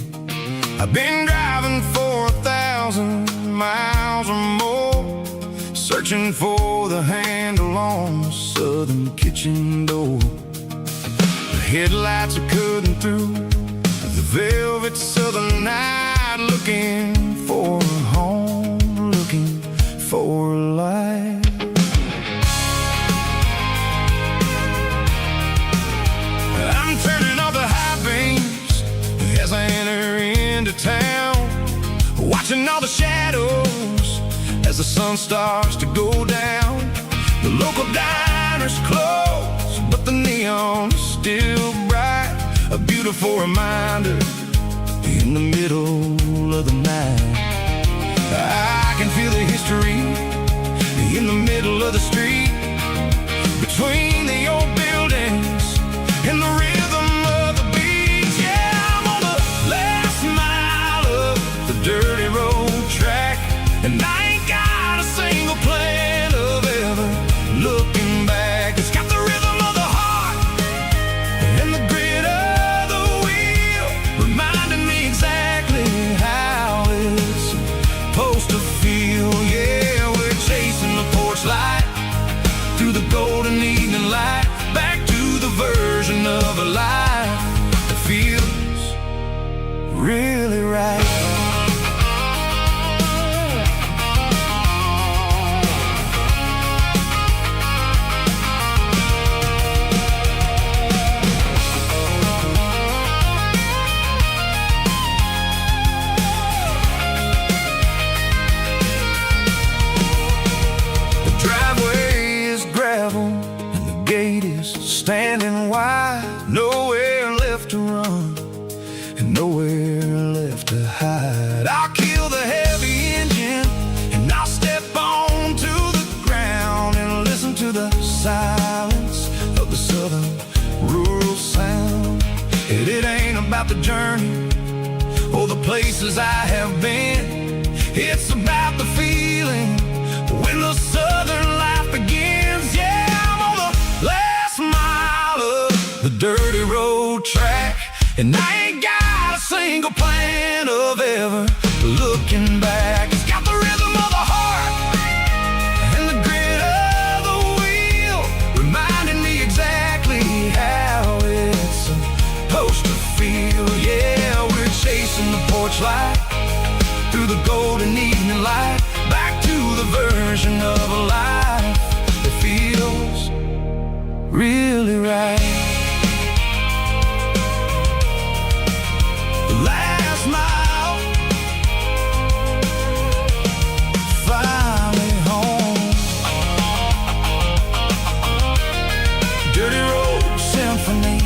I've been driving for 1,000 miles or more, searching for the handle on the southern kitchen door. Headlights are cutting through the velvet southern night, looking for a home, looking for a light. I'm turning off the high beams as I enter into town, watching all the shadows as the sun starts to go down. The local diner's closed, but the neon is still bright, a beautiful reminder in the middle of the night. I can feel the history in the middle of the street, between the old buildings and the rhythm of the beats. Yeah, I'm on the last mile of the dirty road track, and I ain't got a single plan of ever looking back. It's got the rhythm of the heart and the grit of the wheel, reminding me exactly how it's supposed to feel. Yeah, we're chasing the porch light through the golden evening light, back to the version of a life that feels really right. Standing wide, nowhere left to run and nowhere left to hide. I'll kill the heavy engine and I'll step onto the ground and listen to the silence of the southern rural sound. And it ain't about the journey or the places I have been, it's about the feeling when the southern life begins. Yeah, I'm on the last mile of the dirty road track, and I ain't got a single plan of ever looking back. It's got the rhythm of the heart and the grit of the wheel, reminding me exactly how it's supposed to feel. Yeah, we're chasing the porch light through the golden evening light, back to the version of a life that feels really right. The last mile, finally home. Dirty road symphony.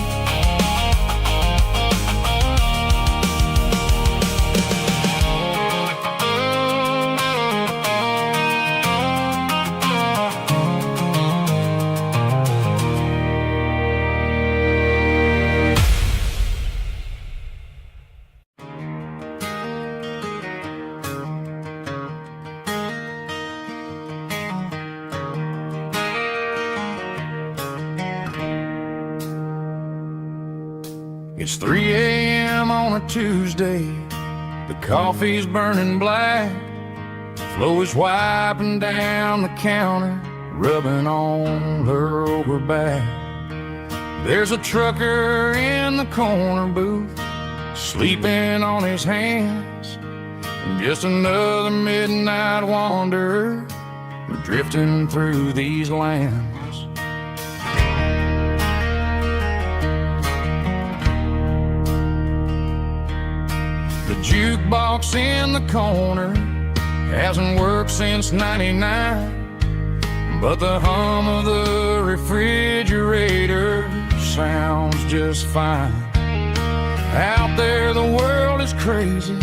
It's 3 a.m. on a Tuesday, the coffee's burning black, Flo is wiping down the counter, rubbing on her over back. There's a trucker in the corner booth, sleeping on his hands, and just another midnight wanderer drifting through these lands. The jukebox in the corner hasn't worked since '99, but the hum of the refrigerator sounds just fine. Out there the world is crazy,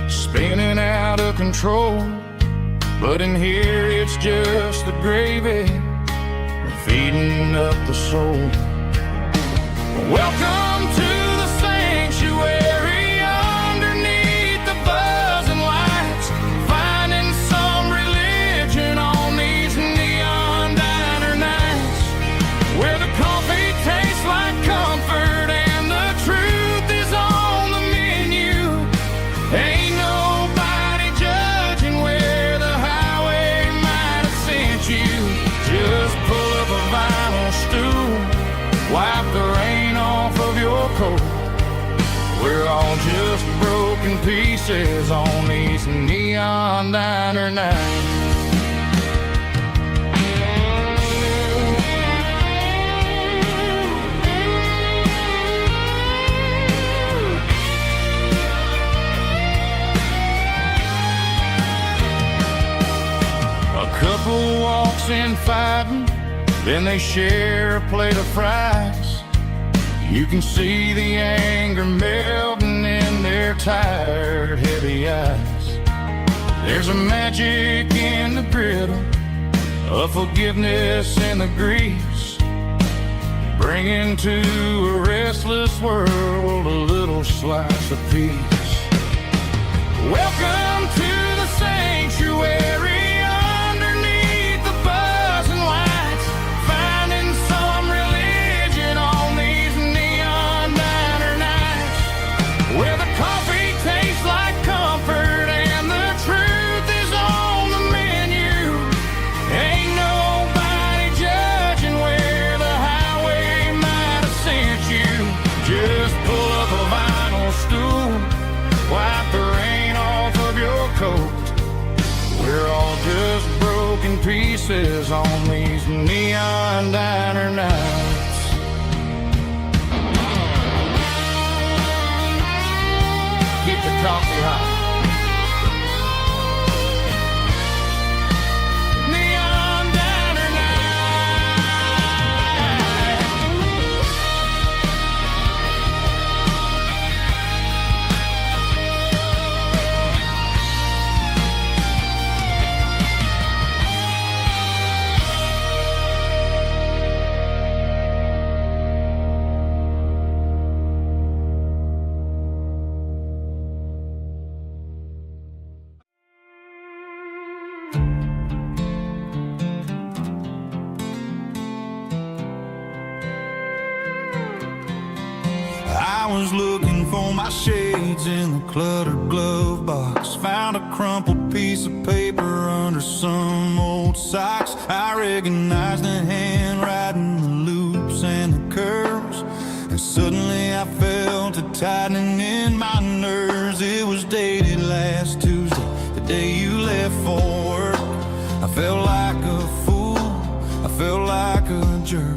spinning out of control, but in here it's just the gravy feeding up the soul. Welcome to the sanctuary underneath the buzzing lights, finding some religion on these neon diner nights, where the coffee tastes like comfort and the truth is on the menu. Ain't nobody judging where the highway might have sent you. Just pull up a vinyl stool, wipe the rain off coat. We're all just broken pieces on these neon diner nights. A couple walks in fighting, then they share a plate of fries. You can see the anger melting in their tired, heavy eyes. There's a magic in the griddle, a forgiveness in the grease, bringing to a restless world a little slice of peace. Welcome to the sanctuary. We're all just broken pieces on these neon diner nights. Keep the coffee hot. I was looking for my shades in the cluttered glove box. Found a crumpled piece of paper under some old socks. I recognized the handwriting, the loops and the curves, and suddenly I felt a tightening in my nerves. It was dated last Tuesday, the day you left for work. I felt like a fool, I felt like a jerk.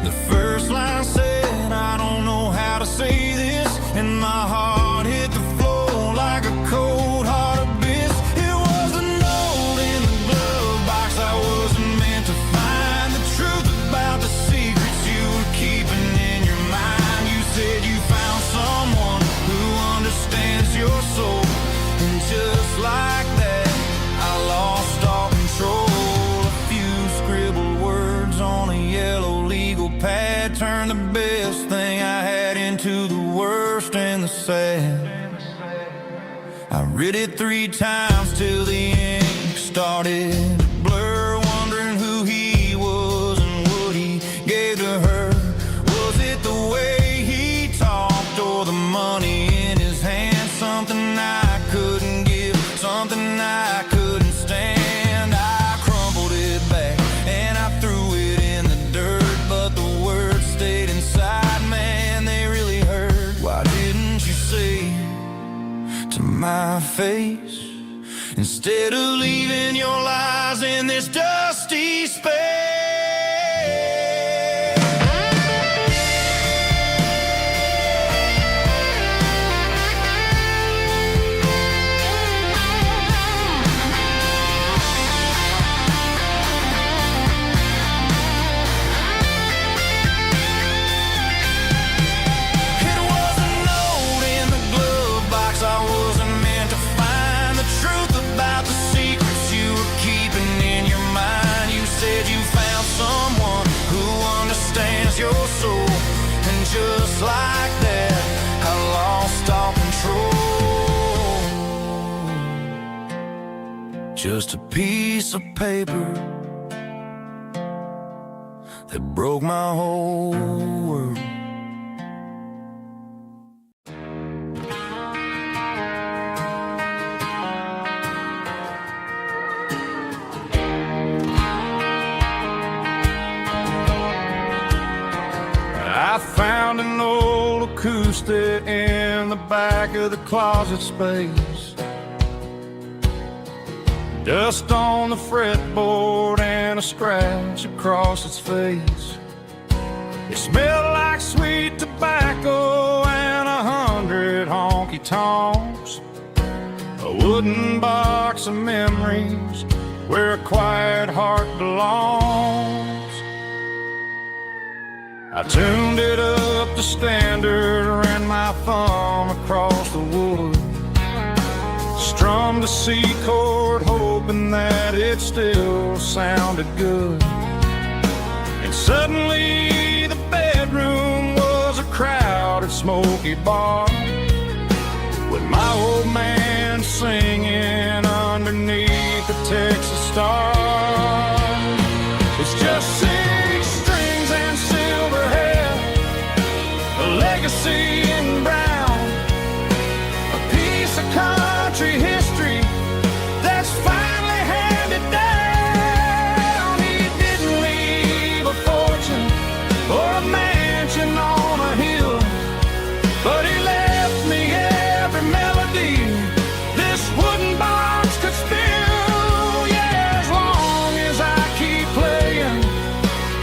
The first line said, I don't know how to say this, and my heart hit the floor like a cold heart abyss. It was a note in the glove box I wasn't meant to find, the truth about the secrets you were keeping in your mind. You said you found someone who understands your soul, and just like that I lost all control. A few scribbled words on a yellow legal pad turned the best thing I had into the worst and the sad. I read it 3 times till the ink started to blur, wondering who he was and what he gave to her. Was it the way he talked or the money in his hand? Something I couldn't give, something I couldn't stand. I crumpled it back and I threw it in the dirt, but the words stayed inside, man, they really hurt. Why didn't you say to my face, instead of leaving your lies in this dusty space? Your soul, and just like that I lost all control. Just a piece of paper that broke my whole world. I found an old acoustic in the back of the closet space. Dust on the fretboard and a scratch across its face. It smelled like sweet tobacco and 100 honky-tonks. A wooden box of memories where a quiet heart belongs. I tuned it up to standard, ran my thumb across the wood, strummed a C chord hoping that it still sounded good. And suddenly the bedroom was a crowded smoky bar, with my old man singing underneath the Texas stars. It's just 6 strings and silver hair, a legacy in brown, a piece of country history that's finally handed down. He didn't leave a fortune or a mansion on a hill, but he left me every melody this wooden box could spill. Yeah, as long as I keep playing,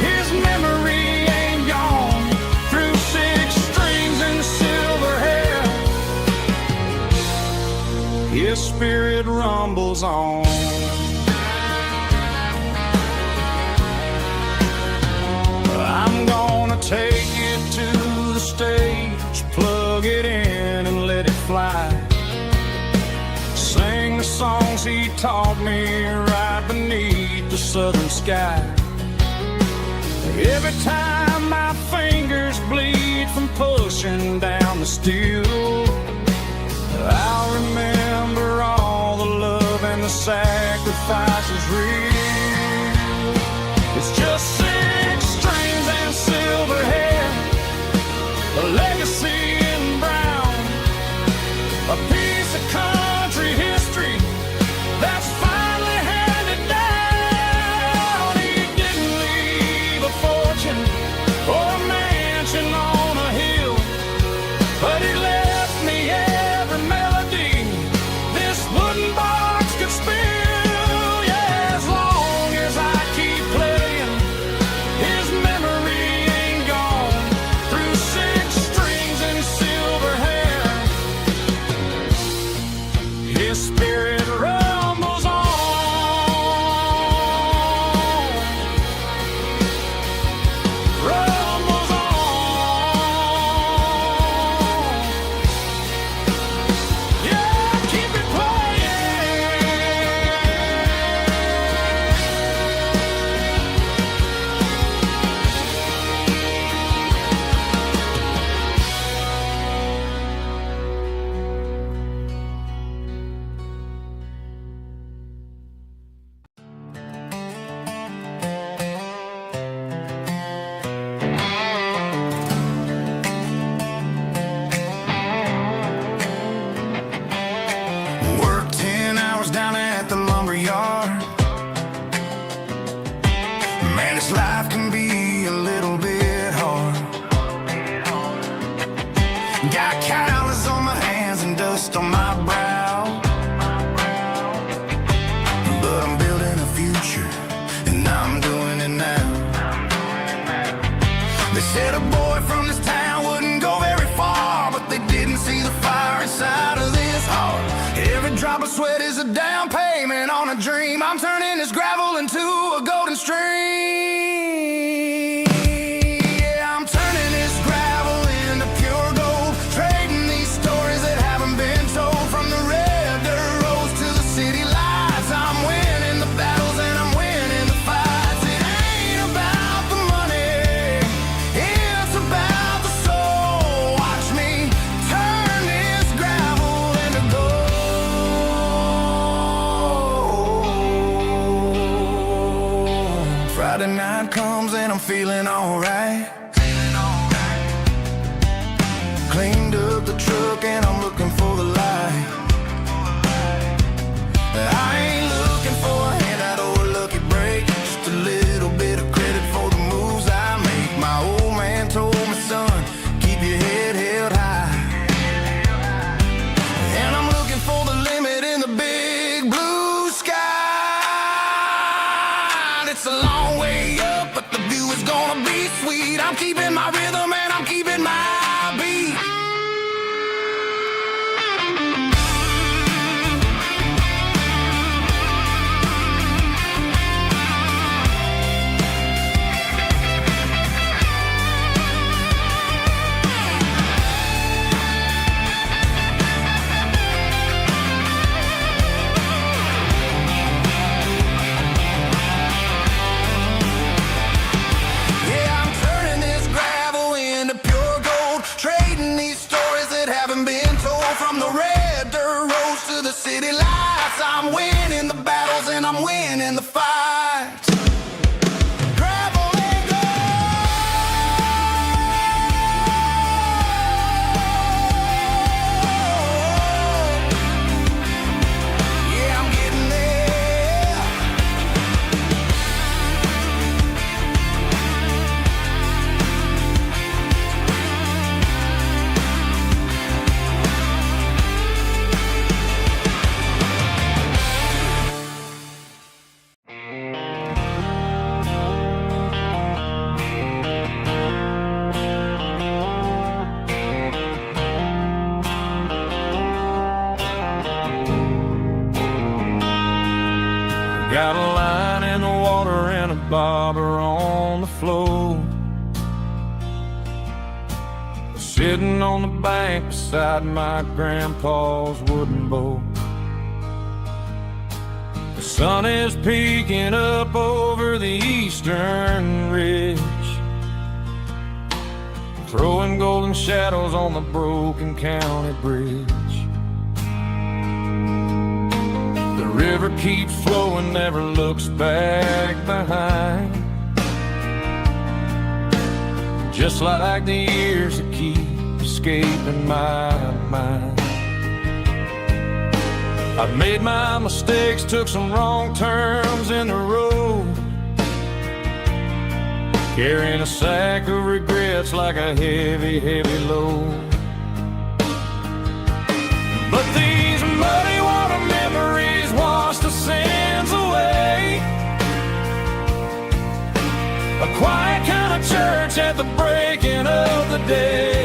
his memory ain't gone. Through 6 strings and silver hair, his spirit rumbles on. I'm gonna take it to the stage, plug it in and let it fly. Sing the songs he taught me right beneath the southern sky. Every time my fingers bleed from pushing down the steel, I'll remember all the love and the sacrifices real. It's just 6 strings and silver hair, a legacy in brown, a piece of country history that's finally handed down. He didn't leave a fortune or a mansion on a hill, but he left me every melody this wooden box could spill. Yeah, as long as I keep playing, his memory ain't gone. Through 6 strings and silver hair, his spirit rumbles on. Rumbles on. Yeah, keep it playing. Worked 10 hours down at the lumber yard. Man, this life can be a little bit hard. Got calluses on my hands and dust on my brow, but I'm building a future and I'm doing it now. They said a boy from this town wouldn't go very far, but they didn't see the fire inside of this heart. Every drop of sweat is a down payment on a dream. I'm turning this gravel into a golden stream. Yeah, I'm turning this gravel into pure gold, trading these stories that haven't been told. From the red dirt roads to the city lights, I'm winning the battles and I'm winning the fights. It ain't about the money, it's about the soul. Watch me turn this gravel into gold. Friday night comes and I'm feeling alright. Cleaned up the truck and I'm looking for the light. I ain't looking for a handout or a lucky break, just a little bit of credit for the moves I make. My old man told me, son, keep your head held my beat. City lights, I'm winning the battles and I'm winning the fights. Gravel and gold. Yeah, I'm getting there. Got a line in the water and a bobber on the floor, sitting on the bank beside my grandpa's wooden boat. The sun is peeking up over the eastern ridge, throwing golden shadows on the broken county bridge. The river keeps flowing, never looks back behind, just like the years that keep escaping my mind. I've made my mistakes, took some wrong turns in the road, carrying a sack of regrets like a heavy, heavy load. But these muddy water memories wash the sins away. A quiet kind of church at the breaking of the day.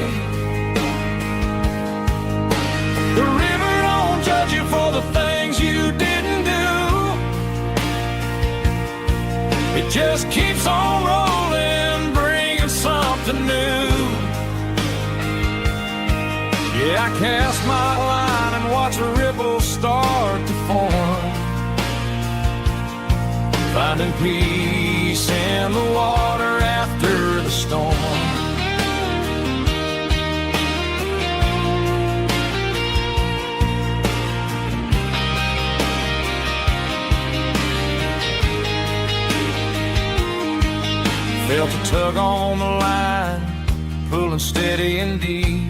The river don't judge you for the things you didn't do. It just keeps on rolling, bringing something new. Yeah, I cast my line and watch a ripple start to form, finding peace in the water after the storm. Felt a tug on the line, pulling steady and deep.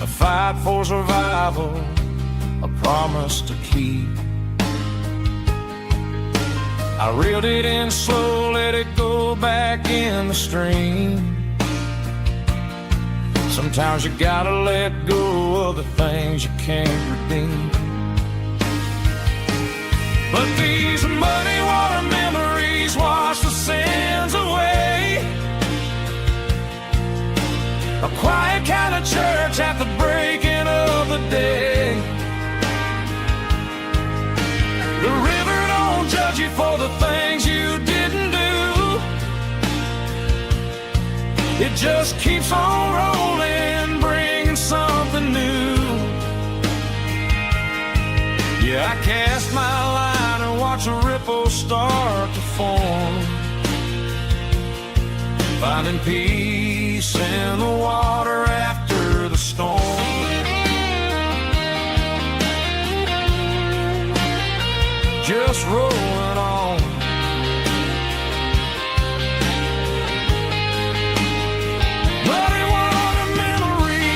A fight for survival, a promise to keep. I reeled it in slow, let it go back in the stream. Sometimes you gotta let go of the things you can't redeem. But these muddy water memories wash the sins away. A quiet kind of church at the breaking of the day. The river don't judge you for the things you didn't do. It just keeps on rolling, bringing something new. Yeah, I cast my line and watch a ripple start to form, finding peace in the water after the storm. Just rolling on. Muddy water memory.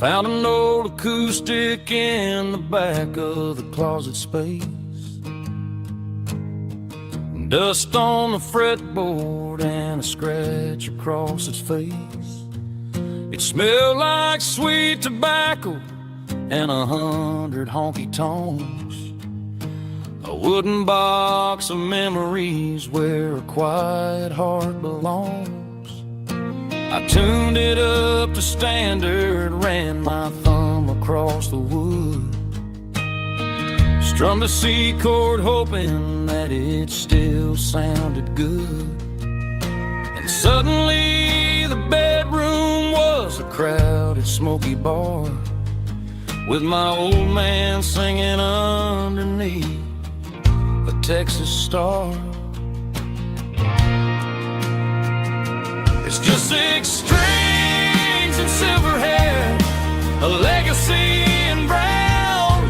Found an old acoustic in the back of the closet space. Dust on the fretboard and a scratch across its face. It smelled like sweet tobacco and 100 honky-tonks. A wooden box of memories where a quiet heart belongs. I tuned it up to standard, ran my thumb across the wood. Strummed a C chord hoping that it still sounded good. And suddenly the bedroom was a crowded smoky bar, with my old man singing underneath the Texas star. It's just 6 strings and silver hair, a legacy in brown,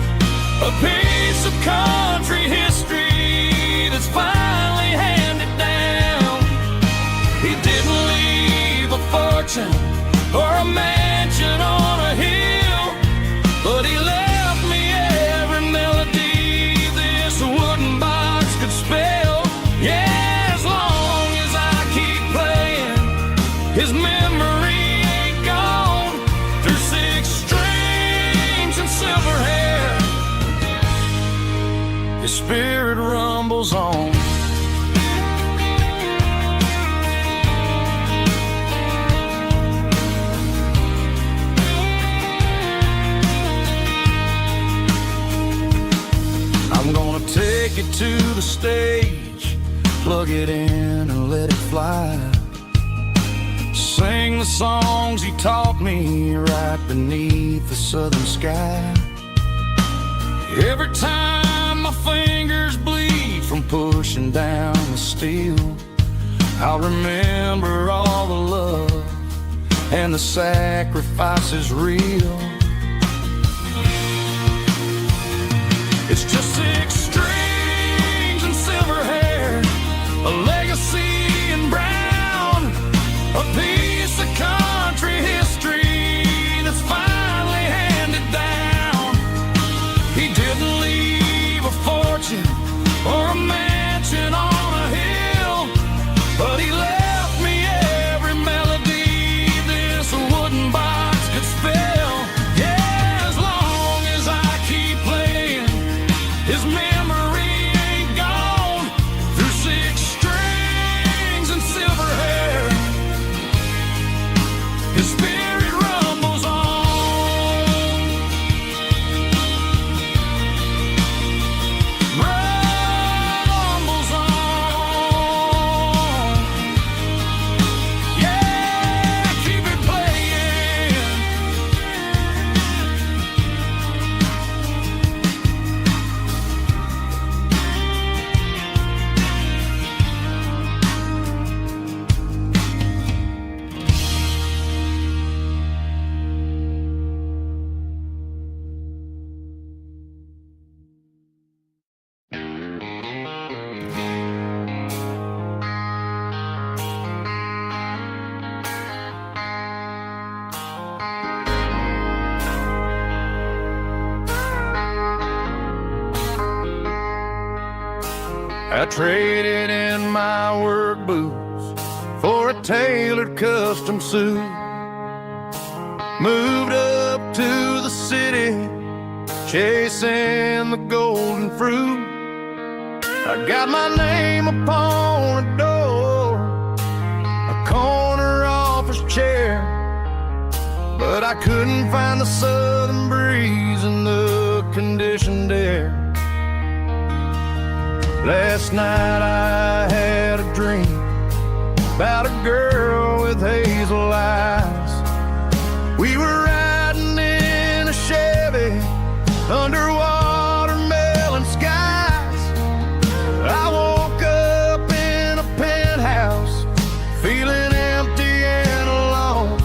a piece of country history that's finally handed down. He didn't leave a fortune or a mansion on a hill, but he left me every melody this wooden box could spell. Yeah, as long as I keep playing, his memory ain't gone. Through 6 strings and silver hair, his spirit rumbles on. I'm gonna take it to the stage, plug it in and let it fly. Sing the songs he taught me right beneath the southern sky. Every time my fingers bleed from pushing down the steel, I'll remember all the love and the sacrifices real. It's just 6 strings and silver hair, a legacy in brown, a piece of country history that's finally handed down. He didn't leave a fortune or a mansion on a hill, but he left me every melody this wooden box could spell. Yeah, as long as I keep playing, his memory ain't gone. Through 6 strings and silver hair, his spirit rumbles on. Rumbles on. Yeah, keep it playing. I traded in my work boots for a tailored custom suit. Moved up to the city, chasing the golden fruit. I got my name upon a door, a corner office chair, but I couldn't find the southern breeze in the conditioned air. Last night I had a dream about a girl with hazel eyes. We were riding in a Chevy under watermelon skies. I woke up in a penthouse, feeling empty and alone.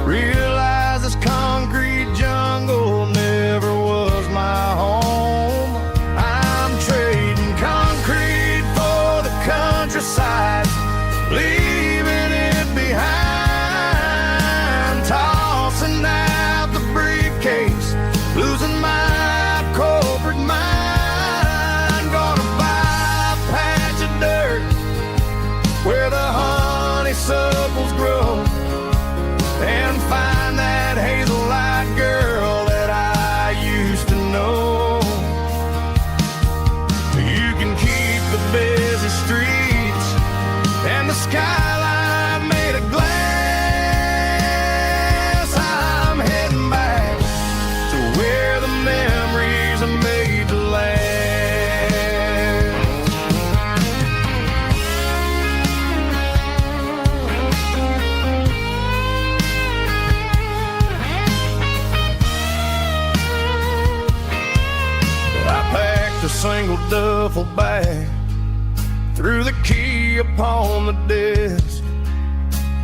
Realized this concrete jungle never was my home. I'm trading concrete for the countryside, leaving it behind, tossing out where the honeysuckles grow, and find that hazel-eyed girl that I used to know. You can keep the busy streets and the skyline made of glass. I'm heading back to where the memories are made to last. A single duffel bag, threw the key upon the desk,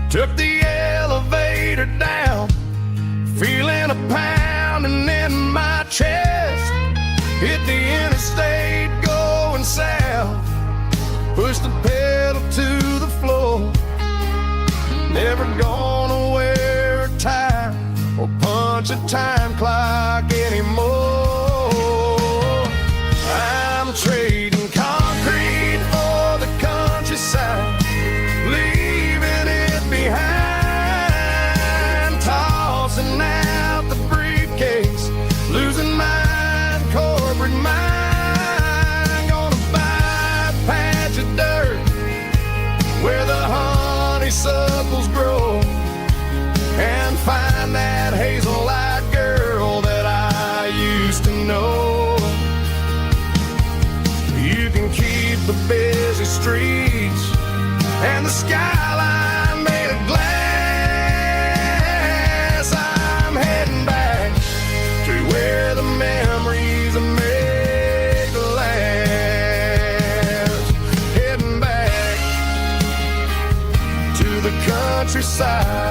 took the elevator down, feeling a pounding in my chest. Hit the interstate going south, pushed the pedal to the floor. Never gonna wear a tie or punch a time clock anymore. I'm trading concrete for the countryside, leaving it behind, tossing out the briefcase, losing my corporate mind. Gonna buy a patch of dirt where the honeysuckles grow, and find that hazel-eyed girl that I used to know. Keep the busy streets and the skyline made of glass. I'm heading back to where the memories are made to last. Heading back to the countryside.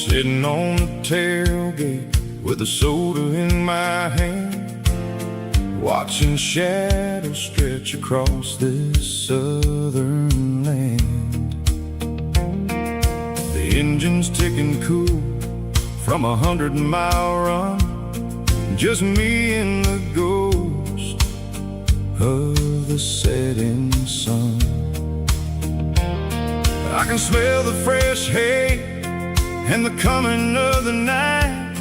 Sitting on the tailgate with a soda in my hand, watching shadows stretch across this southern land. The engine's ticking cool from 100-mile run, just me and the ghost of the setting sun. I can smell the fresh hay and the coming of the night.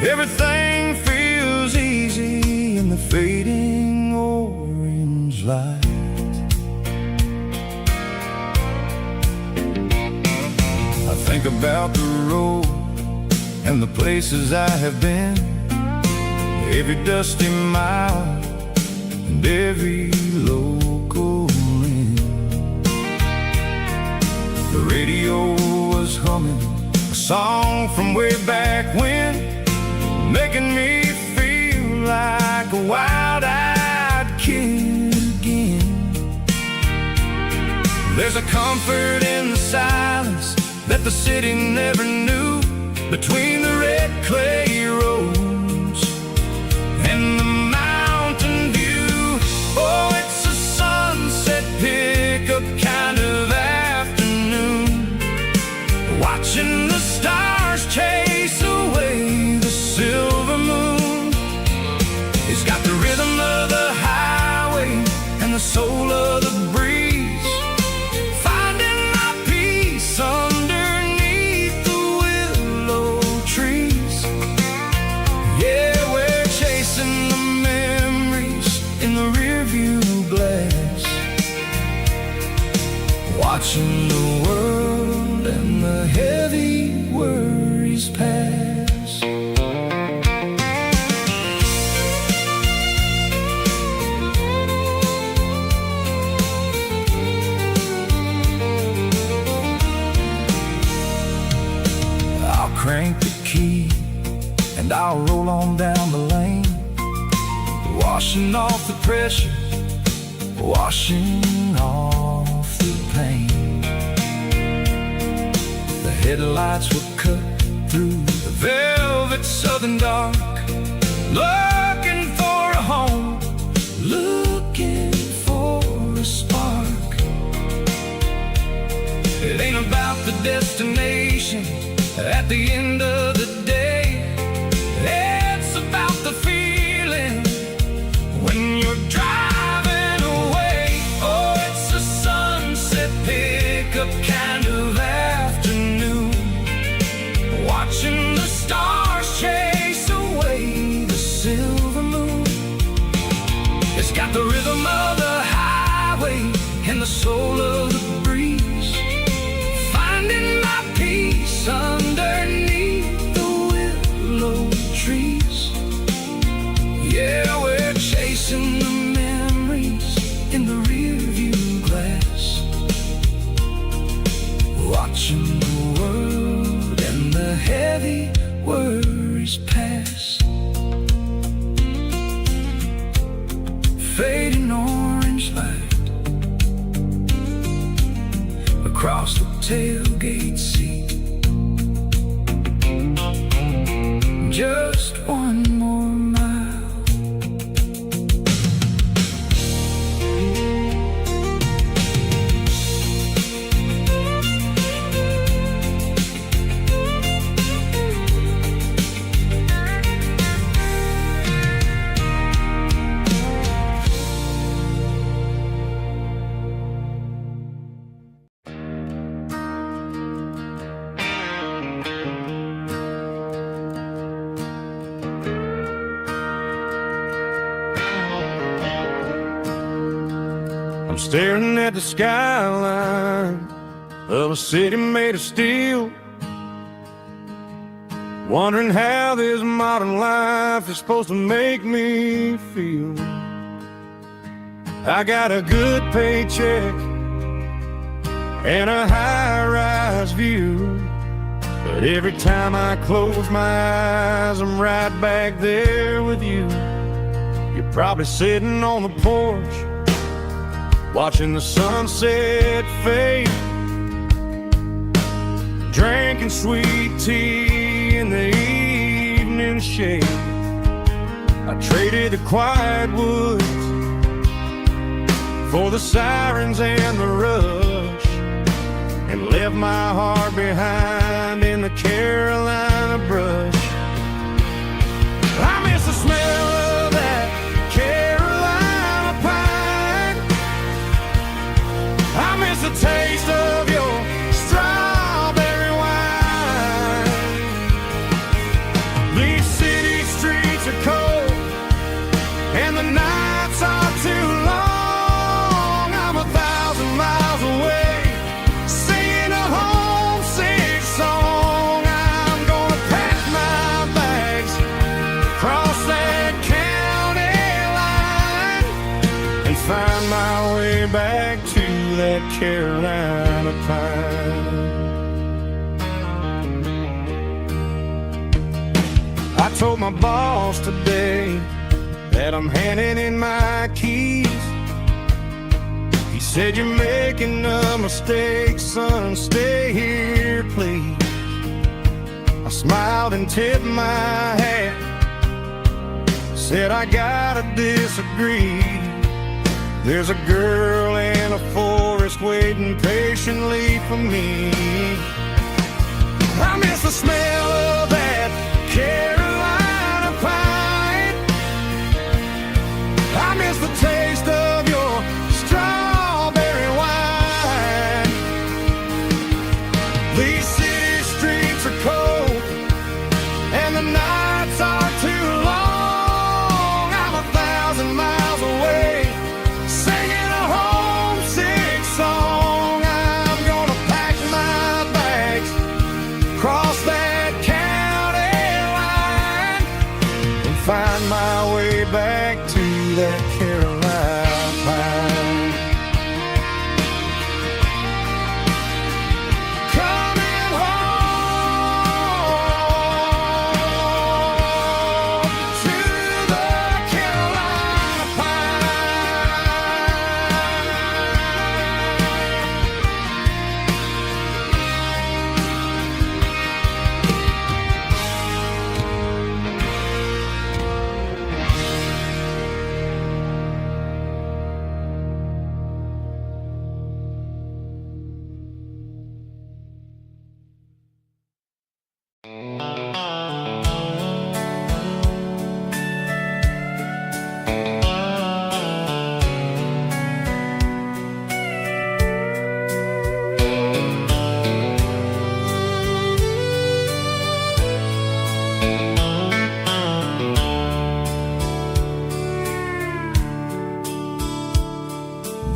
Everything feels easy in the fading orange light. I think about the road and the places I have been, every dusty mile and every local inn. The radio was humming a song from way back when, making me feel like a wild-eyed kid again. There's a comfort in the silence that the city never knew, between the red clay roads and the mountain view. Oh, it's a sunset pickup kind of afternoon, watching the stars chase away the silver moon. It's got the rhythm of the highway and the soul of the breeze, finding my peace underneath the willow trees. Yeah, we're chasing the memories in the rearview glass, watching the world and the heavy worries pass. I'll roll on down the lane, washing off the pressure, washing off the pain. The headlights will cut through the velvet southern dark, looking for a home, looking for a spark. It ain't about the destination at the end of the day, it's about the feeling when you're driving away. Oh, it's a sunset pickup kind of afternoon, watching the stars chase away the silver moon. It's got the rhythm of the highway and the soul of the breeze, finding my peace underneath the willow trees. Yeah, we're chasing the memories in the rearview glass, watching the world and the heavy worries pass. Fading orange light across the tailgate seat, just one more mile. I'm staring at the skyline of a city made of steel, wondering how this modern life is supposed to make me feel. I got a good paycheck and a high-rise view, but every time I close my eyes, I'm right back there with you. You're probably sitting on the porch, watching the sunset fade, drinking sweet tea in the evening shade. I traded the quiet woods for the sirens and the rush, and left my heart behind in the Carolina brush. I miss the smell of that Carolina pine, I miss the taste of your strawberry wine. These city streets are cold and the nights are too long. I'm 1,000 miles away, singing a homesick song. I'm gonna pack my bags, cross that county line, and find my way back to that Carolina pine. I told my boss today that I'm handing in my keys. He said, "You're making a mistake, son, stay here, please." I smiled and tipped my hat, said, "I gotta disagree. There's a girl in a forest waiting patiently for me." I miss the smell of that Carolina pine, I miss the taste of your strawberry wine. These city streets are cold and the nights are too long. I'm 1,000 miles away, singing a homesick song. I'm gonna pack my bags, cross that county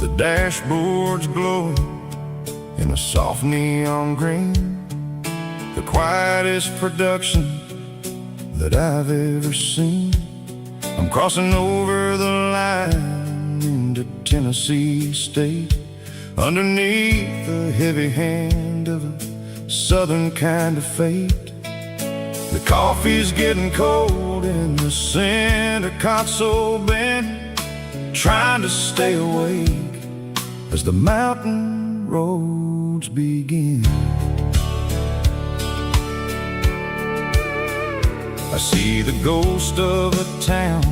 The dashboard's glowing in a soft neon green, the quietest production that I've ever seen. I'm crossing over the line into Tennessee State, underneath the heavy hand of a southern kind of fate. The coffee's getting cold in the center console bin, trying to stay awake as the mountain roads begin. I see the ghost of a town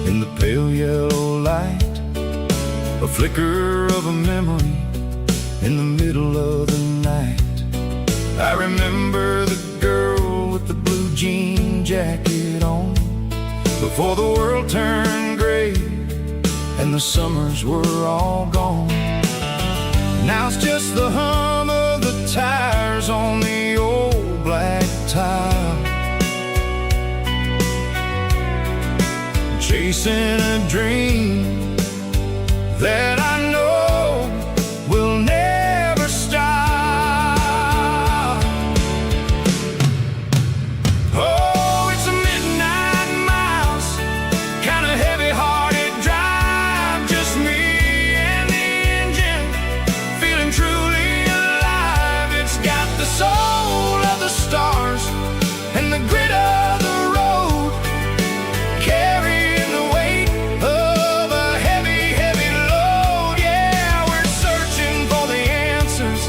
in the pale yellow light, a flicker of a memory in the middle of the night. I remember the girl with the blue jean jacket on, before the world turned gray and the summers were all gone. Now it's just the hum of the tires on the old black tile, chasing a dream that I know will never stop. Oh, it's a midnight miles, kind of heavy-hearted drive, just me and the engine, feeling truly alive. It's got the soul of the stars and the grit of the road, carrying the weight of a heavy, heavy load. Yeah, we're searching for the answers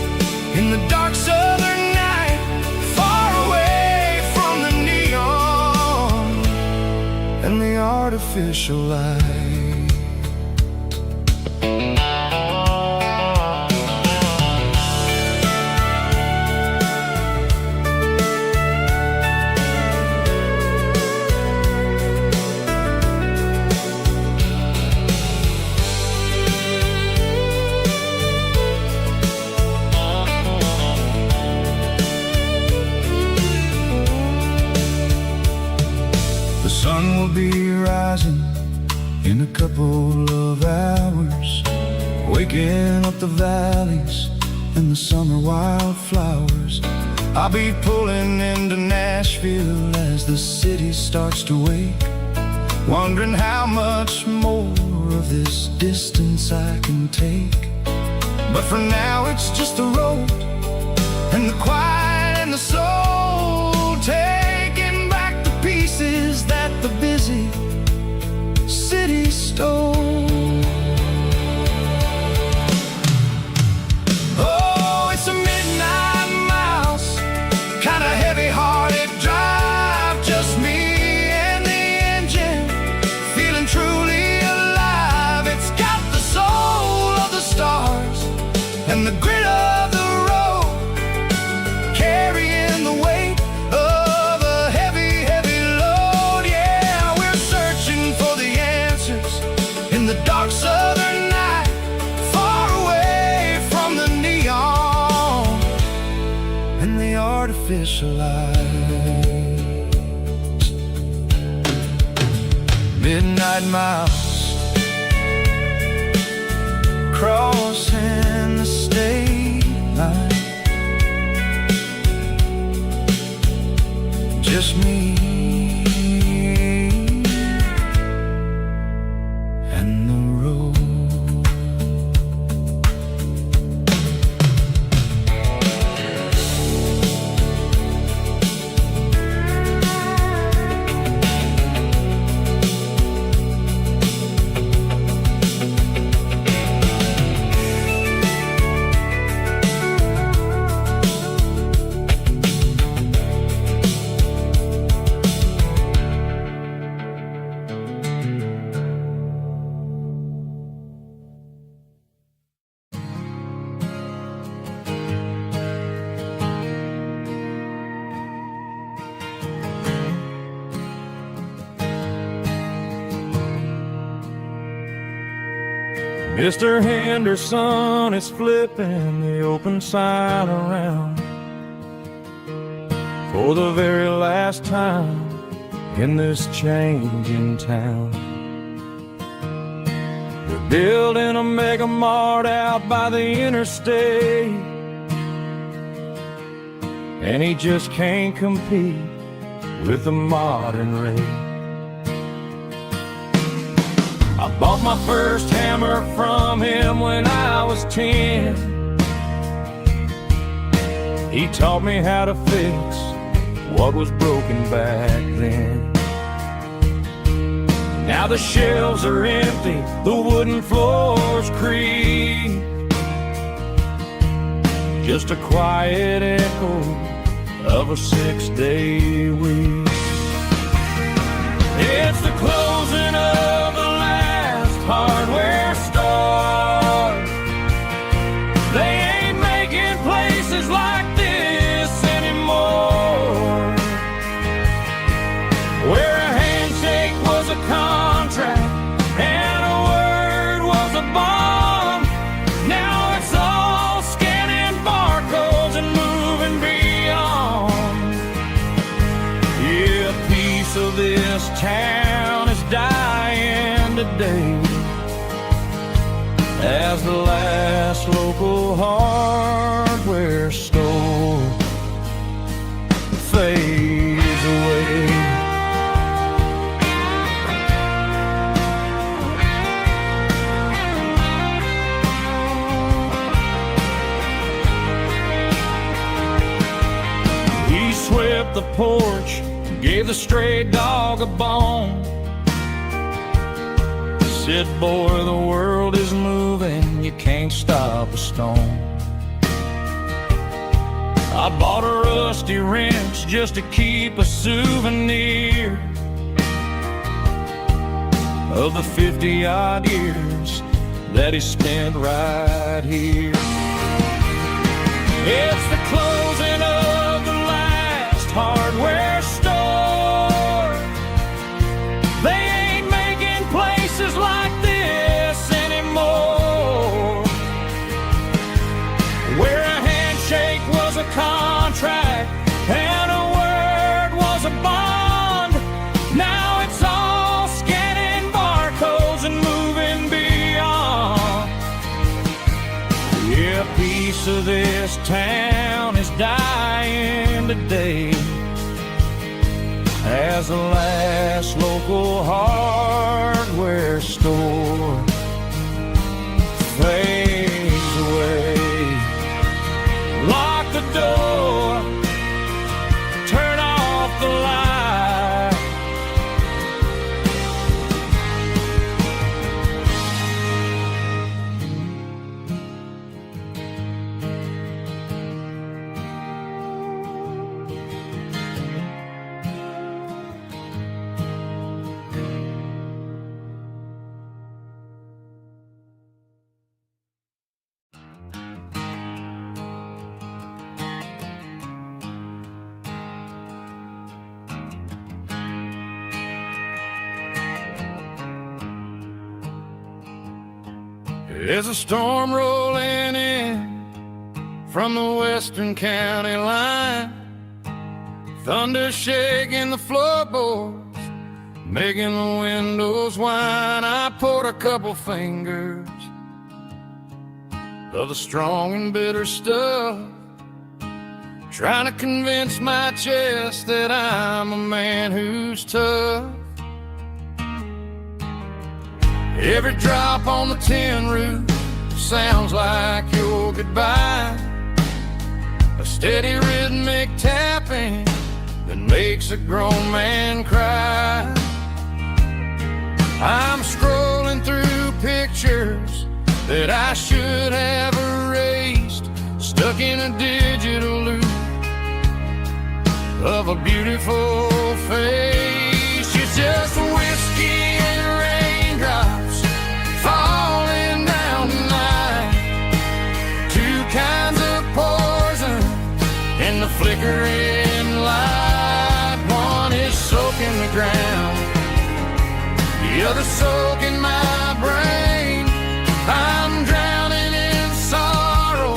in the dark southern night, far away from the neon and the artificial light. The sun will be rising in a couple of hours, waking up the valleys and the summer wildflowers. I'll be pulling into Nashville as the city starts to wake, wondering how much more of this distance I can take. But for now it's just the road and the quiet and the soul, taking back the pieces that the busy city stole. Oh, it's a midnight miles, kind of heavy-hearted drive, just me and the engine, feeling truly alive. It's got the soul of the stars and the grit of the road, carrying the weight of a heavy, heavy load. Yeah, we're searching for the answers in the dark southern night, far away from the neon and the artificial lights. Midnight miles, crossing the state line, just me and the road. Mr. Henderson is flipping the open sign around for the very last time in this changing town. The building a mega mart out by the interstate, and he just can't compete with the modern rate. I bought my first hammer from him when I was 10. He taught me how to fix what was broken back then. Now the shelves are empty, the wooden floors creak, just a quiet echo of a 6-day week. It's the closing of the last hardware store. They ain't making places like this anymore, where a handshake was a contract and a word was a bond. Now it's all scanning barcodes and moving beyond. Yeah, a piece of this town is dying today as the last local hardware store fades away. He swept the porch, gave the stray dog a bone, said, boy, the world is moving, you can't stop a stone. I bought a rusty wrench just to keep a souvenir of the 50-odd years that he spent right here. It's the closing of the last hardware store. They ain't making places like this anymore, where a handshake was a contract and a word was a bond. Now it's all scanning barcodes and moving beyond. Yeah, a piece of this town is dying today as the last local hardware store fades away. Lock the door, turn off the light. There's a storm rolling in from the western county line, thunder shaking the floorboards, making the windows whine. I poured a couple fingers of the strong and bitter stuff, trying to convince my chest that I'm a man who's tough. Every drop on the tin roof sounds like your goodbye, a steady rhythmic tapping that makes a grown man cry. I'm scrolling through pictures that I should have erased, stuck in a digital loop of a beautiful face. You're just whiskey and raindrops falling down tonight, two kinds of poison in the flickering light. One is soaking the ground, the other soaking my brain. I'm drowning in sorrow,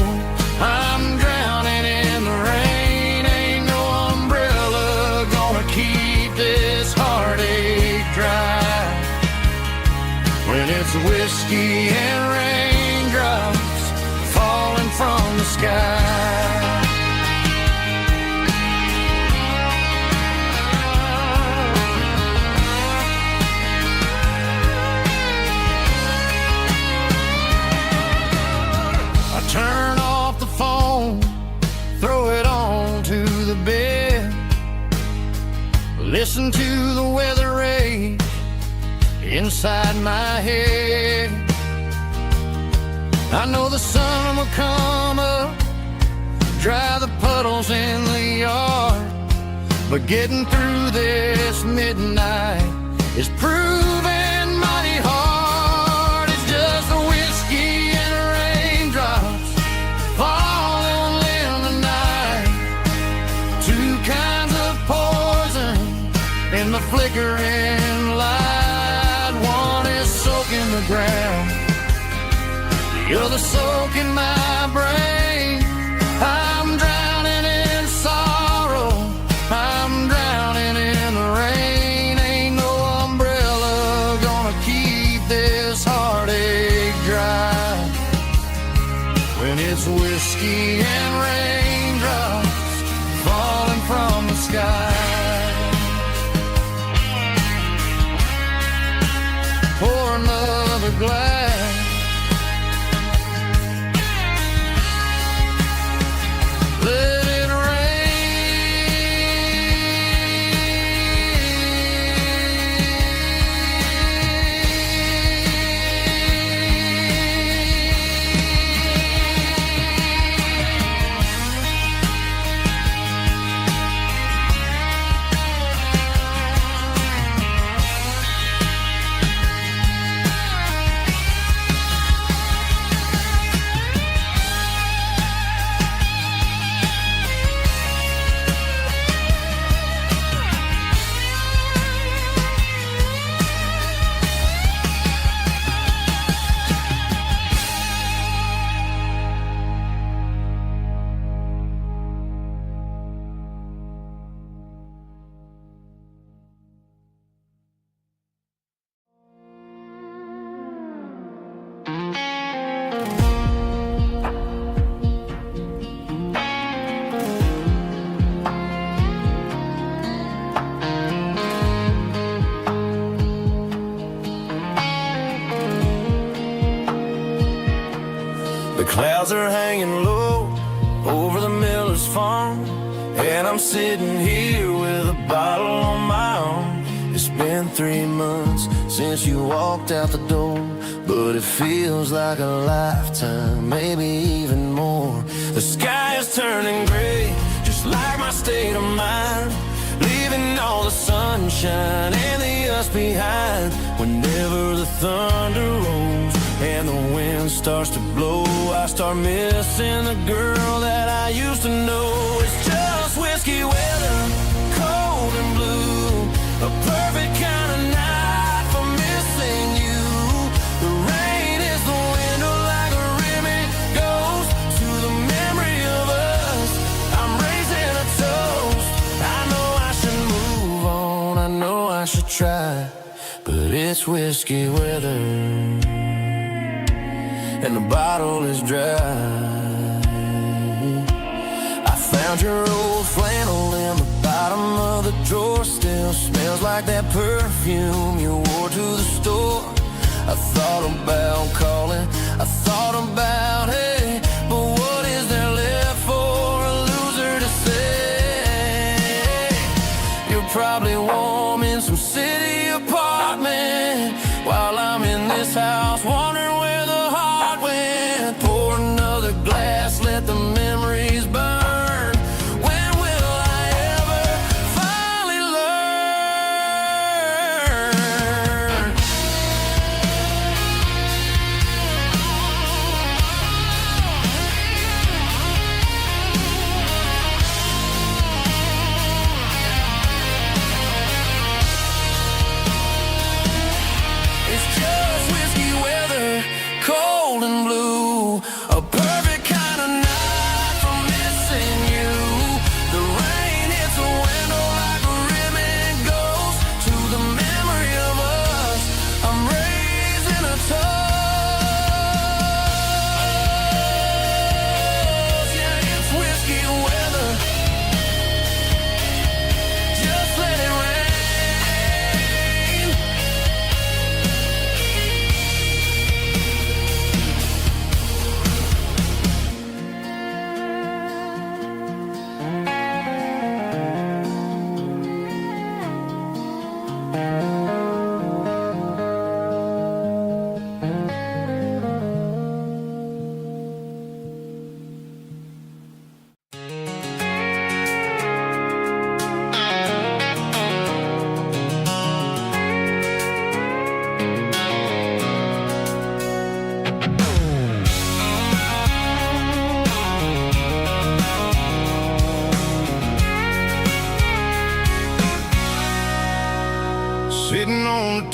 I'm drowning in the rain. Ain't no umbrella gonna keep this heartache dry when it's whiskey whiskey and raindrops falling from the sky. I turn off the phone, throw it on to the bed, listen to the weather rage inside my head. I know the sun will come up, dry the puddles in the yard, but getting through this midnight is proving mighty hard. It's just a whiskey and raindrops falling in the night, two kinds of poison in the flickering light. One is soaking the ground, the other soaking my brain. I'm drowning in sorrow, I'm drowning in the rain. Ain't no umbrella gonna keep this heartache dry when it's whiskey and raindrops falling from the sky. Pour another glass, let it The clouds are hanging low over the miller's farm, and I'm sitting here with a bottle on my arm. It's been 3 months since you walked out the door, but it feels like a lifetime, maybe even more. The sky is turning gray, just like my state of mind, leaving all the sunshine and the us behind. Whenever the thunder rolls and the wind starts to blow, I start missing the girl that I used to know. It's just whiskey weather, cold and blue, a perfect kind of night for missing you. The rain is the window like a ribbon goes to the memory of us. I'm raising a toast, I know I should move on, I know I should try, but it's whiskey weather and the bottle is dry. I found your old flannel in the bottom of the drawer, still smells like that perfume you wore to the store. I thought about calling, I thought about, hey, but what is there left for a loser to say? You're probably warm in some city apartment while I'm in this house wondering where the heart went. Pour another glass, let the memories burn. When will I ever finally learn? It's just whiskey weather, cold and blue, a perfect kind of night for missing you. The rain hits the window like a ribbon goes to the memory of us. I'm raising a toast,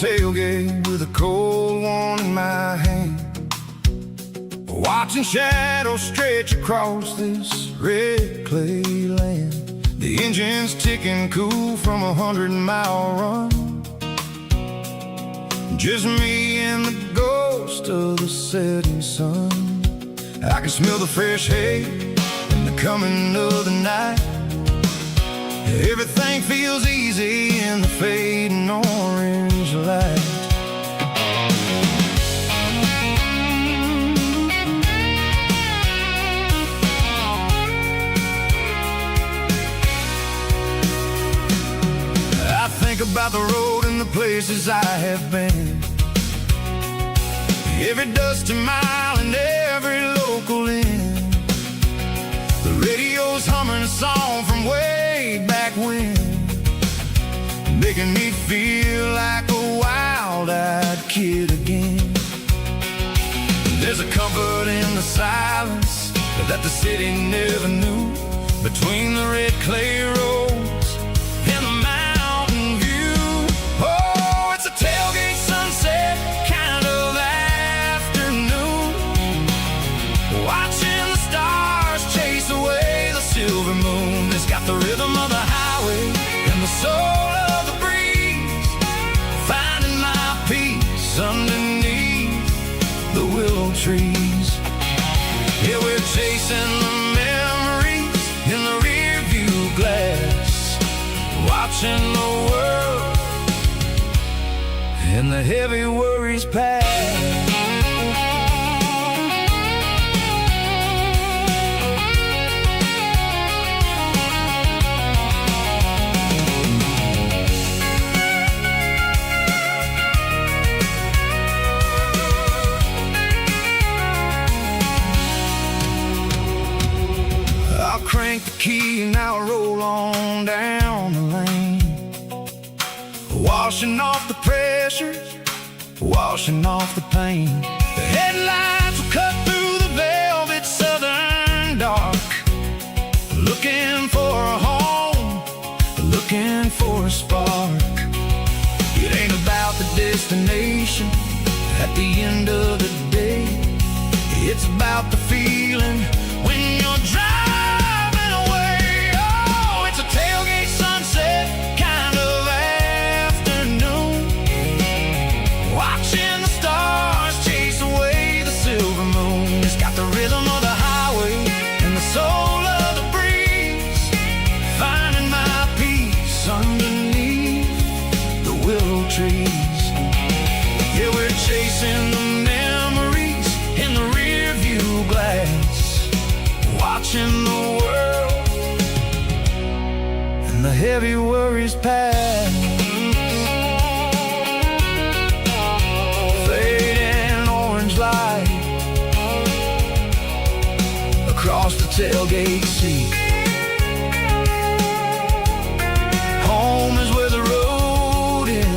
tailgate with a cold one in my hand, watching shadows stretch across this red clay land. The engine's ticking cool from 100-mile run. Just me and the ghost of the setting sun. I can smell the fresh hay and the coming of the night. Everything feels easy in the fading orange light. I think about the road and the places I have been, every dusty mile and every local inn. The radio's humming a song from way back when, making me feel like a wild-eyed kid again. There's a comfort in the silence that the city never knew, between the red clay roads and the mountain view. Oh, it's a tailgate sunset kind of afternoon, watching the stars chase away the silver moon. It's got the rhythm of the highway and the soul of the breeze, finding my peace underneath the willow trees. Yeah, we're chasing the memories in the rear view glass, watching the world and the heavy worries pass. I'll crank the key and I'll roll on down the lane, washing off the pressure, washing off the pain. The headlights will cut through the velvet southern dark, looking for a home, looking for a spark. It ain't about the destination at the end of the day, it's about the feeling when you're driving away. Oh, it's a tailgate sunset kind of afternoon, watching the stars chase away the silver moon. It's got the rhythm of the highway and the soul of the breeze, finding my peace underneath the willow trees. Yeah, we're chasing the memories in the rear view glass, watching the world and the heavy worries pass. Fading orange light across the tailgate seat. Home is where the road ends.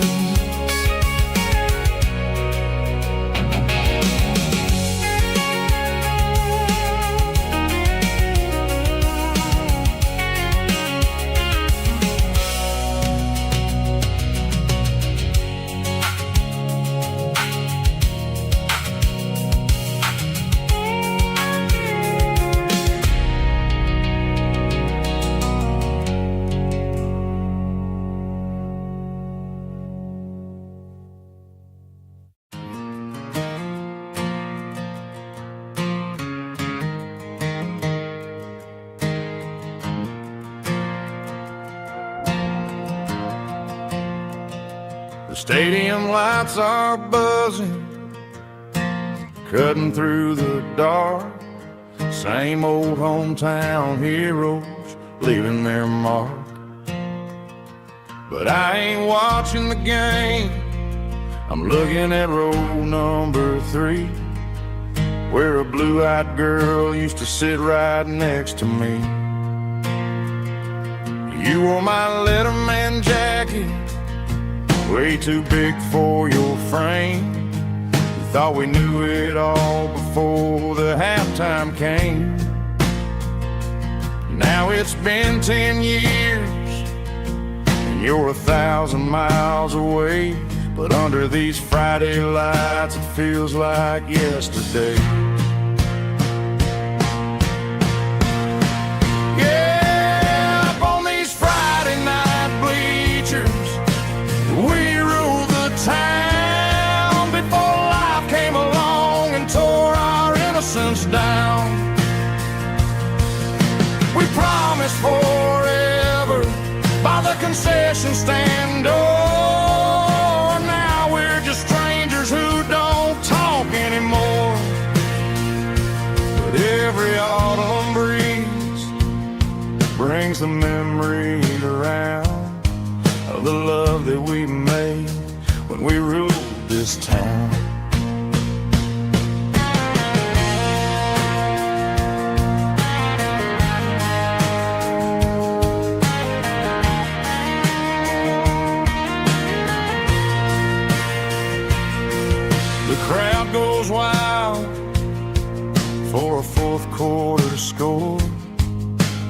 The stadium lights are buzzing, cutting through the dark. Same old hometown heroes leaving their mark. But I ain't watching the game, I'm looking at row number 3, where a blue-eyed girl used to sit right next to me. You wore my Letterman jacket, way too big for your frame. We thought we knew it all before the halftime came. Now it's been 10 years and you're 1,000 miles away, but under these Friday lights it feels like yesterday. Yeah, up on these Friday night bleachers, we ruled the town before life came along and tore our innocence down. We promised forever by the concession stand door. Now we're just strangers who don't talk anymore. But every autumn breeze brings the memories around of the love that we made when we ruled this town. The crowd goes wild for a fourth quarter score,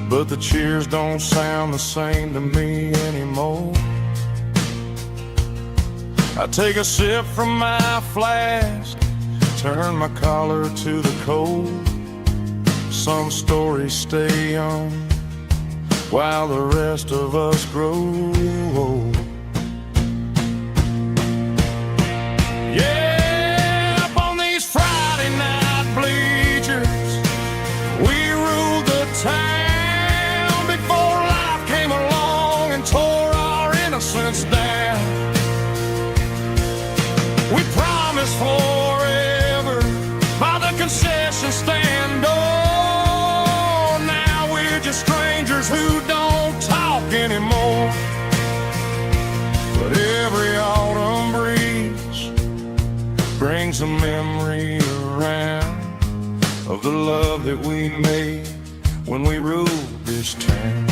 but the cheers don't sound the same to me anymore. I take a sip from my flask, turn my collar to the cold. Some stories stay young while the rest of us grow old. Yeah, up on these Friday night bleachers, we ruled the town before life came along and tore our innocence down. We promised forever by the concession stand door. Now we're just strangers who don't talk anymore. But every autumn breeze brings a memory around of the love that we made when we ruled this town.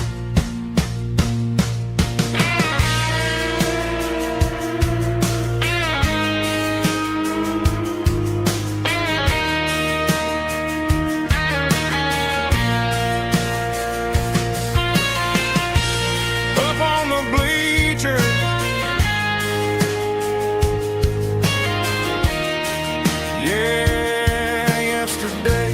Up on the bleachers, yeah, yesterday.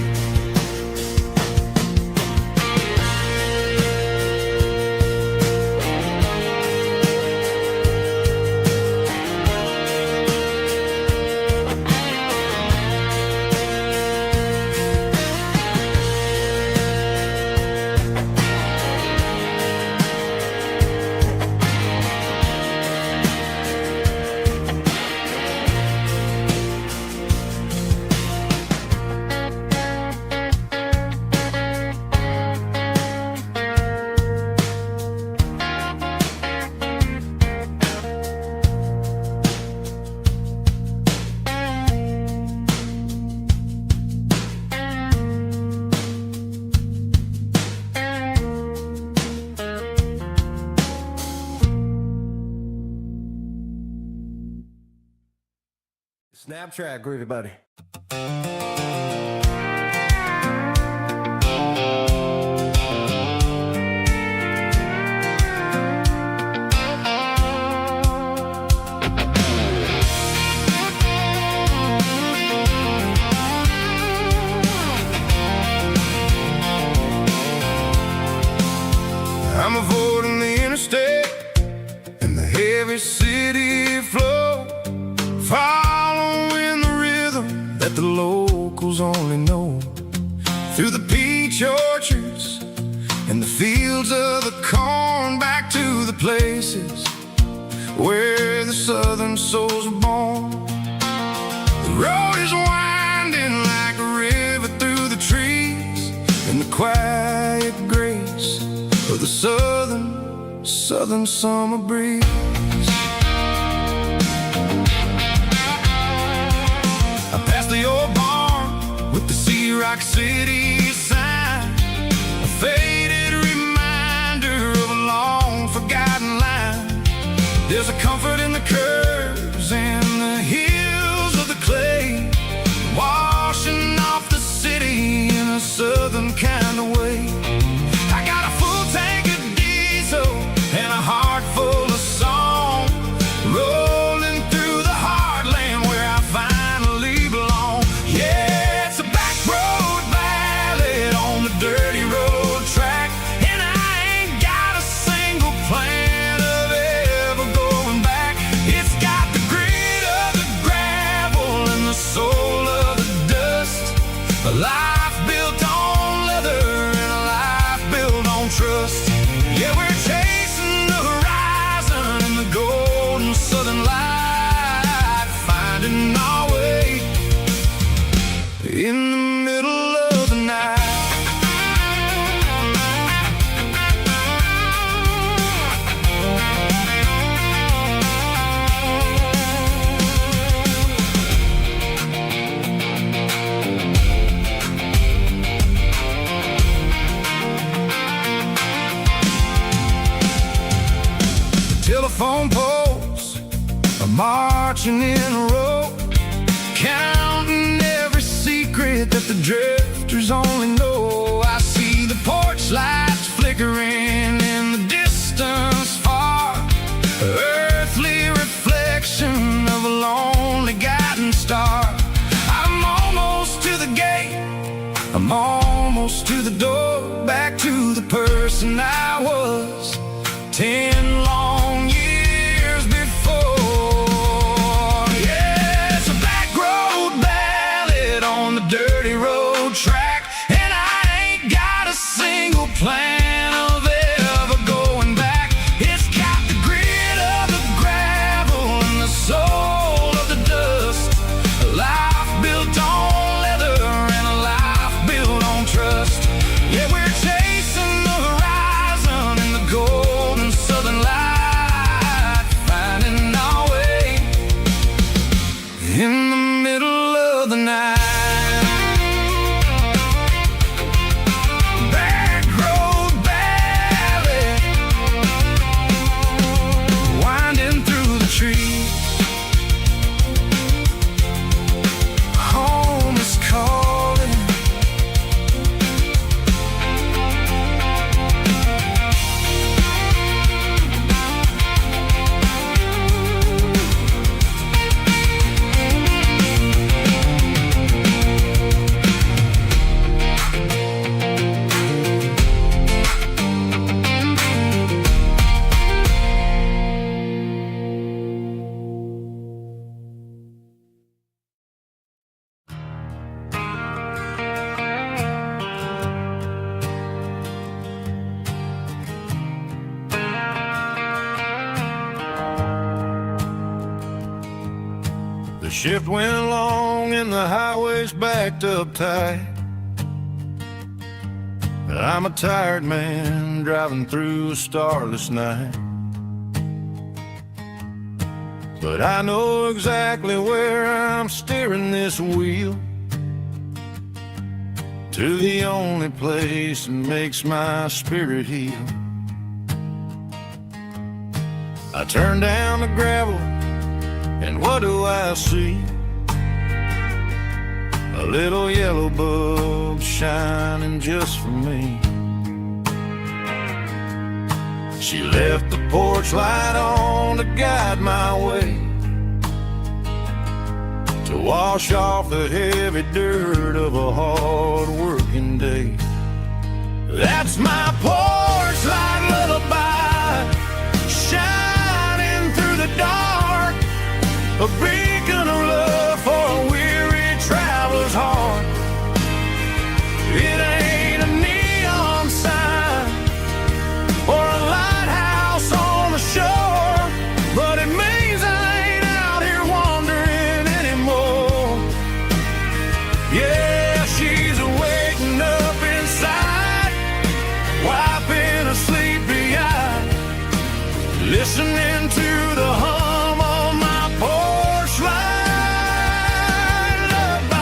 Snapchat, groovy buddy. I'm avoiding the interstate and the heavy city flow, following the rhythm that the locals only know. Through the peach orchards and the fields of the corn, back to the places where the southern souls were born. The road is winding like a river through the trees, in the quiet grace of the southern summer breeze. I passed the old barn with the Sea Rock City sign, a faded reminder of a long forgotten line. There's a comfort in the curves and the hills of the clay, washing off the city in a southern kind of way. I got a full tank of diesel and a heart full of song, rolling through A life built on leather and a life built on trust. Yeah, we're chasing the horizon in the golden southern light, finding our way in the middle of the night. Telephone poles are marching in a row, counting every secret that the drifters only know. I see the porch lights flickering in the distance far, earthly reflection of a lonely guiding star. I'm almost to the gate, I'm almost to the door, back to the person I was 10 long years before. Yeah, it's a back road ballad on the dirty road track, and I ain't got a single plan of ever going back. It's got the grit of the gravel and the soul of the dust. A life built on leather and a life built on trust. Yeah, we're chasing the horizon in the golden southern light, finding our way in the middle of the night. Back road ballad, winding through the trees. Home is calling. The shift went along and the highway's backed up tight. I'm a tired man driving through a starless night, but I know exactly where I'm steering this wheel, to the only place that makes my spirit heal. I turn down the gravel, and what do I see? A little yellow bulb shining just for me. She left the porch light on to guide my way, to wash off the heavy dirt of a hard-working day. That's my porch light lullaby, shining through the dark, a beacon of love for a weary traveler's heart. It ain't a neon sign or a lighthouse on the shore, but it means I ain't out here wandering anymore. Yeah, she's waking up inside, wiping a sleepy eye, listening to the hum of my porch light lullaby.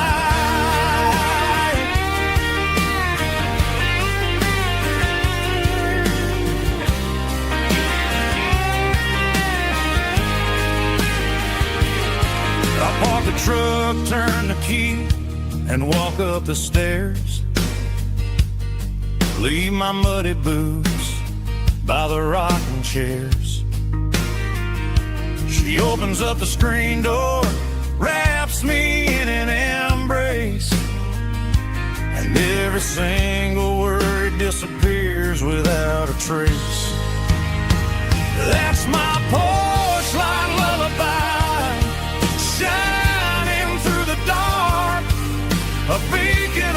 I park the truck, turn the key, and walk up the stairs. Leave my muddy boots by the rocking chairs. She opens up the screen door, wraps me in an embrace, and every single word disappears without a trace. That's my porch light lullaby, shining through the dark, a beacon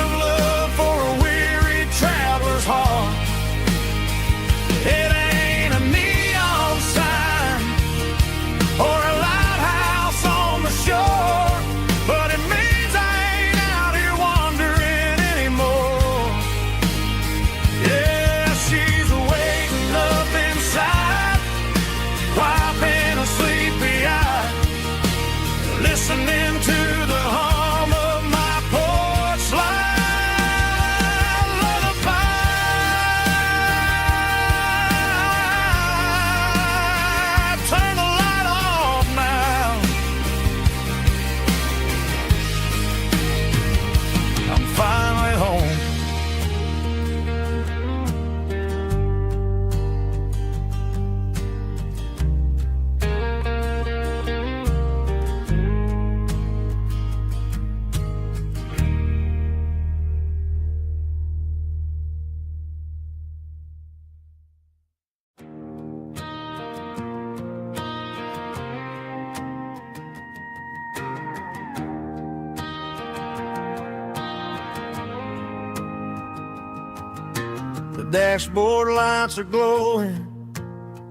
dashboard lights are glowing,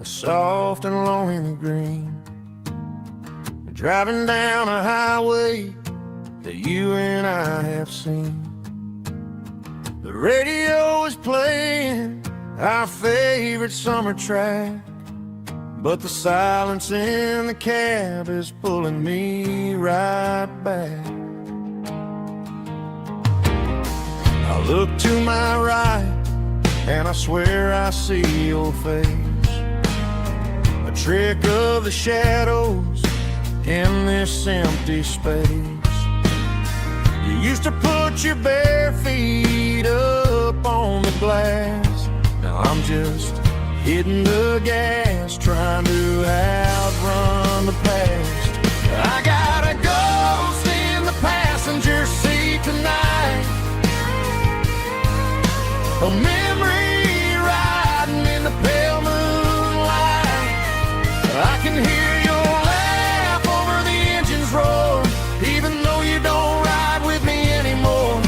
a soft and lonely green. Driving down a highway that you and I have seen. The radio is playing our favorite summer track, but the silence in the cab is pulling me right back. I look to my right and I swear I see your face, a trick of the shadows in this empty space. You used to put your bare feet up on the glass. Now I'm just hitting the gas, trying to outrun the past. I got a ghost in the passenger seat tonight, a memory riding in the pale moonlight. I can hear your laugh over the engine's roar, even though you don't ride with me anymore.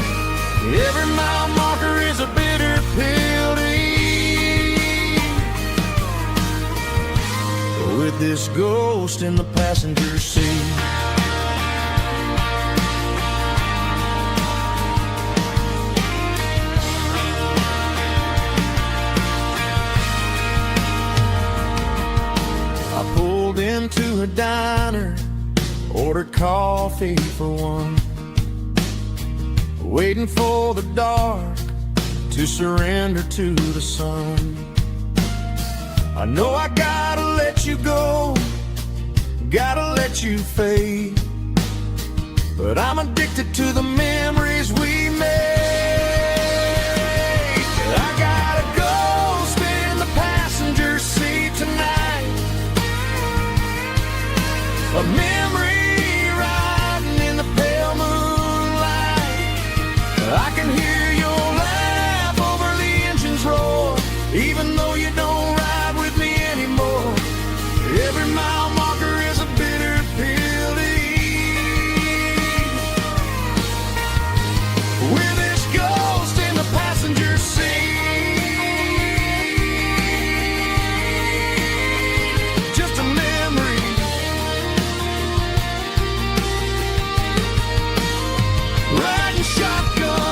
Every mile marker is a bitter pill to eat, with this ghost in the passenger seat. I pulled into a diner, ordered coffee for one, waiting for the dark to surrender to the sun. I know I gotta let you go, gotta let you fade, but I'm addicted to the memories we made. I got a ghost in the passenger seat tonight, a memory riding in the pale moonlight. I can hear your laugh over the engine's roar, even though you don't ride with me anymore. Every mile marker is a bitter pill to eat, with this ghost in the passenger seat. Just a memory, riding shotgun.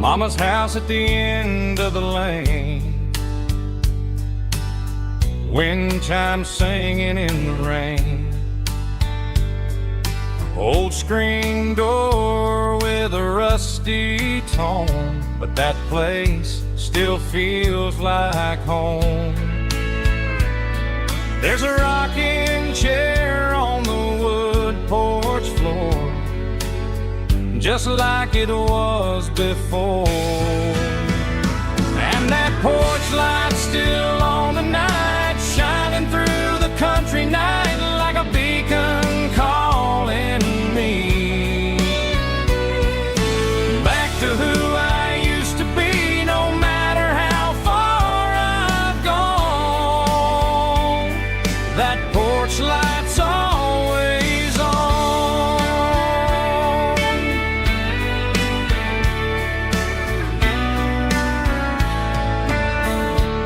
Mama's house at the end of the lane, wind chimes singing in the rain, old screen door with a rusty tone, but that place still feels like home. There's a rocking chair on the wood porch floor, just like it was before, and that porch light's still on tonight, shining through the country night like a beacon calling me back to who I used to be. No matter how far I've gone, that porch light's always on.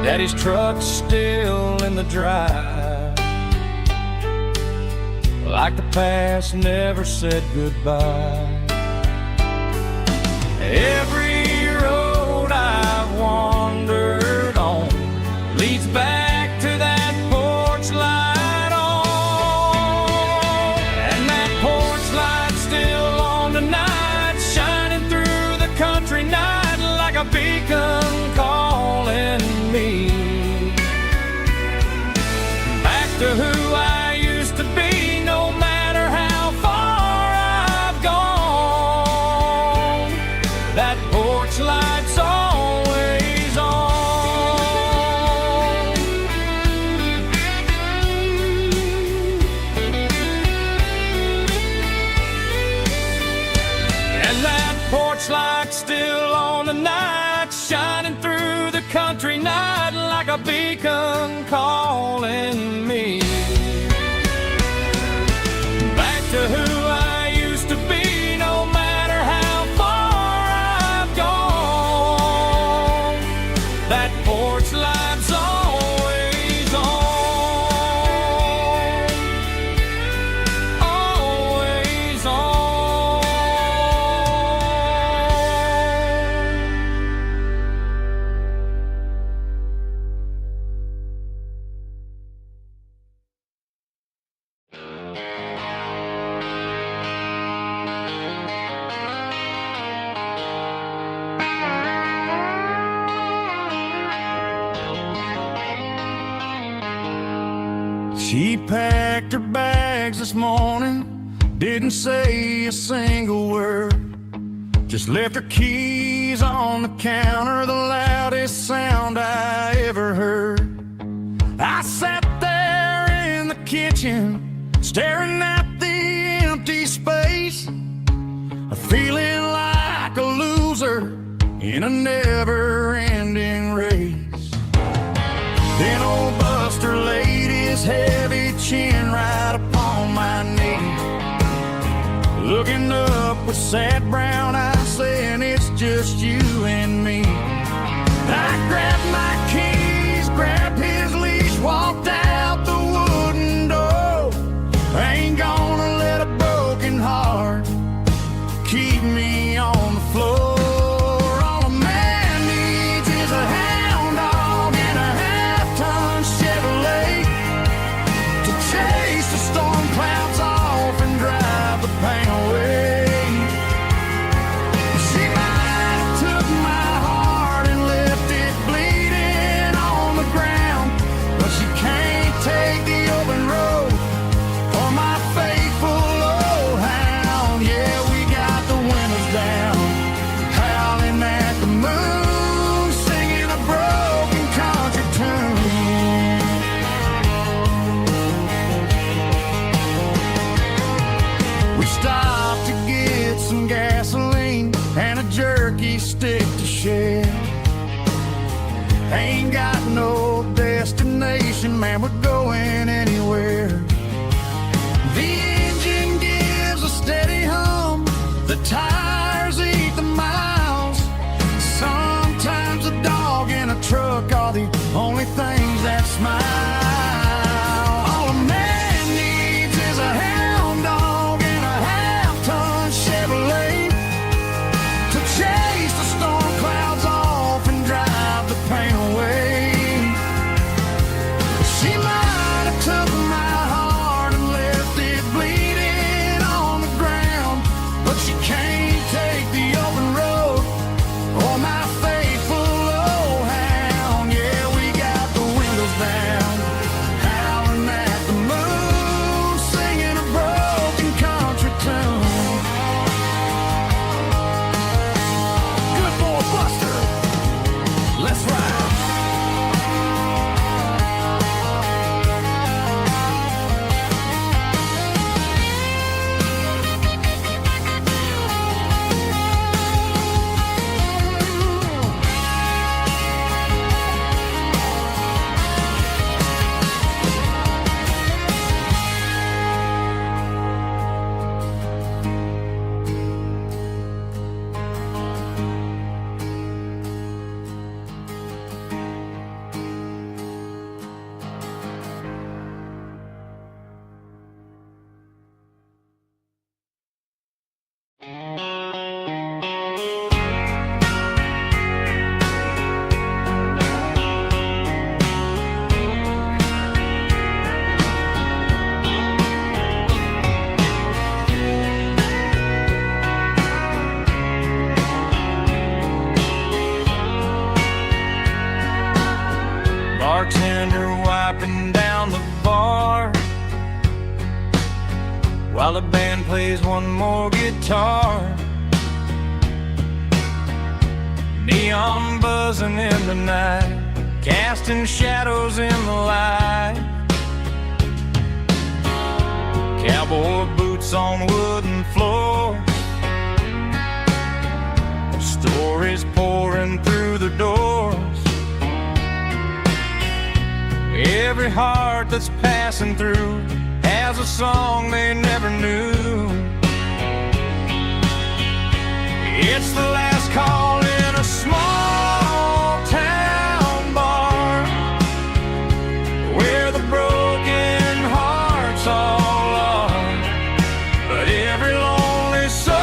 Daddy's truck's still in the drive, like the past never said goodbye. Every road I've wandered on leads back to that porch light on, and that porch light's still on tonight, shining through the country night like a beacon calling me back to who I used to be. No matter how far I've gone, that like a beacon calling me back to who I used to be, no matter how far I've gone. That porch light's always on, always on. She packed her bags this morning, didn't say a single word, just left her keys on the counter, the loudest sound I ever heard. I sat there in the kitchen, staring at the empty space, feeling like a loser in a never-ending race. Then old Buster laid his heavy chin right upon my knee, looking up with sad brown eyes, saying it's just you and me. I grabbed my keys, grabbed his leash, walked out the wooden door. I ain't gonna let a broken heart keep me on the floor. All a man needs is a hound dog and a half-ton Chevrolet to chase the storm clouds off and drive the pain away. She might have took my heart and left it bleeding on the ground, but she can't take the open road or my faithful old hound. Yeah, we got the windows down, howling at the moon, singing a broken country tune. We stopped to get some gasoline and a jerky stick to share. Ain't got no destination, man, we're going anywhere. The engine gives a steady hum, the tires eat the miles. Sometimes a dog and a truck are the only things that smile. All a man needs is a hound dog and a half-ton Chevrolet to chase the storm clouds off and drive the pain away. She might have took my heart and left it bleeding on the ground, but she can't take the open road or my faithful old hound. Yeah, we got the windows down, howling at the moon, singing a broken country tune. Good boy, Buster, let's ride. Bartender wiping down the bar while the band plays one more guitar. Neon buzzing in the night, casting shadows in the light. Cowboy boots on wooden floors, stories pouring through the doors. every heart that's passing through has a song they never knew. It's the last call in a small town bar, where the broken hearts all are. But every lonely soul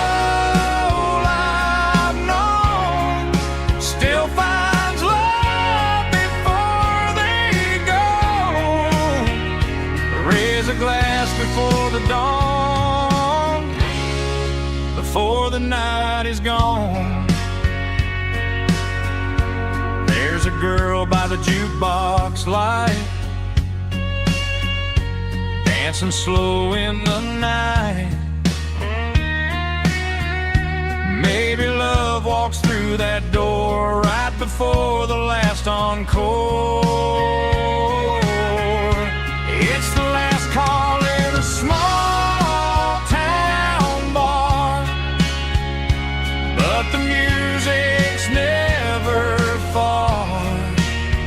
I've known still finds love before they go. Raise a glass before the dawn, before the night is gone. There's a girl by the jukebox light, dancing slow in the night. Maybe love walks through that door right before the last encore. It's the last call in a small town bar, but the music's never far.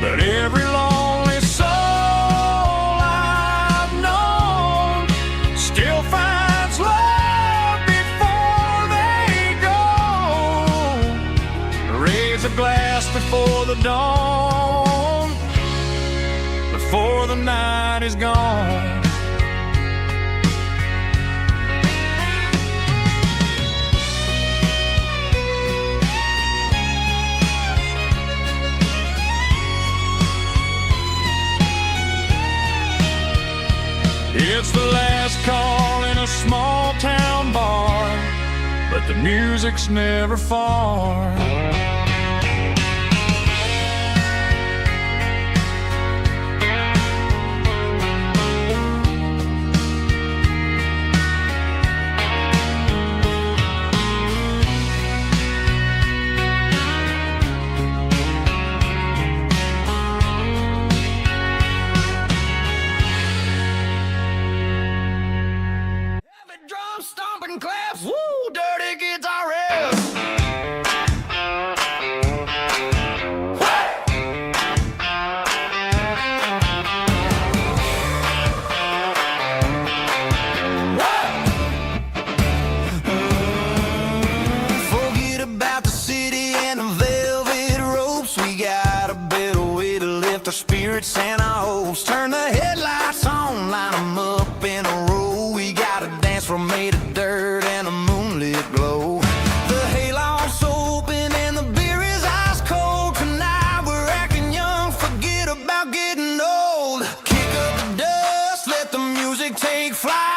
But every lonely soul I've known still finds love before they go. Raise a glass before the dawn, before the night is gone. It's the last call in a small town bar, but the music's never far. Drum stomping claps, woo, dirty guitar riffs. Forget about the city and the velvet ropes. We got a better way to lift our spirits and our hopes. Turn the headlights on, line them up in a row. We got a dance floor made of dirt and a moonlit glow. The hayloft's open and the beer is ice cold. Tonight we're acting young, forget about getting old. Kick up the dust, let the music take flight.